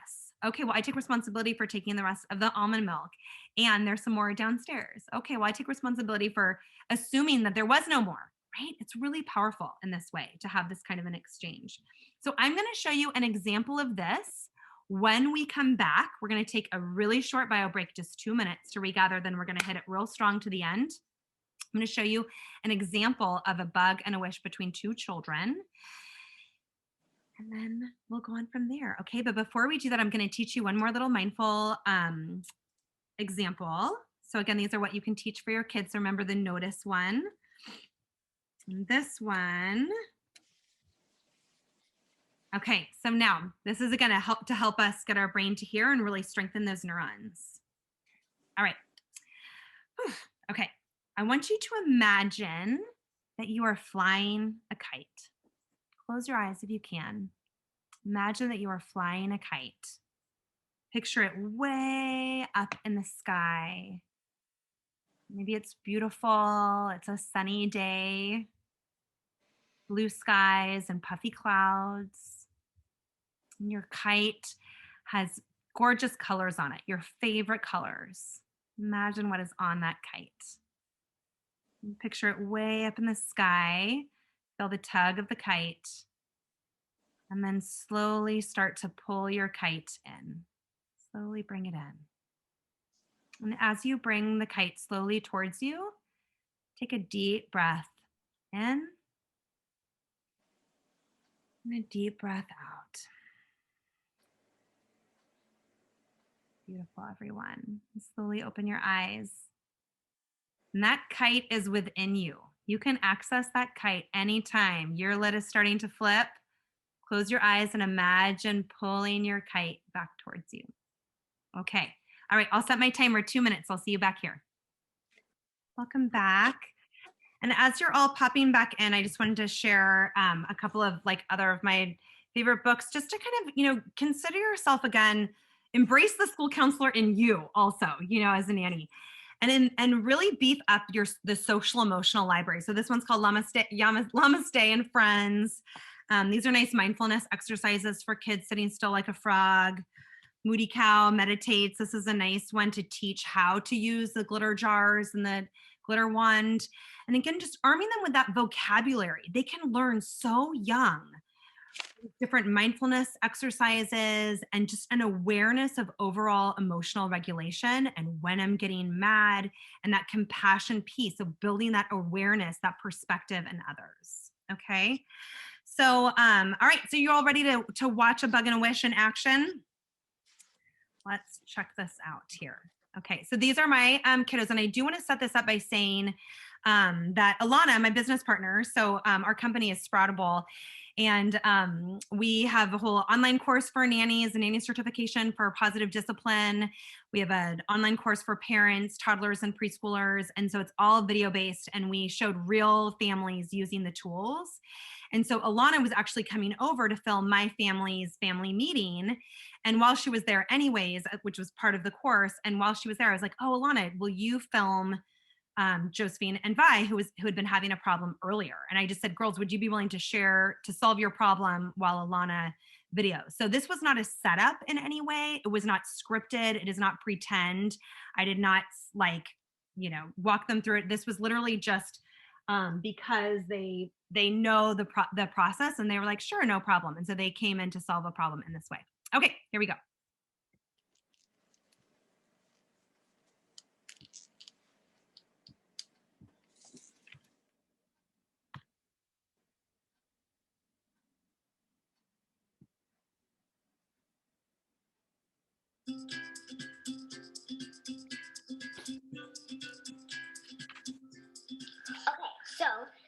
Okay, well, I take responsibility for taking the rest of the almond milk and there's some more downstairs. Okay, well, I take responsibility for assuming that there was no more, right? It's really powerful in this way to have this kind of an exchange. So I'm going to show you an example of this. When we come back, we're going to take a really short bio break, just 2 minutes to regather. Then we're going to hit it real strong to the end. I'm going to show you an example of a bug and a wish between 2 children. And then we'll go on from there. Okay, but before we do that, I'm going to teach you one more little mindful example. So again, these are what you can teach for your kids. So remember the notice one. And this one. Okay, so now this is going to help us get our brain to hear and really strengthen those neurons. All right. Whew. Okay, I want you to imagine that you are flying a kite. Close your eyes if you can. Imagine that you are flying a kite. Picture it way up in the sky. Maybe it's beautiful. It's a sunny day. Blue skies and puffy clouds. And your kite has gorgeous colors on it, your favorite colors. Imagine what is on that kite. And picture it way up in the sky. Feel the tug of the kite. And then slowly start to pull your kite in. Slowly bring it in. And as you bring the kite slowly towards you, take a deep breath in and a deep breath out. Beautiful, everyone. And slowly open your eyes. And that kite is within you. You can access that kite anytime. Your lid is starting to flip. Close your eyes and imagine pulling your kite back towards you. Okay. All right. I'll set my timer 2 minutes. I'll see you back here. Welcome back. And as you're all popping back in, I just wanted to share a couple of other of my favorite books, just to kind of, consider yourself again, embrace the school counselor in you also, as a nanny. And really beef up the social emotional library. So this one's called Namaste and Friends. These are nice mindfulness exercises for kids sitting still like a frog. Moody Cow meditates. This is a nice one to teach how to use the glitter jars and the glitter wand. And again, just arming them with that vocabulary. They can learn so young, different mindfulness exercises, and just an awareness of overall emotional regulation and when I'm getting mad, and that compassion piece of building that awareness, that perspective in others. Okay. So, all right. So you're all ready to watch A Bug and a Wish in action? Let's check this out here. Okay. So these are my kiddos, and I do want to set this up by saying that Alana, my business partner, so our company is Sproutable, and we have a whole online course for nannies, a nanny certification for positive discipline. We have an online course for parents, toddlers, and preschoolers. And so it's all video based, and we showed real families using the tools. And so Alana was actually coming over to film my family's family meeting. And while she was there anyways, which was part of the course, and while she was there, I was like, oh, Alana, will you film Josephine and Vi, who had been having a problem earlier? And I just said, girls, would you be willing to share to solve your problem while Alana videos? So this was not a setup in any way. It was not scripted. It is not pretend. I did not walk them through it. This was literally just because they know the process, and they were like, sure, no problem. And so they came in to solve a problem in this way. Okay, here we go. Okay, so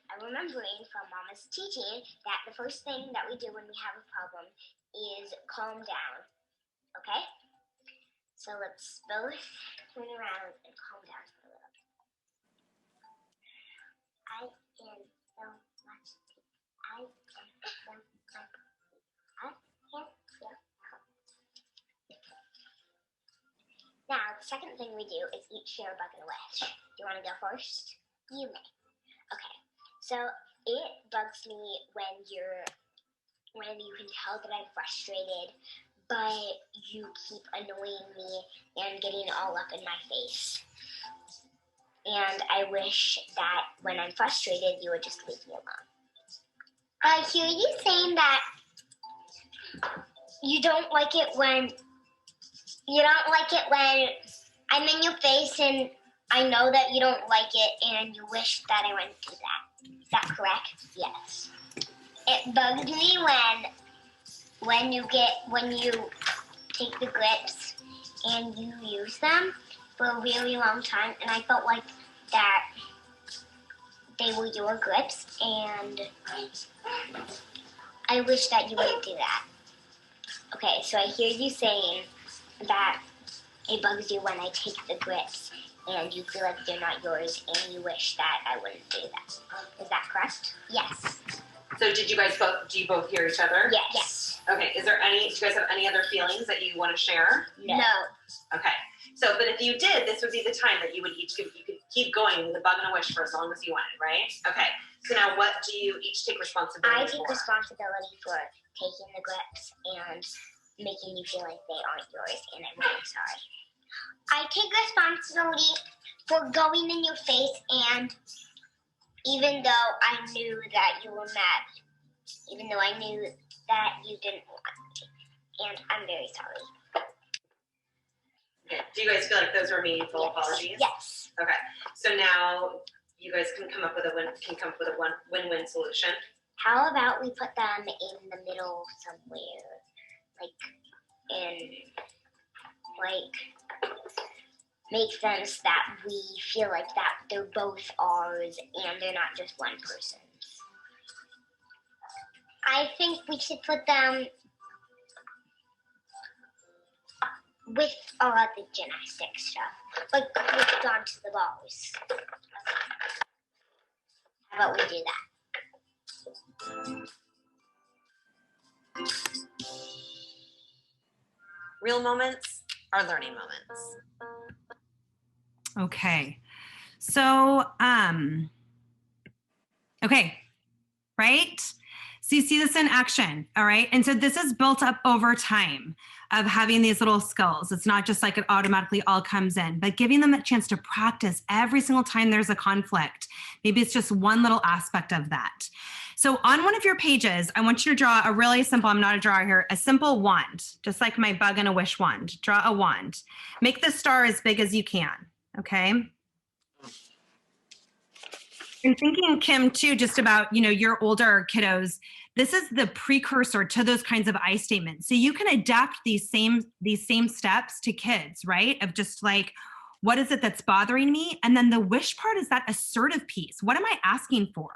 I'm remembering from Mama's teaching that the first thing that we do when we have a problem is calm down. Okay? So let's both turn around and calm down for a little. I am so much. I am so much. I can't feel calm. Now, the second thing we do is each share a bug and a wish. Do you want to go first? You may. Okay, so it bugs me when you can tell that I'm frustrated, but you keep annoying me and getting all up in my face. And I wish that when I'm frustrated, you would just leave me alone. I hear you saying that you don't like it when I'm in your face and I know that you don't like it and you wish that I wouldn't do that. Is that correct? Yes. It bugs me when you take the grips and you use them for a really long time, and I felt like that they were your grips, and I wish that you wouldn't do that. Okay, so I hear you saying that it bugs you when I take the grips and you feel like they're not yours and you wish that I wouldn't do that. Is that correct? Yes. So do you both hear each other? Yes. Okay, do you guys have any other feelings that you want to share? No. Okay, so, but if you did, this would be the time that you could keep going with a bug and a wish for as long as you wanted, right? Okay, so now what do you each take responsibility for? I take responsibility for taking the grips and making you feel like they aren't yours, and I'm really sorry. I take responsibility for going in your face, and even though I knew that you were mad, even though I knew that you didn't want me, and I'm very sorry. Okay. Do you guys feel like those were meaningful apologies? Yes. Okay, so now you guys can come up with a win-win solution. How about we put them in the middle somewhere, make sense that we feel like that they're both ours and they're not just one person's. I think we should put them with all of the gymnastics stuff, like hooked onto the balls. How about we do that? Real moments are learning moments. Okay. So, okay, right? So you see this in action, all right? And so this is built up over time of having these little skills. It's not just like it automatically all comes in, but giving them a chance to practice every single time there's a conflict. Maybe it's just one little aspect of that. So on one of your pages, I want you to draw a really simple, I'm not a drawer here, a simple wand, just like my bug and a wish wand. Draw a wand. Make the star as big as you can, okay? And thinking, Kim, too, just about, your older kiddos, this is the precursor to those kinds of I statements. So you can adapt these same steps to kids, right? Of just like, what is it that's bothering me? And then the wish part is that assertive piece. What am I asking for?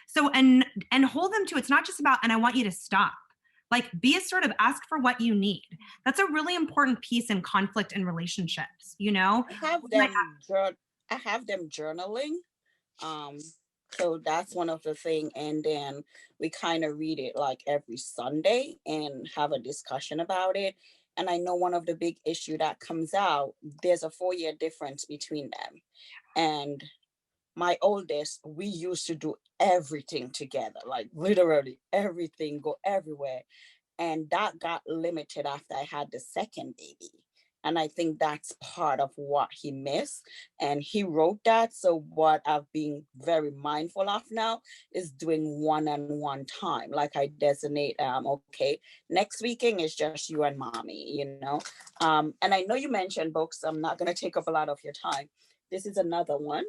So, and hold them to, it's not just about, and I want you to stop. Like, be assertive, ask for what you need. That's a really important piece in conflict and relationships, I have them journaling. So that's one of the things. And then we kind of read it like every Sunday and have a discussion about it. And I know one of the big issue that comes out, there's a 4-year difference between them. And my oldest, we used to do everything together, like literally everything, go everywhere. And that got limited after I had the second baby. And I think that's part of what he missed. And he wrote that. So what I've been very mindful of now is doing one-on-one time. Like I designate, okay, next weekend is just you and mommy, And I know you mentioned books. I'm not going to take up a lot of your time. This is another one.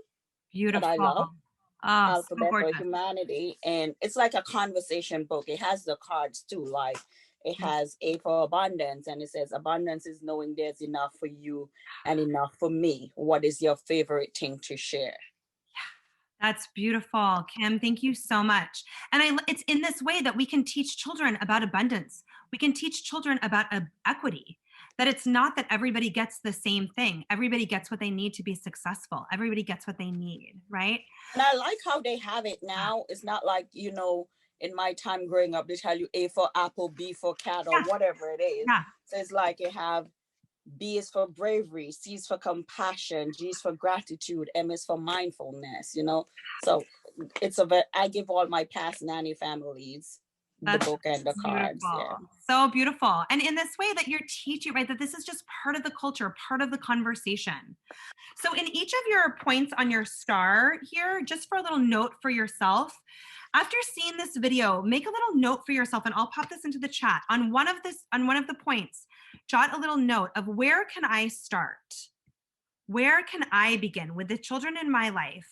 Beautiful. That I love. Alphabet so for Humanity. And it's like a conversation book. It has the cards too, like it has A for abundance, and it says abundance is knowing there's enough for you and enough for me. What is your favorite thing to share? That's beautiful, Kim. Thank you so much. And it's in this way that we can teach children about abundance. We can teach children about equity, that it's not that everybody gets the same thing. Everybody gets what they need to be successful. Everybody gets what they need, right? And I like how they have it now. It's not like, in my time growing up, they tell you A for apple, B for cat, or whatever it is. Yeah. So it's like you have B is for bravery, C is for compassion, G is for gratitude, M is for mindfulness, So I give all my past nanny families the book and the cards. Yeah. So beautiful. And in this way that you're teaching, right, that this is just part of the culture, part of the conversation. So in each of your points on your star here, just for a little note for yourself, after seeing this video, make a little note for yourself, and I'll pop this into the chat. On one of the points, jot a little note of where can I start? Where can I begin with the children in my life?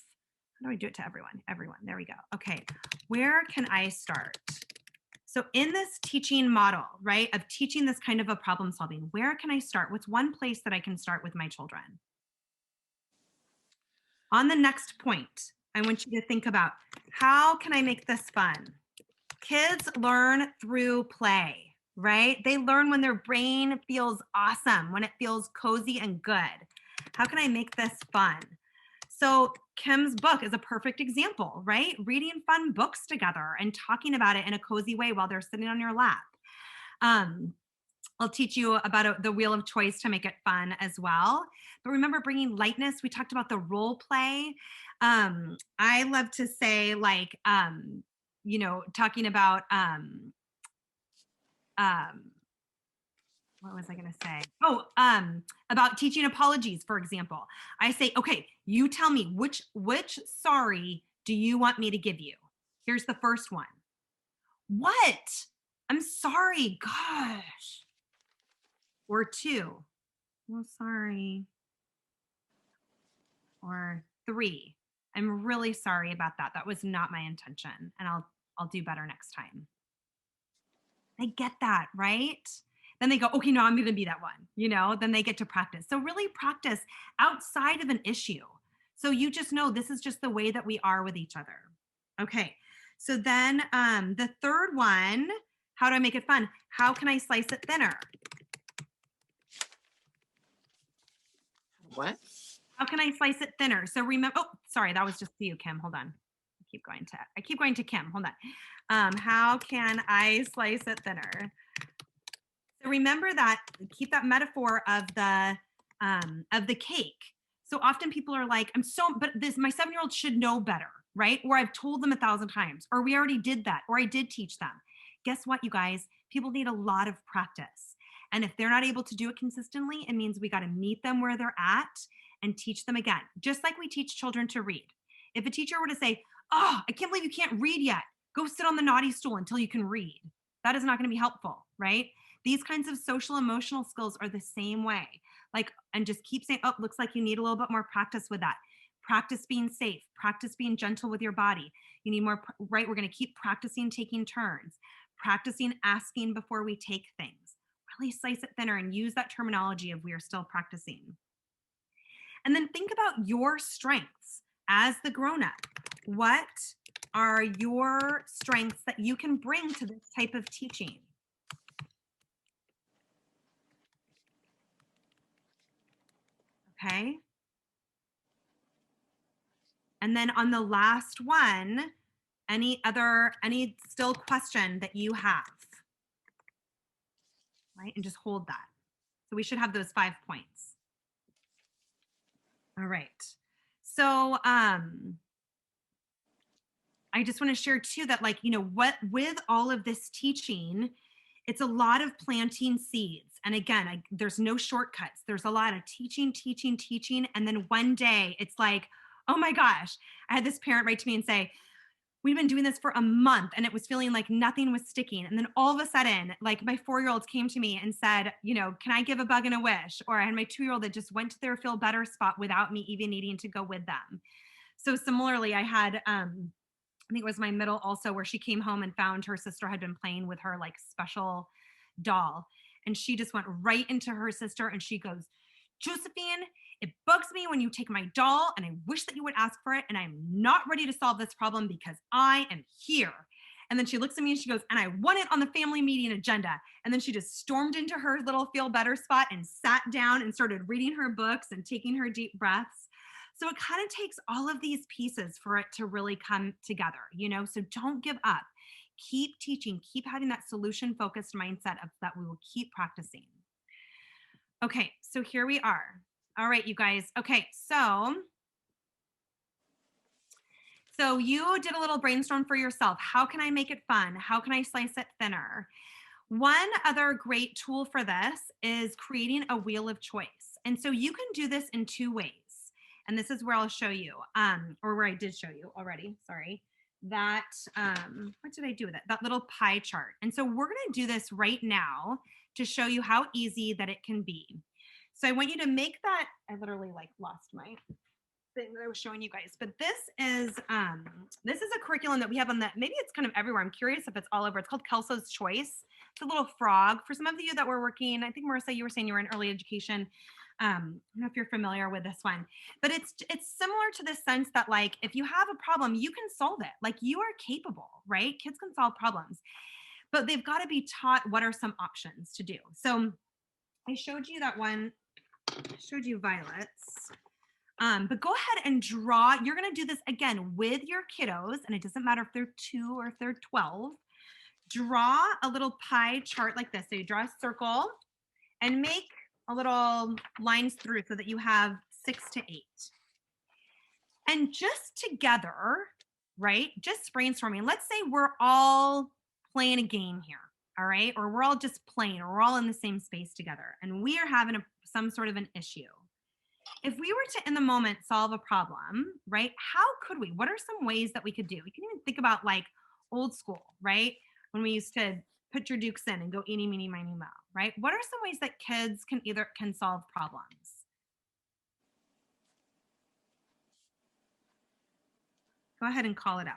How do I do it to everyone? Everyone, there we go. Okay, where can I start? So in this teaching model, right, of teaching this kind of a problem solving, where can I start? What's one place that I can start with my children? On the next point, I want you to think about, how can I make this fun? Kids learn through play, right? They learn when their brain feels awesome, when it feels cozy and good. How can I make this fun? So Kim's book is a perfect example, right? Reading fun books together and talking about it in a cozy way while they're sitting on your lap. I'll teach you about the wheel of choice to make it fun as well. But remember, bringing lightness. We talked about the role play. I love to say, like, talking about, what was I going to say? Oh, about teaching apologies, for example. I say, okay, you tell me which sorry do you want me to give you? Here's the first one. What? I'm sorry. Gosh. Or 2. Well, sorry. Or 3. I'm really sorry about that. That was not my intention, and I'll do better next time. They get that, right? Then they go, okay, no, I'm going to be that one, then they get to practice. So really practice outside of an issue. So you just know this is just the way that we are with each other. Okay. So then the third one, how do I make it fun? How can I slice it thinner? What? How can I slice it thinner? So remember, oh, sorry, that was just you, Kim. Hold on. I keep going to Kim. Hold on. How can I slice it thinner? So remember that, keep that metaphor of the cake. So often people are like, but my 7-year-old should know better, right? Or I've told them 1,000 times, or we already did that, or I did teach them. Guess what, you guys? People need a lot of practice. And if they're not able to do it consistently, it means we got to meet them where they're at and teach them again. Just like we teach children to read. If a teacher were to say, oh, I can't believe you can't read yet. Go sit on the naughty stool until you can read. That is not going to be helpful, right? These kinds of social emotional skills are the same way. Like, and just keep saying, oh, looks like you need a little bit more practice with that. Practice being safe, practice being gentle with your body. You need more, right? We're going to keep practicing taking turns, practicing asking before we take things. Really slice it thinner and use that terminology of we are still practicing. And then think about your strengths as the grown-up. What are your strengths that you can bring to this type of teaching? Okay. And then on the last one, any still question that you have, right? And just hold that. So we should have those 5 points. All right. So I just want to share too that, like, you know, what with all of this teaching, it's a lot of planting seeds. And again, there's no shortcuts. There's a lot of teaching. And then one day it's like, oh my gosh, I had this parent write to me and say, we've been doing this for a month and it was feeling like nothing was sticking. And then all of a sudden, like my 4-year-old came to me and said, you know, can I give a bug and a wish? Or I had my 2-year-old that just went to their feel better spot without me even needing to go with them. So similarly, I had, I think it was my middle also, where she came home and found her sister had been playing with her like special doll. And she just went right into her sister and she goes, Josephine, it bugs me when you take my doll and I wish that you would ask for it. And I'm not ready to solve this problem because I am here. And then she looks at me and she goes, and I want it on the family meeting agenda. And then she just stormed into her little feel better spot and sat down and started reading her books and taking her deep breaths. So it kind of takes all of these pieces for it to really come together, you know, so don't give up. Keep teaching, keep having that solution focused mindset of that we will keep practicing. Okay, so here we are. All right, you guys. Okay, so you did a little brainstorm for yourself. How can I make it fun? How can I slice it thinner? One other great tool for this is creating a wheel of choice. And so you can do this in 2 ways. And this is where I'll show you, or where I did show you already, sorry. That, what did I do with it? That little pie chart. And so we're gonna do this right now to show you how easy that it can be. So I want you to make that, I literally like lost my thing that I was showing you guys, but this is a curriculum that we have on that, maybe it's kind of everywhere. I'm curious if it's all over. It's called Kelso's Choice. It's a little frog. For some of you that were working, I think Marissa, you were saying you were in early education. I don't know if you're familiar with this one, but it's similar to the sense that, like, if you have a problem, you can solve it. Like, you are capable, right? Kids can solve problems, but they've got to be taught what are some options to do. So I showed you that one, I showed you violets, but go ahead and draw. You're going to do this again with your kiddos, and it doesn't matter if they're 2 or if they're 12. Draw a little pie chart like this. So you draw a circle and make a little lines through so that you have 6 to 8. And just together, right, just brainstorming. Let's say we're all playing a game here, all right? Or we're all just playing, or we're all in the same space together, and we are having some sort of an issue. If we were to, in the moment, solve a problem, right, how could we? What are some ways that we could do? We can even think about like old school, right? When we used to put your dukes in and go eeny, meeny, miny, moe, right? What are some ways that kids can solve problems? Go ahead and call it out.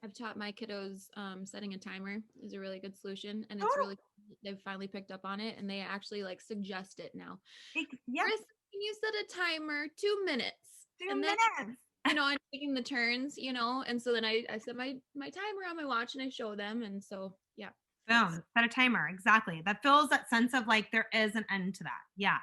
I've taught my kiddos setting a timer is a really good solution, and it's really, they've finally picked up on it, and they actually like suggest it now. Yes. Can you set a timer 2 minutes? 2 minutes. You know, I'm taking the turns, you know, and so then I set my timer on my watch and I show them, and so yeah. Boom, set a timer, exactly. That feels that sense of like there is an end to that. Yeah.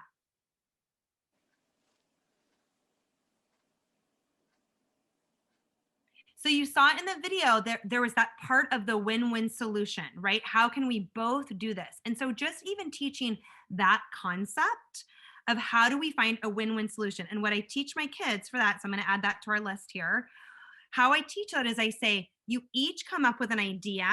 So you saw in the video there was that part of the win-win solution, right? How can we both do this? And so just even teaching that concept of how do we find a win-win solution. And what I teach my kids for that, so I'm going to add that to our list here. How I teach that is I say, you each come up with an idea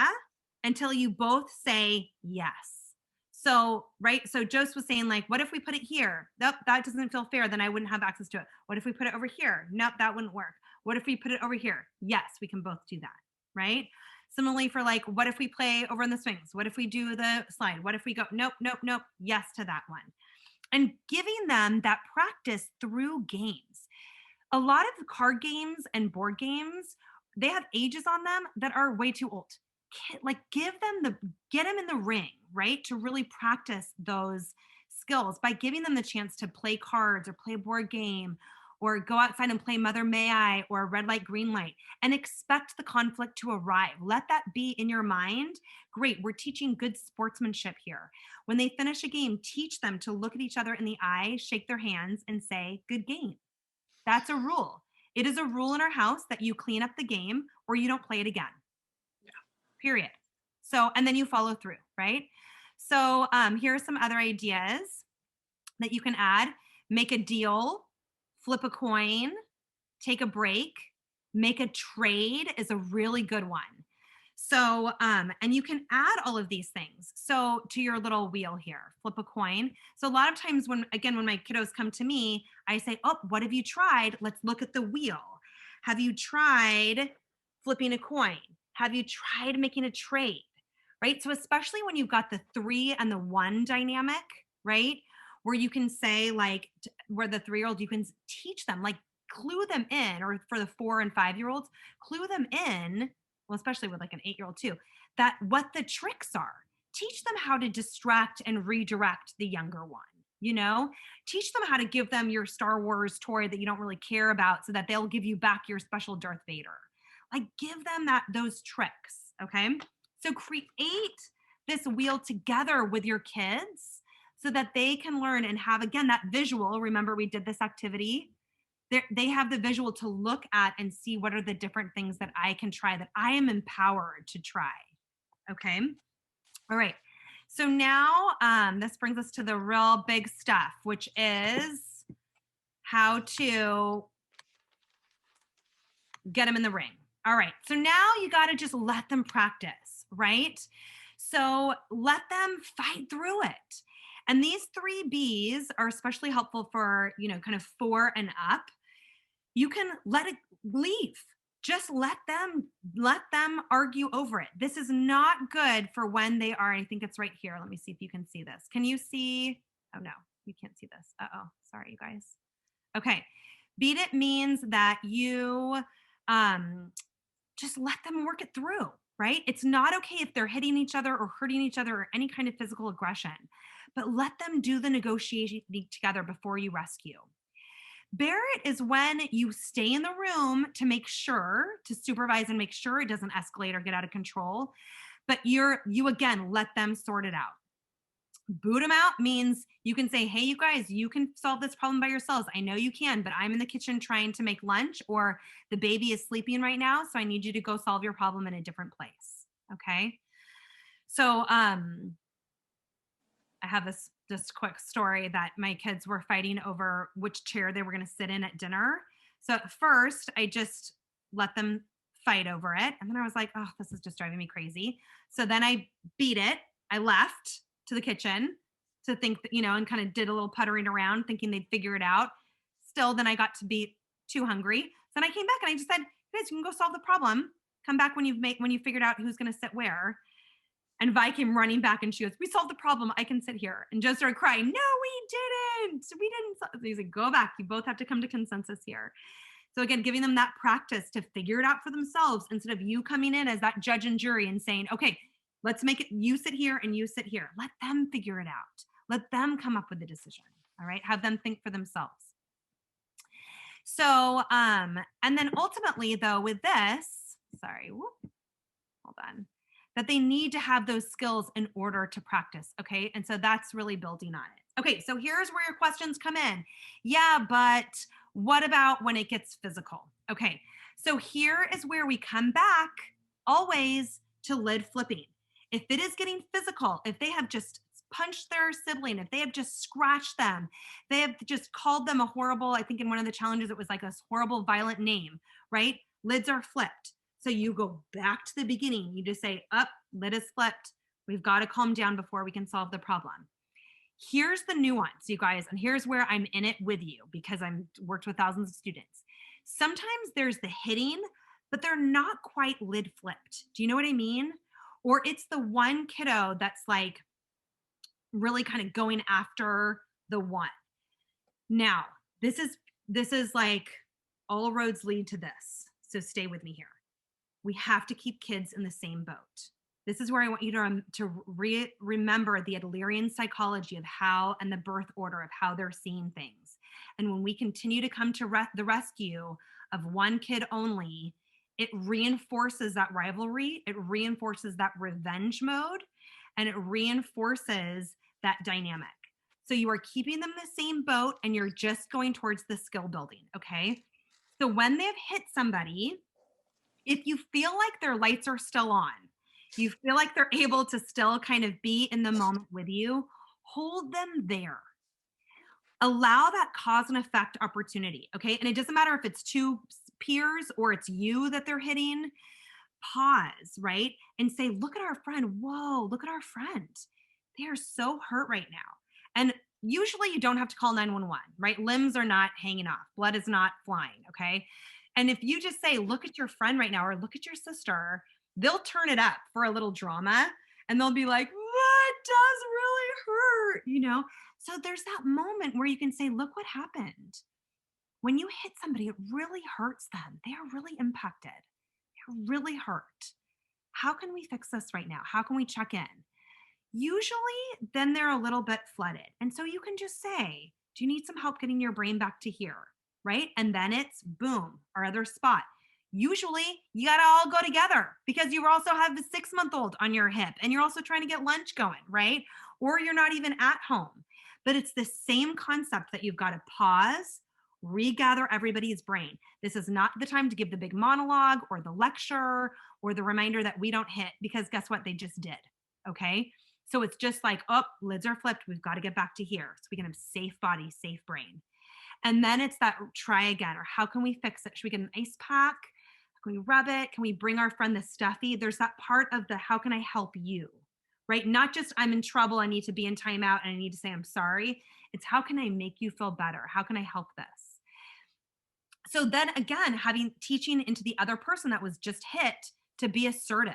until you both say yes. So, right, so Joseph was saying like, what if we put it here? Nope, that doesn't feel fair. Then I wouldn't have access to it. What if we put it over here? Nope, that wouldn't work. What if we put it over here? Yes, we can both do that, right? Similarly for like, what if we play over in the swings? What if we do the slide? What if we go, nope, nope, nope, yes to that one. And giving them that practice through games. A lot of card games and board games, they have ages on them that are way too old. Like get them in the ring, right? To really practice those skills by giving them the chance to play cards or play a board game or go outside and play Mother May I or red light, green light, and expect the conflict to arrive. Let that be in your mind. Great, we're teaching good sportsmanship here. When they finish a game, teach them to look at each other in the eye, shake their hands, and say, good game. That's a rule. It is a rule in our house that you clean up the game or you don't play it again. Period. So, and then you follow through, right? So here are some other ideas that you can add. Make a deal, flip a coin, take a break, make a trade is a really good one. So, and you can add all of these things. So to your little wheel here, flip a coin. So a lot of times when my kiddos come to me, I say, oh, what have you tried? Let's look at the wheel. Have you tried flipping a coin? Have you tried making a trade? Right? So especially when you've got the 3 and the 1 dynamic, right? Where you can say like, where the 3-year-old, you can teach them, like clue them in, or for the 4 and 5-year-olds, clue them in, well, especially with like an 8-year-old too, that what the tricks are. Teach them how to distract and redirect the younger one, you know? Teach them how to give them your Star Wars toy that you don't really care about so that they'll give you back your special Darth Vader. Like give them those tricks, okay? So create this wheel together with your kids so that they can learn and have, again, that visual. Remember, we did this activity. They have the visual to look at and see what are the different things that I can try, that I am empowered to try, okay? All right, so now this brings us to the real big stuff, which is how to get them in the ring. All right, so now you got to just let them practice, right? So let them fight through it. And these 3 Bs are especially helpful for, kind of 4 and up. You can let it leave. Just let them argue over it. This is not good for when they are, I think it's right here. Let me see if you can see this. Can you see? Oh no, you can't see this. Uh-oh, sorry, you guys. Okay, beat it means that you just let them work it through, right? It's not okay if they're hitting each other or hurting each other or any kind of physical aggression, but let them do the negotiation together before you rescue. Bear it is when you stay in the room to make sure, to supervise and make sure it doesn't escalate or get out of control, but you again, let them sort it out. Boot them out means you can say, hey, you guys, you can solve this problem by yourselves. I know you can, but I'm in the kitchen trying to make lunch, or the baby is sleeping right now, so I need you to go solve your problem in a different place, okay? So I have this quick story that my kids were fighting over which chair they were going to sit in at dinner. So at first, I just let them fight over it, and then I was like, oh, this is just driving me crazy. So then I beat it. I left to the kitchen to think that, and kind of did a little puttering around thinking they'd figure it out. Still, then I got to be too hungry. So then I came back and I just said, guys, you can go solve the problem. Come back when you figured out who's going to sit where. And Vi came running back and she goes, we solved the problem. I can sit here. And Joe started crying. No, we didn't. We didn't. He's like, go back. You both have to come to consensus here. So again, giving them that practice to figure it out for themselves instead of you coming in as that judge and jury and saying, okay, let's make it, you sit here and you sit here. Let them figure it out. Let them come up with the decision. All right. Have them think for themselves. So, and then ultimately though, with this, hold on, that they need to have those skills in order to practice. Okay. And so that's really building on it. Okay. So here's where your questions come in. Yeah, but what about when it gets physical? Okay. So here is where we come back always to lid flipping. If it is getting physical, if they have just punched their sibling, if they have just scratched them, they have just called them a horrible, I think in one of the challenges, it was like a horrible, violent name, right? Lids are flipped. So you go back to the beginning. You just say, up, lid is flipped. We've got to calm down before we can solve the problem. Here's the nuance, you guys, and here's where I'm in it with you because I've worked with thousands of students. Sometimes there's the hitting, but they're not quite lid flipped. Do you know what I mean? Or it's the one kiddo that's like really kind of going after the one. Now, this is like all roads lead to this. So stay with me here. We have to keep kids in the same boat. This is where I want you to remember the Adlerian psychology of how, and the birth order of how they're seeing things. And when we continue to come to the rescue of one kid only, it reinforces that rivalry, it reinforces that revenge mode, and it reinforces that dynamic. So you are keeping them in the same boat and you're just going towards the skill building, okay? So when they've hit somebody, if you feel like their lights are still on, you feel like they're able to still kind of be in the moment with you, hold them there. Allow that cause and effect opportunity, okay? And it doesn't matter if it's two peers or it's you that they're hitting. Pause, right? And say, look at our friend. Whoa, look at our friend. They are so hurt right now. And usually you don't have to call 911, right? Limbs are not hanging off. Blood is not flying, okay? And if you just say, look at your friend right now, or look at your sister, they'll turn it up for a little drama and they'll be like, that does really hurt, you know? So there's that moment where you can say, look what happened. When you hit somebody, it really hurts them. They are really impacted. They're really hurt. How can we fix this right now? How can we check in? Usually, then they're a little bit flooded. And so you can just say, do you need some help getting your brain back to here? Right? And then it's boom, our other spot. Usually, you got to all go together because you also have the 6-month-old on your hip and you're also trying to get lunch going, right? Or you're not even at home. But it's the same concept that you've got to pause, regather everybody's brain. This is not the time to give the big monologue or the lecture or the reminder that we don't hit, because guess what? They just did. Okay. So it's just like, oh, lids are flipped. We've got to get back to here so we can have safe body, safe brain. And then it's that try again, or how can we fix it? Should we get an ice pack? Can we rub it? Can we bring our friend the stuffy? There's that part of the, how can I help you? Right? Not just I'm in trouble, I need to be in timeout and I need to say I'm sorry. It's how can I make you feel better? How can I help this? So then again, teaching into the other person that was just hit to be assertive,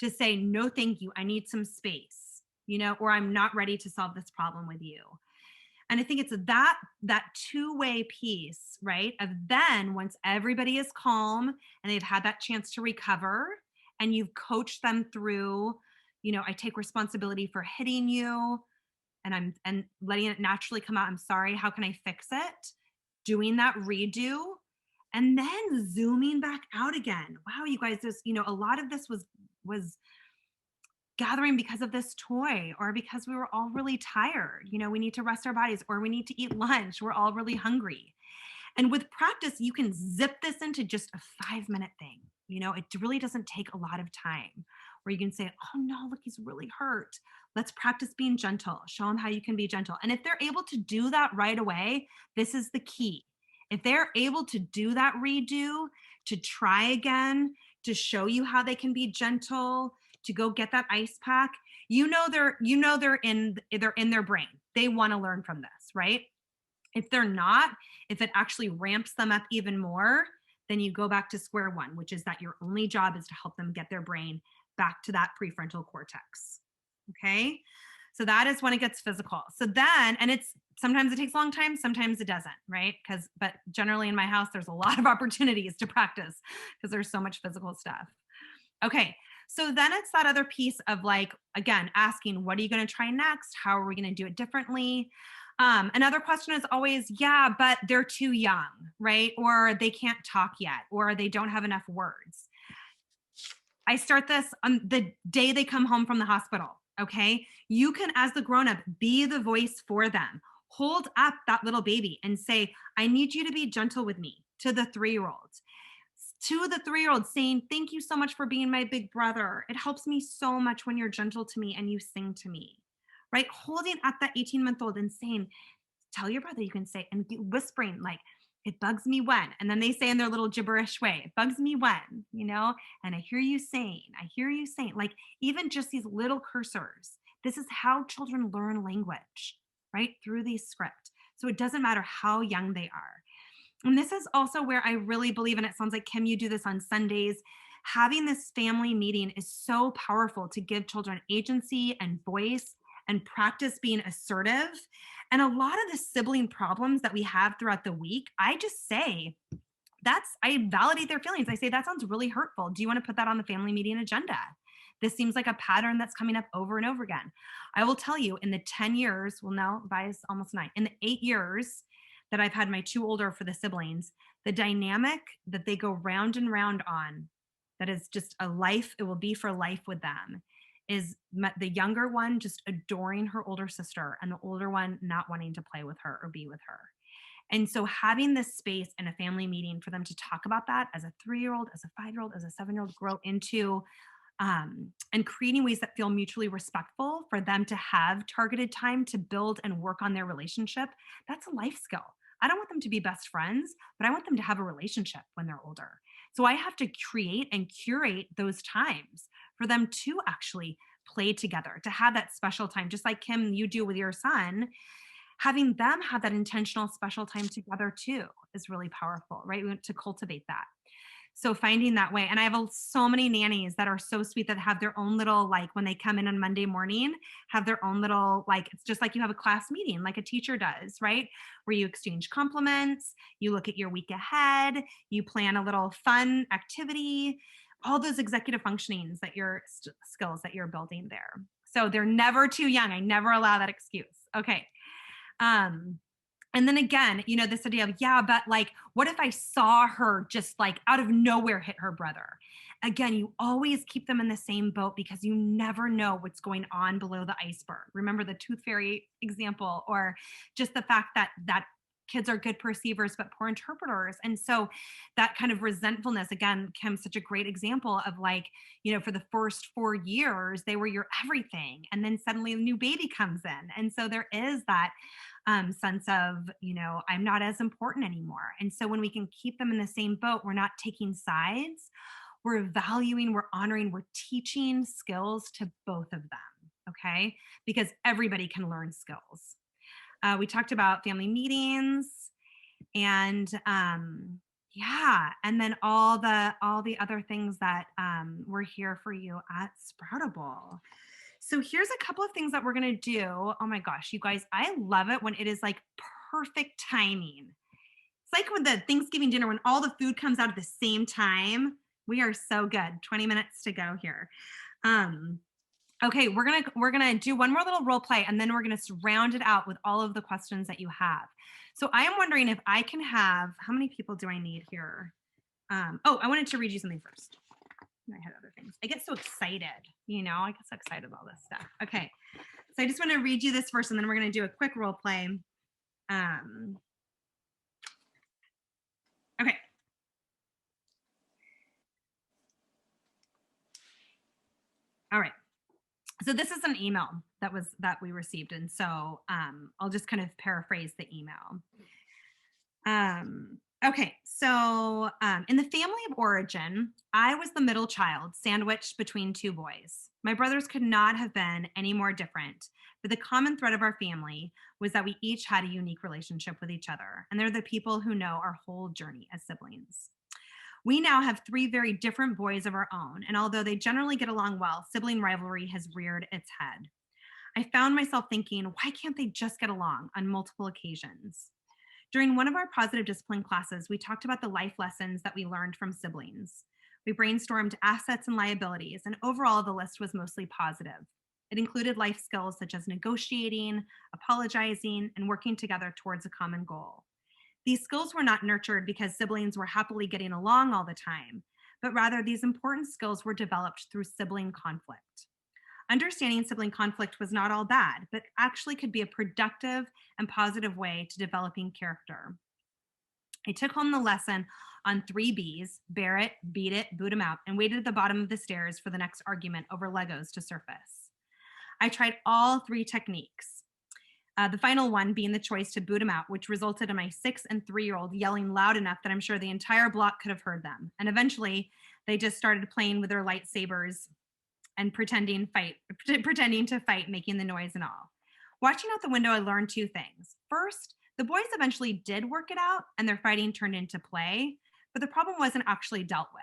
to say, no, thank you. I need some space, you know, or I'm not ready to solve this problem with you. And I think it's that two-way piece, right? Of then once everybody is calm and they've had that chance to recover and you've coached them through, you know, I take responsibility for hitting you and letting it naturally come out. I'm sorry. How can I fix it? Doing that redo and then zooming back out again. Wow, you guys, there's, you know, a lot of this was gathering because of this toy or because we were all really tired. You know, we need to rest our bodies or we need to eat lunch. We're all really hungry. And with practice, you can zip this into just a 5-minute thing. You know, it really doesn't take a lot of time where you can say, oh no, look, he's really hurt. Let's practice being gentle. Show them how you can be gentle. And if they're able to do that right away, this is the key. If they're able to do that redo, to try again, to show you how they can be gentle, to go get that ice pack, they're in their brain. They want to learn from this, right? If they're not, if it actually ramps them up even more, then you go back to square one, which is that your only job is to help them get their brain back to that prefrontal cortex. Okay. So that is when it gets physical. So then, and sometimes it takes a long time, sometimes it doesn't, right? But generally in my house, there's a lot of opportunities to practice because there's so much physical stuff. Okay. So then it's that other piece of like, again, asking, what are you going to try next? How are we going to do it differently? Another question is always, yeah, but they're too young, right? Or they can't talk yet, or they don't have enough words. I start this on the day they come home from the hospital, okay? You can, as the grown-up, be the voice for them. Hold up that little baby and say, I need you to be gentle with me, to the 3-year-old. To the 3-year-old saying, thank you so much for being my big brother. It helps me so much when you're gentle to me and you sing to me, right? Holding up that 18-month-old and saying, tell your brother, you can say, and whispering like, it bugs me when, and then they say in their little gibberish way, it bugs me when, you know, and I hear you saying, like even just these little cursors. This is how children learn language, right? Through these scripts. So it doesn't matter how young they are. And this is also where I really believe, and it sounds like, Kim, you do this on Sundays, having this family meeting is so powerful to give children agency and voice and practice being assertive. And a lot of the sibling problems that we have throughout the week, I just say, I validate their feelings. I say, that sounds really hurtful. Do you want to put that on the family meeting agenda? This seems like a pattern that's coming up over and over again. I will tell you, in the 10 years, well, no, Vi's almost 9, in the 8 years that I've had my 2 older for the siblings, the dynamic that they go round and round on, that is just a life, it will be for life with them, is the younger one just adoring her older sister and the older one not wanting to play with her or be with her. And so having this space in a family meeting for them to talk about that as a 3-year-old, as a 5-year-old, as a 7-year-old, grow into, and creating ways that feel mutually respectful for them to have targeted time to build and work on their relationship, that's a life skill. I don't want them to be best friends, but I want them to have a relationship when they're older. So I have to create and curate those times for them to actually play together, to have that special time, just like Kim, you do with your son. Having them have that intentional special time together too is really powerful, right? We want to cultivate that. So finding that way, and I have so many nannies that are so sweet that have their own little, like when they come in on Monday morning, have their own little, like, it's just like you have a class meeting, like a teacher does, right? Where you exchange compliments, you look at your week ahead, you plan a little fun activity, all those executive functionings that your skills that you're building there. So they're never too young. I never allow that excuse. Okay. And then again, you know, this idea of, yeah, but like, what if I saw her just like out of nowhere hit her brother? Again, you always keep them in the same boat because you never know what's going on below the iceberg. Remember the tooth fairy example, or just the fact that kids are good perceivers but poor interpreters. And so that kind of resentfulness, again, Kim's such a great example of, like, you know, for the first 4 years, they were your everything. And then suddenly a new baby comes in. And so there is that sense of, you know, I'm not as important anymore. And so when we can keep them in the same boat, we're not taking sides, we're valuing, we're honoring, we're teaching skills to both of them. Okay. Because everybody can learn skills. We talked about family meetings and yeah, and then all the other things that we're here for you at Sproutable. So here's a couple of things that we're gonna do. Oh my gosh, you guys, I love it when it is like perfect timing. It's like with the Thanksgiving dinner when all the food comes out at the same time. We are so good. 20 minutes to go here. Okay, we're gonna do one more little role play, and then we're gonna round it out with all of the questions that you have. So I am wondering if I can have, how many people do I need here? Oh, I wanted to read you something first. I had other things. I get so excited, you know, I get so excited about all this stuff. Okay, so I just want to read you this first, and then we're gonna do a quick role play. Okay. All right. So this is an email that we received, and so I'll just kind of paraphrase the email. Okay, so in the family of origin, I was the middle child, sandwiched between 2 boys. My brothers could not have been any more different, but the common thread of our family was that we each had a unique relationship with each other, and they're the people who know our whole journey as siblings. We now have 3 very different boys of our own, and although they generally get along well, sibling rivalry has reared its head. I found myself thinking, why can't they just get along on multiple occasions? During one of our positive discipline classes, we talked about the life lessons that we learned from siblings. We brainstormed assets and liabilities, and overall the list was mostly positive. It included life skills such as negotiating, apologizing, and working together towards a common goal. These skills were not nurtured because siblings were happily getting along all the time, but rather these important skills were developed through sibling conflict. Understanding sibling conflict was not all bad, but actually could be a productive and positive way to developing character. I took home the lesson on 3 B's: bear it, beat it, boot 'em out, and waited at the bottom of the stairs for the next argument over Legos to surface. I tried all 3 techniques. The final one being the choice to boot 'em out, which resulted in my 6 and 3-year-old yelling loud enough that I'm sure the entire block could have heard them. And eventually they just started playing with their lightsabers and pretending to fight, making the noise and all. Watching out the window, I learned 2 things. First, The boys eventually did work it out and their fighting turned into play, but the problem wasn't actually dealt with.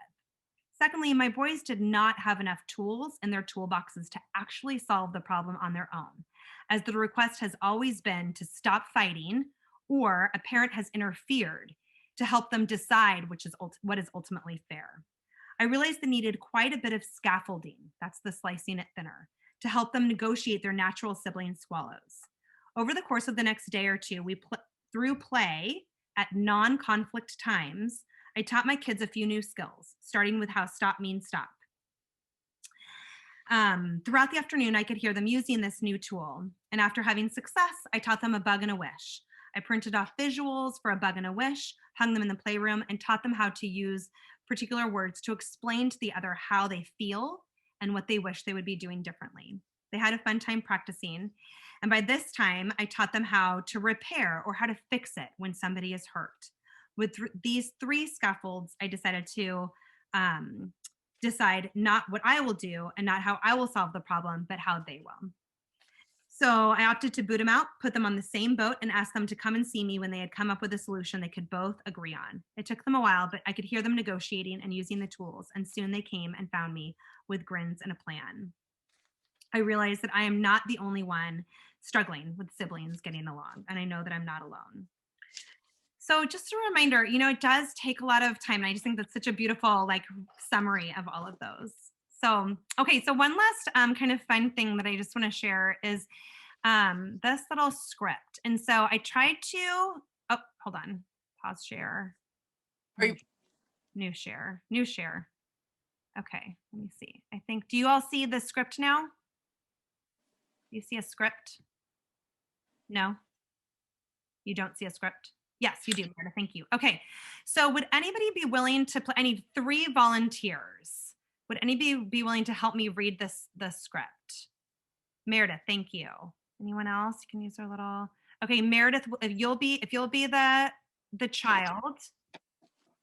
Secondly, my boys did not have enough tools in their toolboxes to actually solve the problem on their own, as the request has always been to stop fighting or a parent has interfered to help them decide what is ultimately fair. I realized they needed quite a bit of scaffolding, that's the slicing it thinner, to help them negotiate their natural sibling squabbles. Over the course of the next day or two, through play at non-conflict times, I taught my kids a few new skills, starting with how stop means stop. Throughout the afternoon, I could hear them using this new tool. And after having success, I taught them a bug and a wish. I printed off visuals for a bug and a wish, hung them in the playroom, and taught them how to use particular words to explain to the other how they feel and what they wish they would be doing differently. They had a fun time practicing. And by this time, I taught them how to repair or how to fix it when somebody is hurt. With these 3 scaffolds, I decided to decide not what I will do and not how I will solve the problem, but how they will. So I opted to boot them out, put them on the same boat, and ask them to come and see me when they had come up with a solution they could both agree on. It took them a while, but I could hear them negotiating and using the tools, and soon they came and found me with grins and a plan. I realized that I am not the only one struggling with siblings getting along, and I know that I'm not alone. So just a reminder, it does take a lot of time. And I just think that's such a beautiful summary of all of those. So, okay, so one last kind of fun thing that I just want to share is this little script. And so I tried to, hold on, pause share. New share. Okay, let me see. I think, do you all see the script now? Do you see a script? No? You don't see a script? Yes, you do, Meredith. Thank you. Okay, so would anybody be willing to play? I need 3 volunteers. Would anybody be willing to help me read the script? Meredith, thank you. Anyone else? You can use our little. Okay, Meredith, if you'll be the child,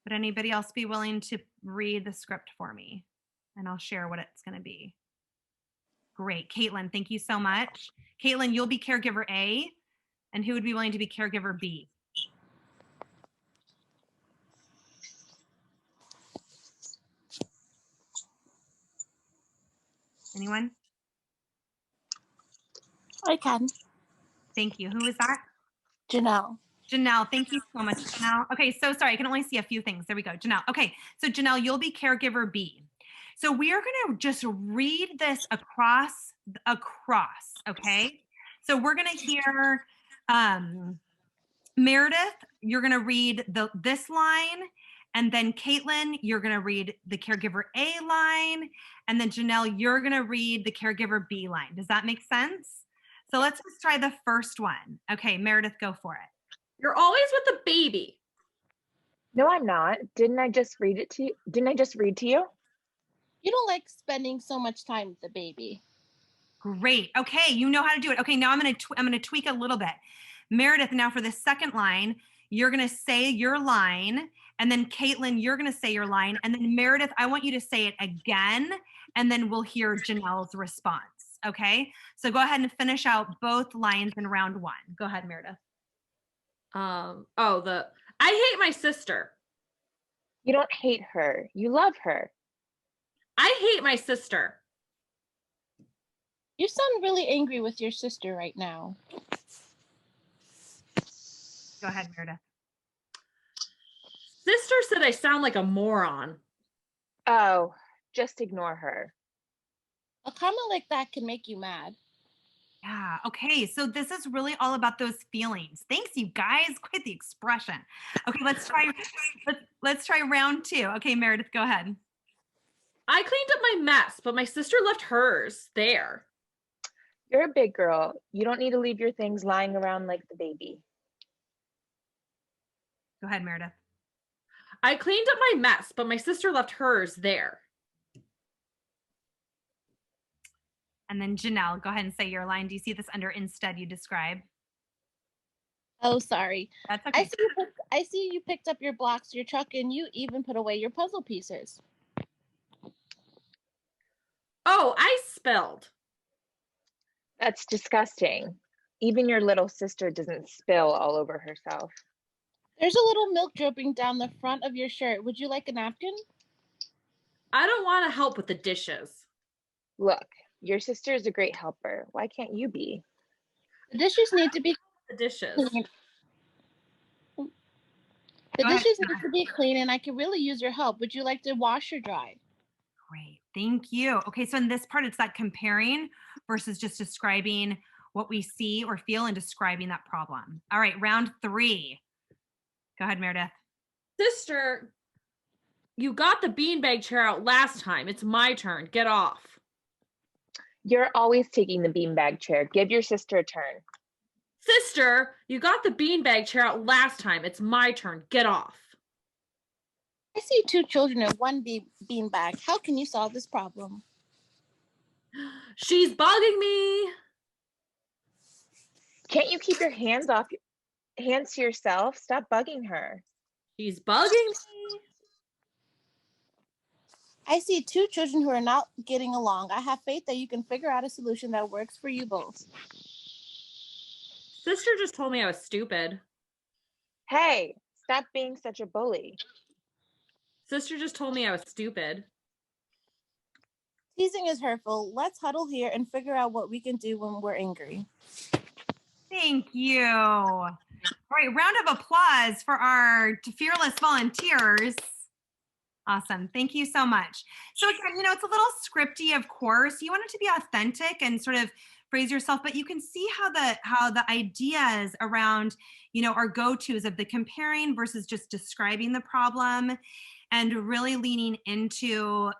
would anybody else be willing to read the script for me? And I'll share what it's going to be. Great, Caitlin, thank you so much. Caitlin, you'll be caregiver A, and who would be willing to be caregiver B? Anyone? I can. Thank you. Who is that? Janelle. Janelle, thank you so much, Janelle. Okay, so sorry, I can only see a few things. There we go, Janelle. Okay, so Janelle, you'll be caregiver B. So we are going to just read this across, okay? So we're going to hear Meredith, you're going to read this line, and then Caitlin, you're going to read the caregiver A line, and then Janelle, you're going to read the caregiver B line. Does that make sense? So let's just try the first one. Okay, Meredith, go for it. You're always with the baby. No, I'm not. Didn't I just read it to you? Didn't I just read to you? You don't like spending so much time with the baby. Great. Okay, you know how to do it. Okay, now I'm going to tweak a little bit. Meredith, now for the second line, you're going to say your line, and then Caitlin, you're going to say your line, and then Meredith, I want you to say it again, and then we'll hear Janelle's response. Okay, so go ahead and finish out both lines in round 1. Go ahead, Meredith. I hate my sister. You don't hate her. You love her. I hate my sister. You sound really angry with your sister right now. Go ahead, Meredith. Sister said I sound like a moron. Oh, just ignore her. A comment like that can make you mad. Yeah, okay, so this is really all about those feelings. Thanks, you guys. Quite the expression. Okay, let's try round 2. Okay, Meredith, go ahead. I cleaned up my mess, but my sister left hers there. You're a big girl. You don't need to leave your things lying around like the baby. Go ahead, Meredith. I cleaned up my mess, but my sister left hers there. And then Janelle, go ahead and say your line. Do you see this under instead you describe? Oh, sorry. That's okay. I see you picked up your blocks, your truck, and you even put away your puzzle pieces. Oh, I spilled. That's disgusting. even your little sister doesn't spill all over herself. There's a little milk dripping down the front of your shirt. Would you like a napkin? I don't want to help with the dishes. Look, your sister is a great helper. Why can't you be? The dishes need to be The dishes. clean. The dishes need to be clean, and I could really use your help. Would you like to wash or dry? Great, thank you. Okay, so in this part, it's that comparing versus just describing what we see or feel and describing that problem. All right, round 3. Go ahead, Meredith. Sister, you got the beanbag chair out last time. It's my turn. Get off. You're always taking the beanbag chair. Give your sister a turn. Sister, you got the beanbag chair out last time. It's my turn. Get off. I see 2 children in one beanbag. How can you solve this problem? She's bugging me. Can't you keep your hands to yourself? Stop bugging her. She's bugging me. I see 2 children who are not getting along. I have faith that you can figure out a solution that works for you both. Sister just told me I was stupid. Hey, stop being such a bully. Sister just told me I was stupid. Teasing is hurtful. Let's huddle here and figure out what we can do when we're angry. Thank you. All right, round of applause for our fearless volunteers. Awesome. Thank you so much. So again, you know, it's a little scripty, of course. You want it to be authentic and sort of phrase yourself, but you can see how the ideas around, you know, our go-tos of the comparing versus just describing the problem and really leaning into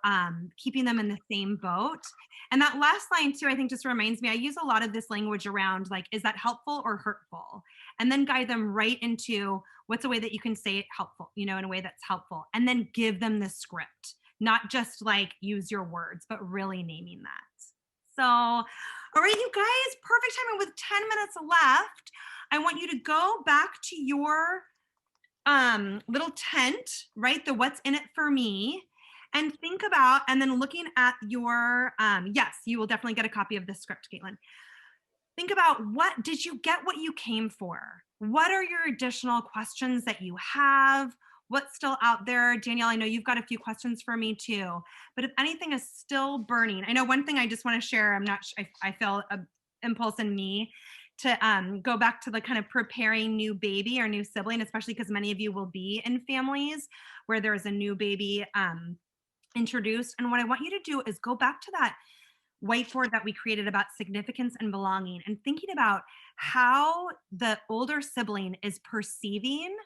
keeping them in the same boat. And that last line too, I think just reminds me, I use a lot of this language around like, is that helpful or hurtful? And then guide them right into what's a way that you can say it helpful, you know, in a way that's helpful. And then give them the script, not just like use your words, but really naming that. So, all right, you guys, perfect timing with 10 minutes left. I want you to go back to your little tent, right? The what's in it for me, and think about, and then looking at your, yes, you will definitely get a copy of this script, Caitlin. Think about did you get what you came for? What are your additional questions that you have? What's still out there? Danielle, I know you've got a few questions for me too, but if anything is still burning, I know one thing I just want to share, I feel an impulse in me to go back to the kind of preparing new baby or new sibling, especially because many of you will be in families where there's a new baby introduced. And what I want you to do is go back to that whiteboard that we created about significance and belonging and thinking about how the older sibling is perceiving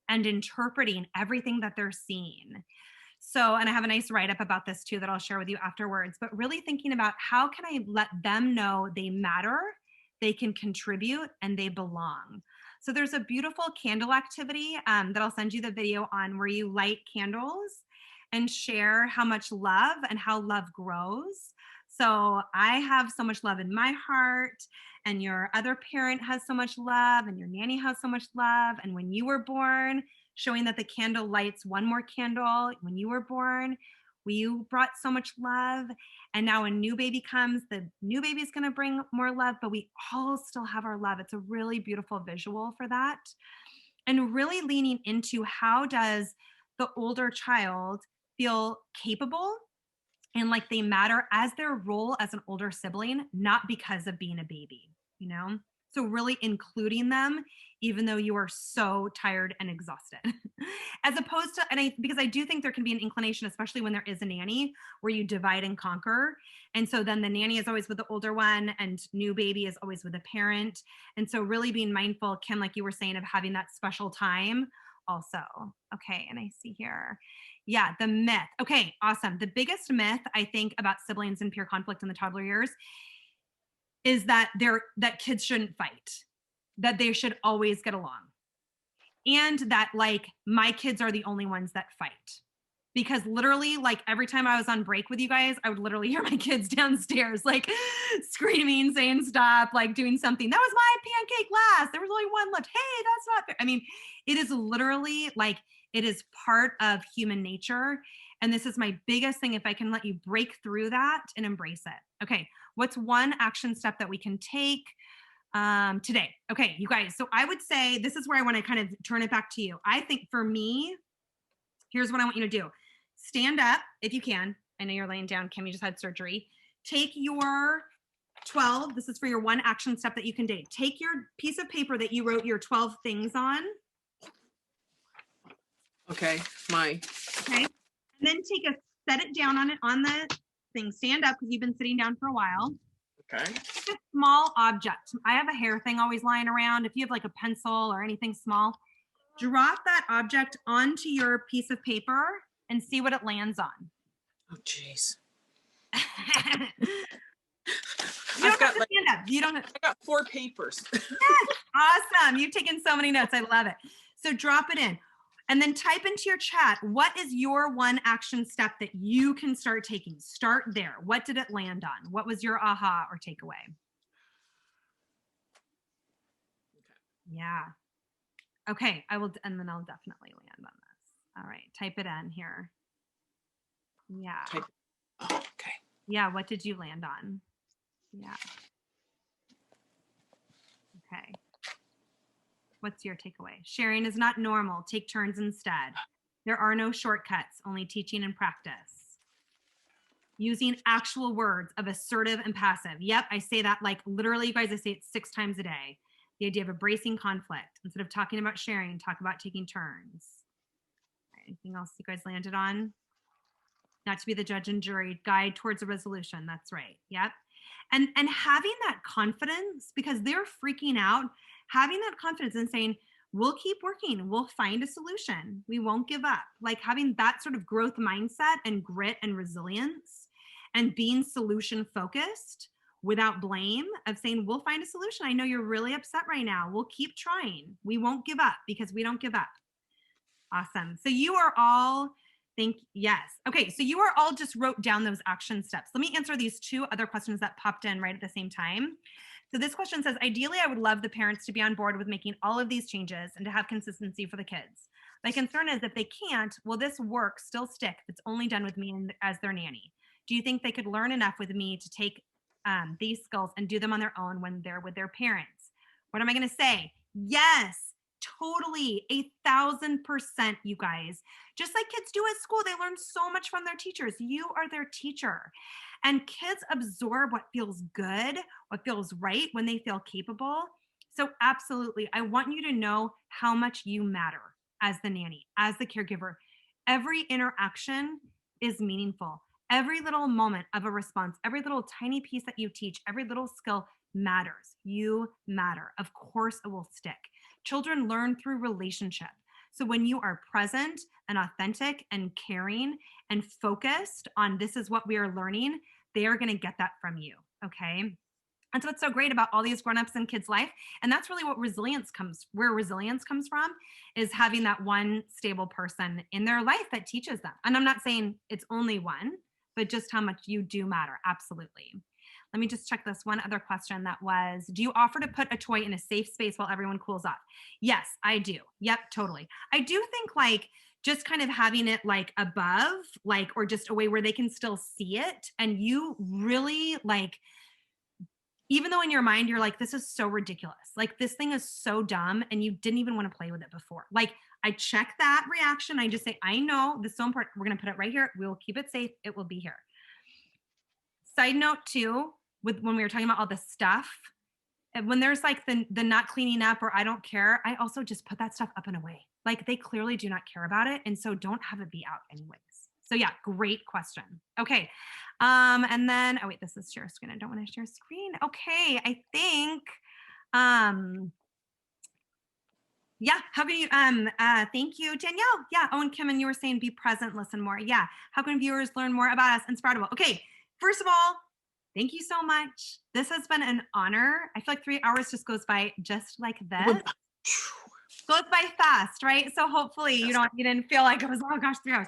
and interpreting everything that they're seeing. So, and I have a nice write-up about this too that I'll share with you afterwards, but really thinking about how can I let them know they matter, they can contribute, and they belong. So there's a beautiful candle activity that I'll send you the video on where you light candles and share how much love and how love grows. So I have so much love in my heart, and your other parent has so much love, and your nanny has so much love. And when you were born, showing that the candle lights one more candle. When you were born, you brought so much love. And now when new baby comes, the new baby is going to bring more love, but we all still have our love. It's a really beautiful visual for that. And really leaning into how does the older child feel capable and like they matter as their role as an older sibling, not because of being a baby, you know? So really including them, even though you are so tired and exhausted, as opposed to, because I do think there can be an inclination, especially when there is a nanny, where you divide and conquer. And so then the nanny is always with the older one and new baby is always with a parent. And so really being mindful, Kim, like you were saying, of having that special time also. Okay, and I see here. Yeah, the myth. Okay, awesome. The biggest myth, I think, about siblings and peer conflict in the toddler years is that kids shouldn't fight, that they should always get along. And that like my kids are the only ones that fight. Because literally, like every time I was on break with you guys, I would literally hear my kids downstairs, like screaming, saying stop, like doing something. That was my pancake last. There was only one left. Hey, that's not fair. I mean, it is literally like, it is part of human nature. And this is my biggest thing. If I can let you break through that and embrace it. Okay. What's one action step that we can take Today. Okay, you guys. So I would say this is where I want to kind of turn it back to you. I think for me, here's what I want you to do. Stand up if you can. I know you're laying down, Kim, you just had surgery. Take your 12, this is for your one action step that you can do. Take your piece of paper that you wrote your 12 things on. Okay, mine. Okay, and then set it down on the thing. Stand up because you've been sitting down for a while. Okay. It's a small object. I have a hair thing always lying around. If you have like a pencil or anything small, drop that object onto your piece of paper and see what it lands on. Oh, jeez. You don't have to stand up. You don't. I got 4 papers. Yes, awesome. You've taken so many notes. I love it. So drop it in and then type into your chat, what is your one action step that you can start taking? Start there. What did it land on? What was your aha or takeaway? Yeah. Okay, I will, and then I'll definitely land on this. All right, type it in here. Yeah. Oh, okay. Yeah, what did you land on? Yeah. Okay. What's your takeaway? Sharing is not normal. Take turns instead. There are no shortcuts, only teaching and practice. Using actual words of assertive and passive. Yep, I say that like literally, you guys, I say it 6 times a day. The idea of embracing conflict. Instead of talking about sharing, talk about taking turns. Anything else you guys landed on? Not to be the judge and jury, guide towards a resolution. That's right. Yep. And having that confidence, because they're freaking out, having that confidence and saying, we'll keep working, we'll find a solution, we won't give up. Like having that sort of growth mindset and grit and resilience and being solution focused without blame of saying, we'll find a solution. I know you're really upset right now. We'll keep trying. We won't give up because we don't give up. Awesome. So you are all, yes. Okay, so you are all just wrote down those action steps. Let me answer these 2 other questions that popped in right at the same time. So this question says, ideally, I would love the parents to be on board with making all of these changes and to have consistency for the kids. My concern is if they can't, will this work still stick if it's only done with me as their nanny? Do you think they could learn enough with me to take these skills and do them on their own when they're with their parents? What am I going to say? Yes. Totally, 1,000%, you guys. Just like kids do at school, they learn so much from their teachers. You are their teacher. And kids absorb what feels good, what feels right when they feel capable. So absolutely, I want you to know how much you matter as the nanny, as the caregiver. Every interaction is meaningful. Every little moment of a response, every little tiny piece that you teach, every little skill matters. You matter. Of course it will stick. Children learn through relationship. So when you are present and authentic and caring and focused on this is what we are learning, they are going to get that from you, okay? And so what's so great about all these grown-ups in kids' life, and that's really what resilience comes from, is having that one stable person in their life that teaches them. And I'm not saying it's only one, but just how much you do matter, absolutely. Let me just check this one other question that was, do you offer to put a toy in a safe space while everyone cools off? Yes, I do. Yep, totally. I do think like just kind of having it like above, like, or just a way where they can still see it. And you really like, even though in your mind, you're like, this is so ridiculous. Like this thing is so dumb and you didn't even want to play with it before. Like I check that reaction. I just say, I know this is so important. We're going to put it right here. We'll keep it safe. It will be here. Side note too, when we were talking about all the stuff, when there's like the not cleaning up or I don't care, I also just put that stuff up and away. Like they clearly do not care about it. And so don't have it be out anyways. So yeah, great question. Okay. And then, oh wait, this is share screen. I don't want to share screen. Okay. I think, yeah, how can you, thank you, Danielle. Yeah. Oh, and Kim, and you were saying be present, listen more. Yeah. How can viewers learn more about us and Sproutable? Okay. First of all, thank you so much. This has been an honor. I feel like 3 hours just goes by just like this. Goes by fast, right? So hopefully you didn't feel like it was, oh gosh, 3 hours.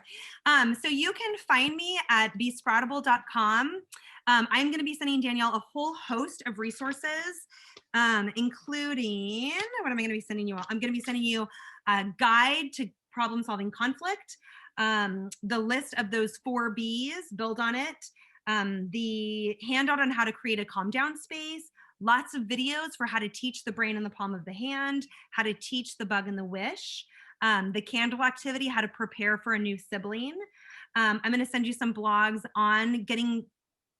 So you can find me at besproutable.com. I'm going to be sending Danielle a whole host of resources, including, what am I going to be sending you all? I'm going to be sending you a guide to problem solving conflict, the list of those 4 Bs, build on it, the handout on how to create a calm down space, Lots of videos for how to teach the brain in the palm of the hand, how to teach the bug and the wish, the candle activity, how to prepare for a new sibling. I'm going to send you some blogs on getting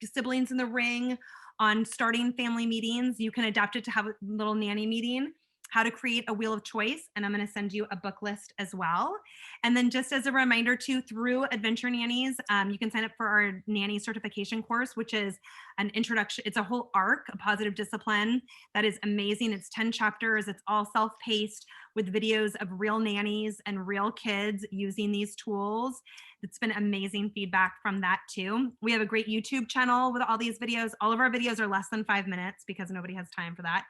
siblings in the ring, on starting family meetings. You can adapt it to have a little nanny meeting, how to create a wheel of choice. And I'm going to send you a book list as well. And then just as a reminder too, through Adventure Nannies, you can sign up for our nanny certification course, which is an introduction. It's a whole arc, a positive discipline that is amazing. It's 10 chapters. It's all self-paced with videos of real nannies and real kids using these tools. It's been amazing feedback from that too. We have a great YouTube channel with all these videos. All of our videos are less than 5 minutes because nobody has time for that.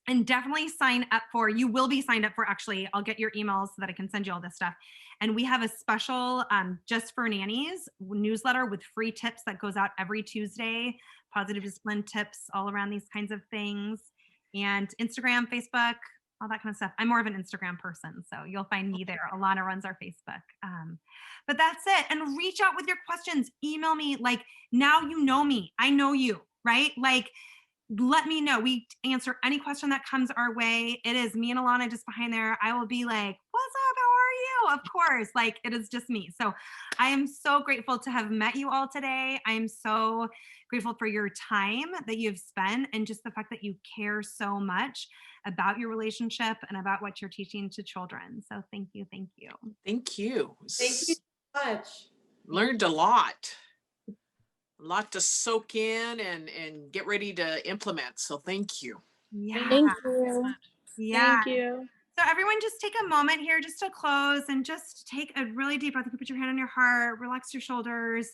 And definitely sign up for, you will be signed up for, actually, I'll get your emails so that I can send you all this stuff. And we have a special just for nannies newsletter with free tips that goes out every Tuesday, positive discipline tips all around these kinds of things. And Instagram, Facebook, all that kind of stuff. I'm more of an Instagram person, so you'll find me there. Alana runs our Facebook. But that's it. And reach out with your questions. Email me. Like, now you know me. I know you, right? Like, let me know. We answer any question that comes our way. It is me and Alana just behind there. I will be like, what's up? How are you? Of course. Like, it is just me. So I am so grateful to have met you all today. I am so grateful for your time that you've spent and just the fact that you care so much about your relationship and about what you're teaching to children. So thank you. Thank you. Thank you. Thank you so much. Learned a lot to soak in and get ready to implement. So thank you. Yeah. Thank you. Yeah. Thank you. So everyone just take a moment here just to close and just take a really deep breath. You can put your hand on your heart, relax your shoulders,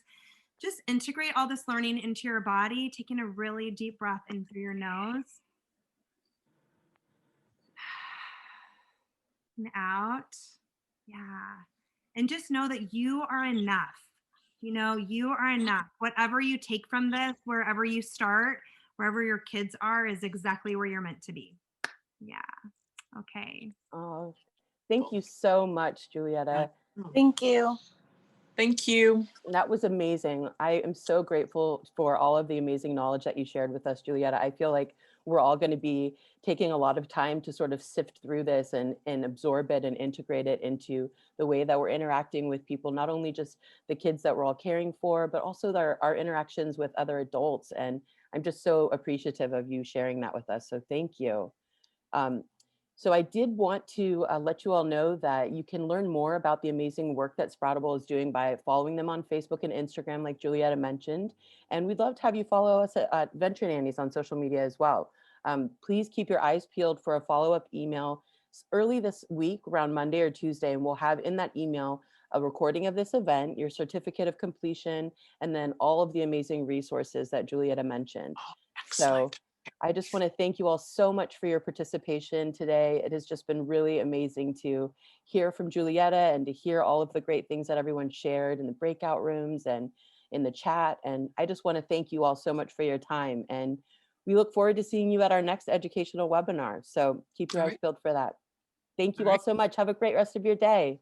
just integrate all this learning into your body, taking a really deep breath in through your nose and out. Yeah. And just know that you are enough. You know, you are enough. Whatever you take from this, wherever you start, wherever your kids are, is exactly where you're meant to be. Yeah. Okay. Oh, thank you so much, Julietta. Thank you. Thank you. That was amazing. I am so grateful for all of the amazing knowledge that you shared with us, Julietta. I feel like we're all going to be taking a lot of time to sort of sift through this and absorb it and integrate it into the way that we're interacting with people, not only just the kids that we're all caring for, but also our interactions with other adults. And I'm just so appreciative of you sharing that with us. So thank you. So I did want to let you all know that you can learn more about the amazing work that Sproutable is doing by following them on Facebook and Instagram, like Julietta mentioned. And we'd love to have you follow us at Adventure Nannies on social media as well. Please keep your eyes peeled for a follow-up email early this week, around Monday or Tuesday, and we'll have in that email a recording of this event, your certificate of completion, and then all of the amazing resources that Julietta mentioned. So I just want to thank you all so much for your participation today. It has just been really amazing to hear from Julietta and to hear all of the great things that everyone shared in the breakout rooms and in the chat. And I just want to thank you all so much for your time. And we look forward to seeing you at our next educational webinar. So keep your eyes peeled for that. Thank you all so much. Have a great rest of your day.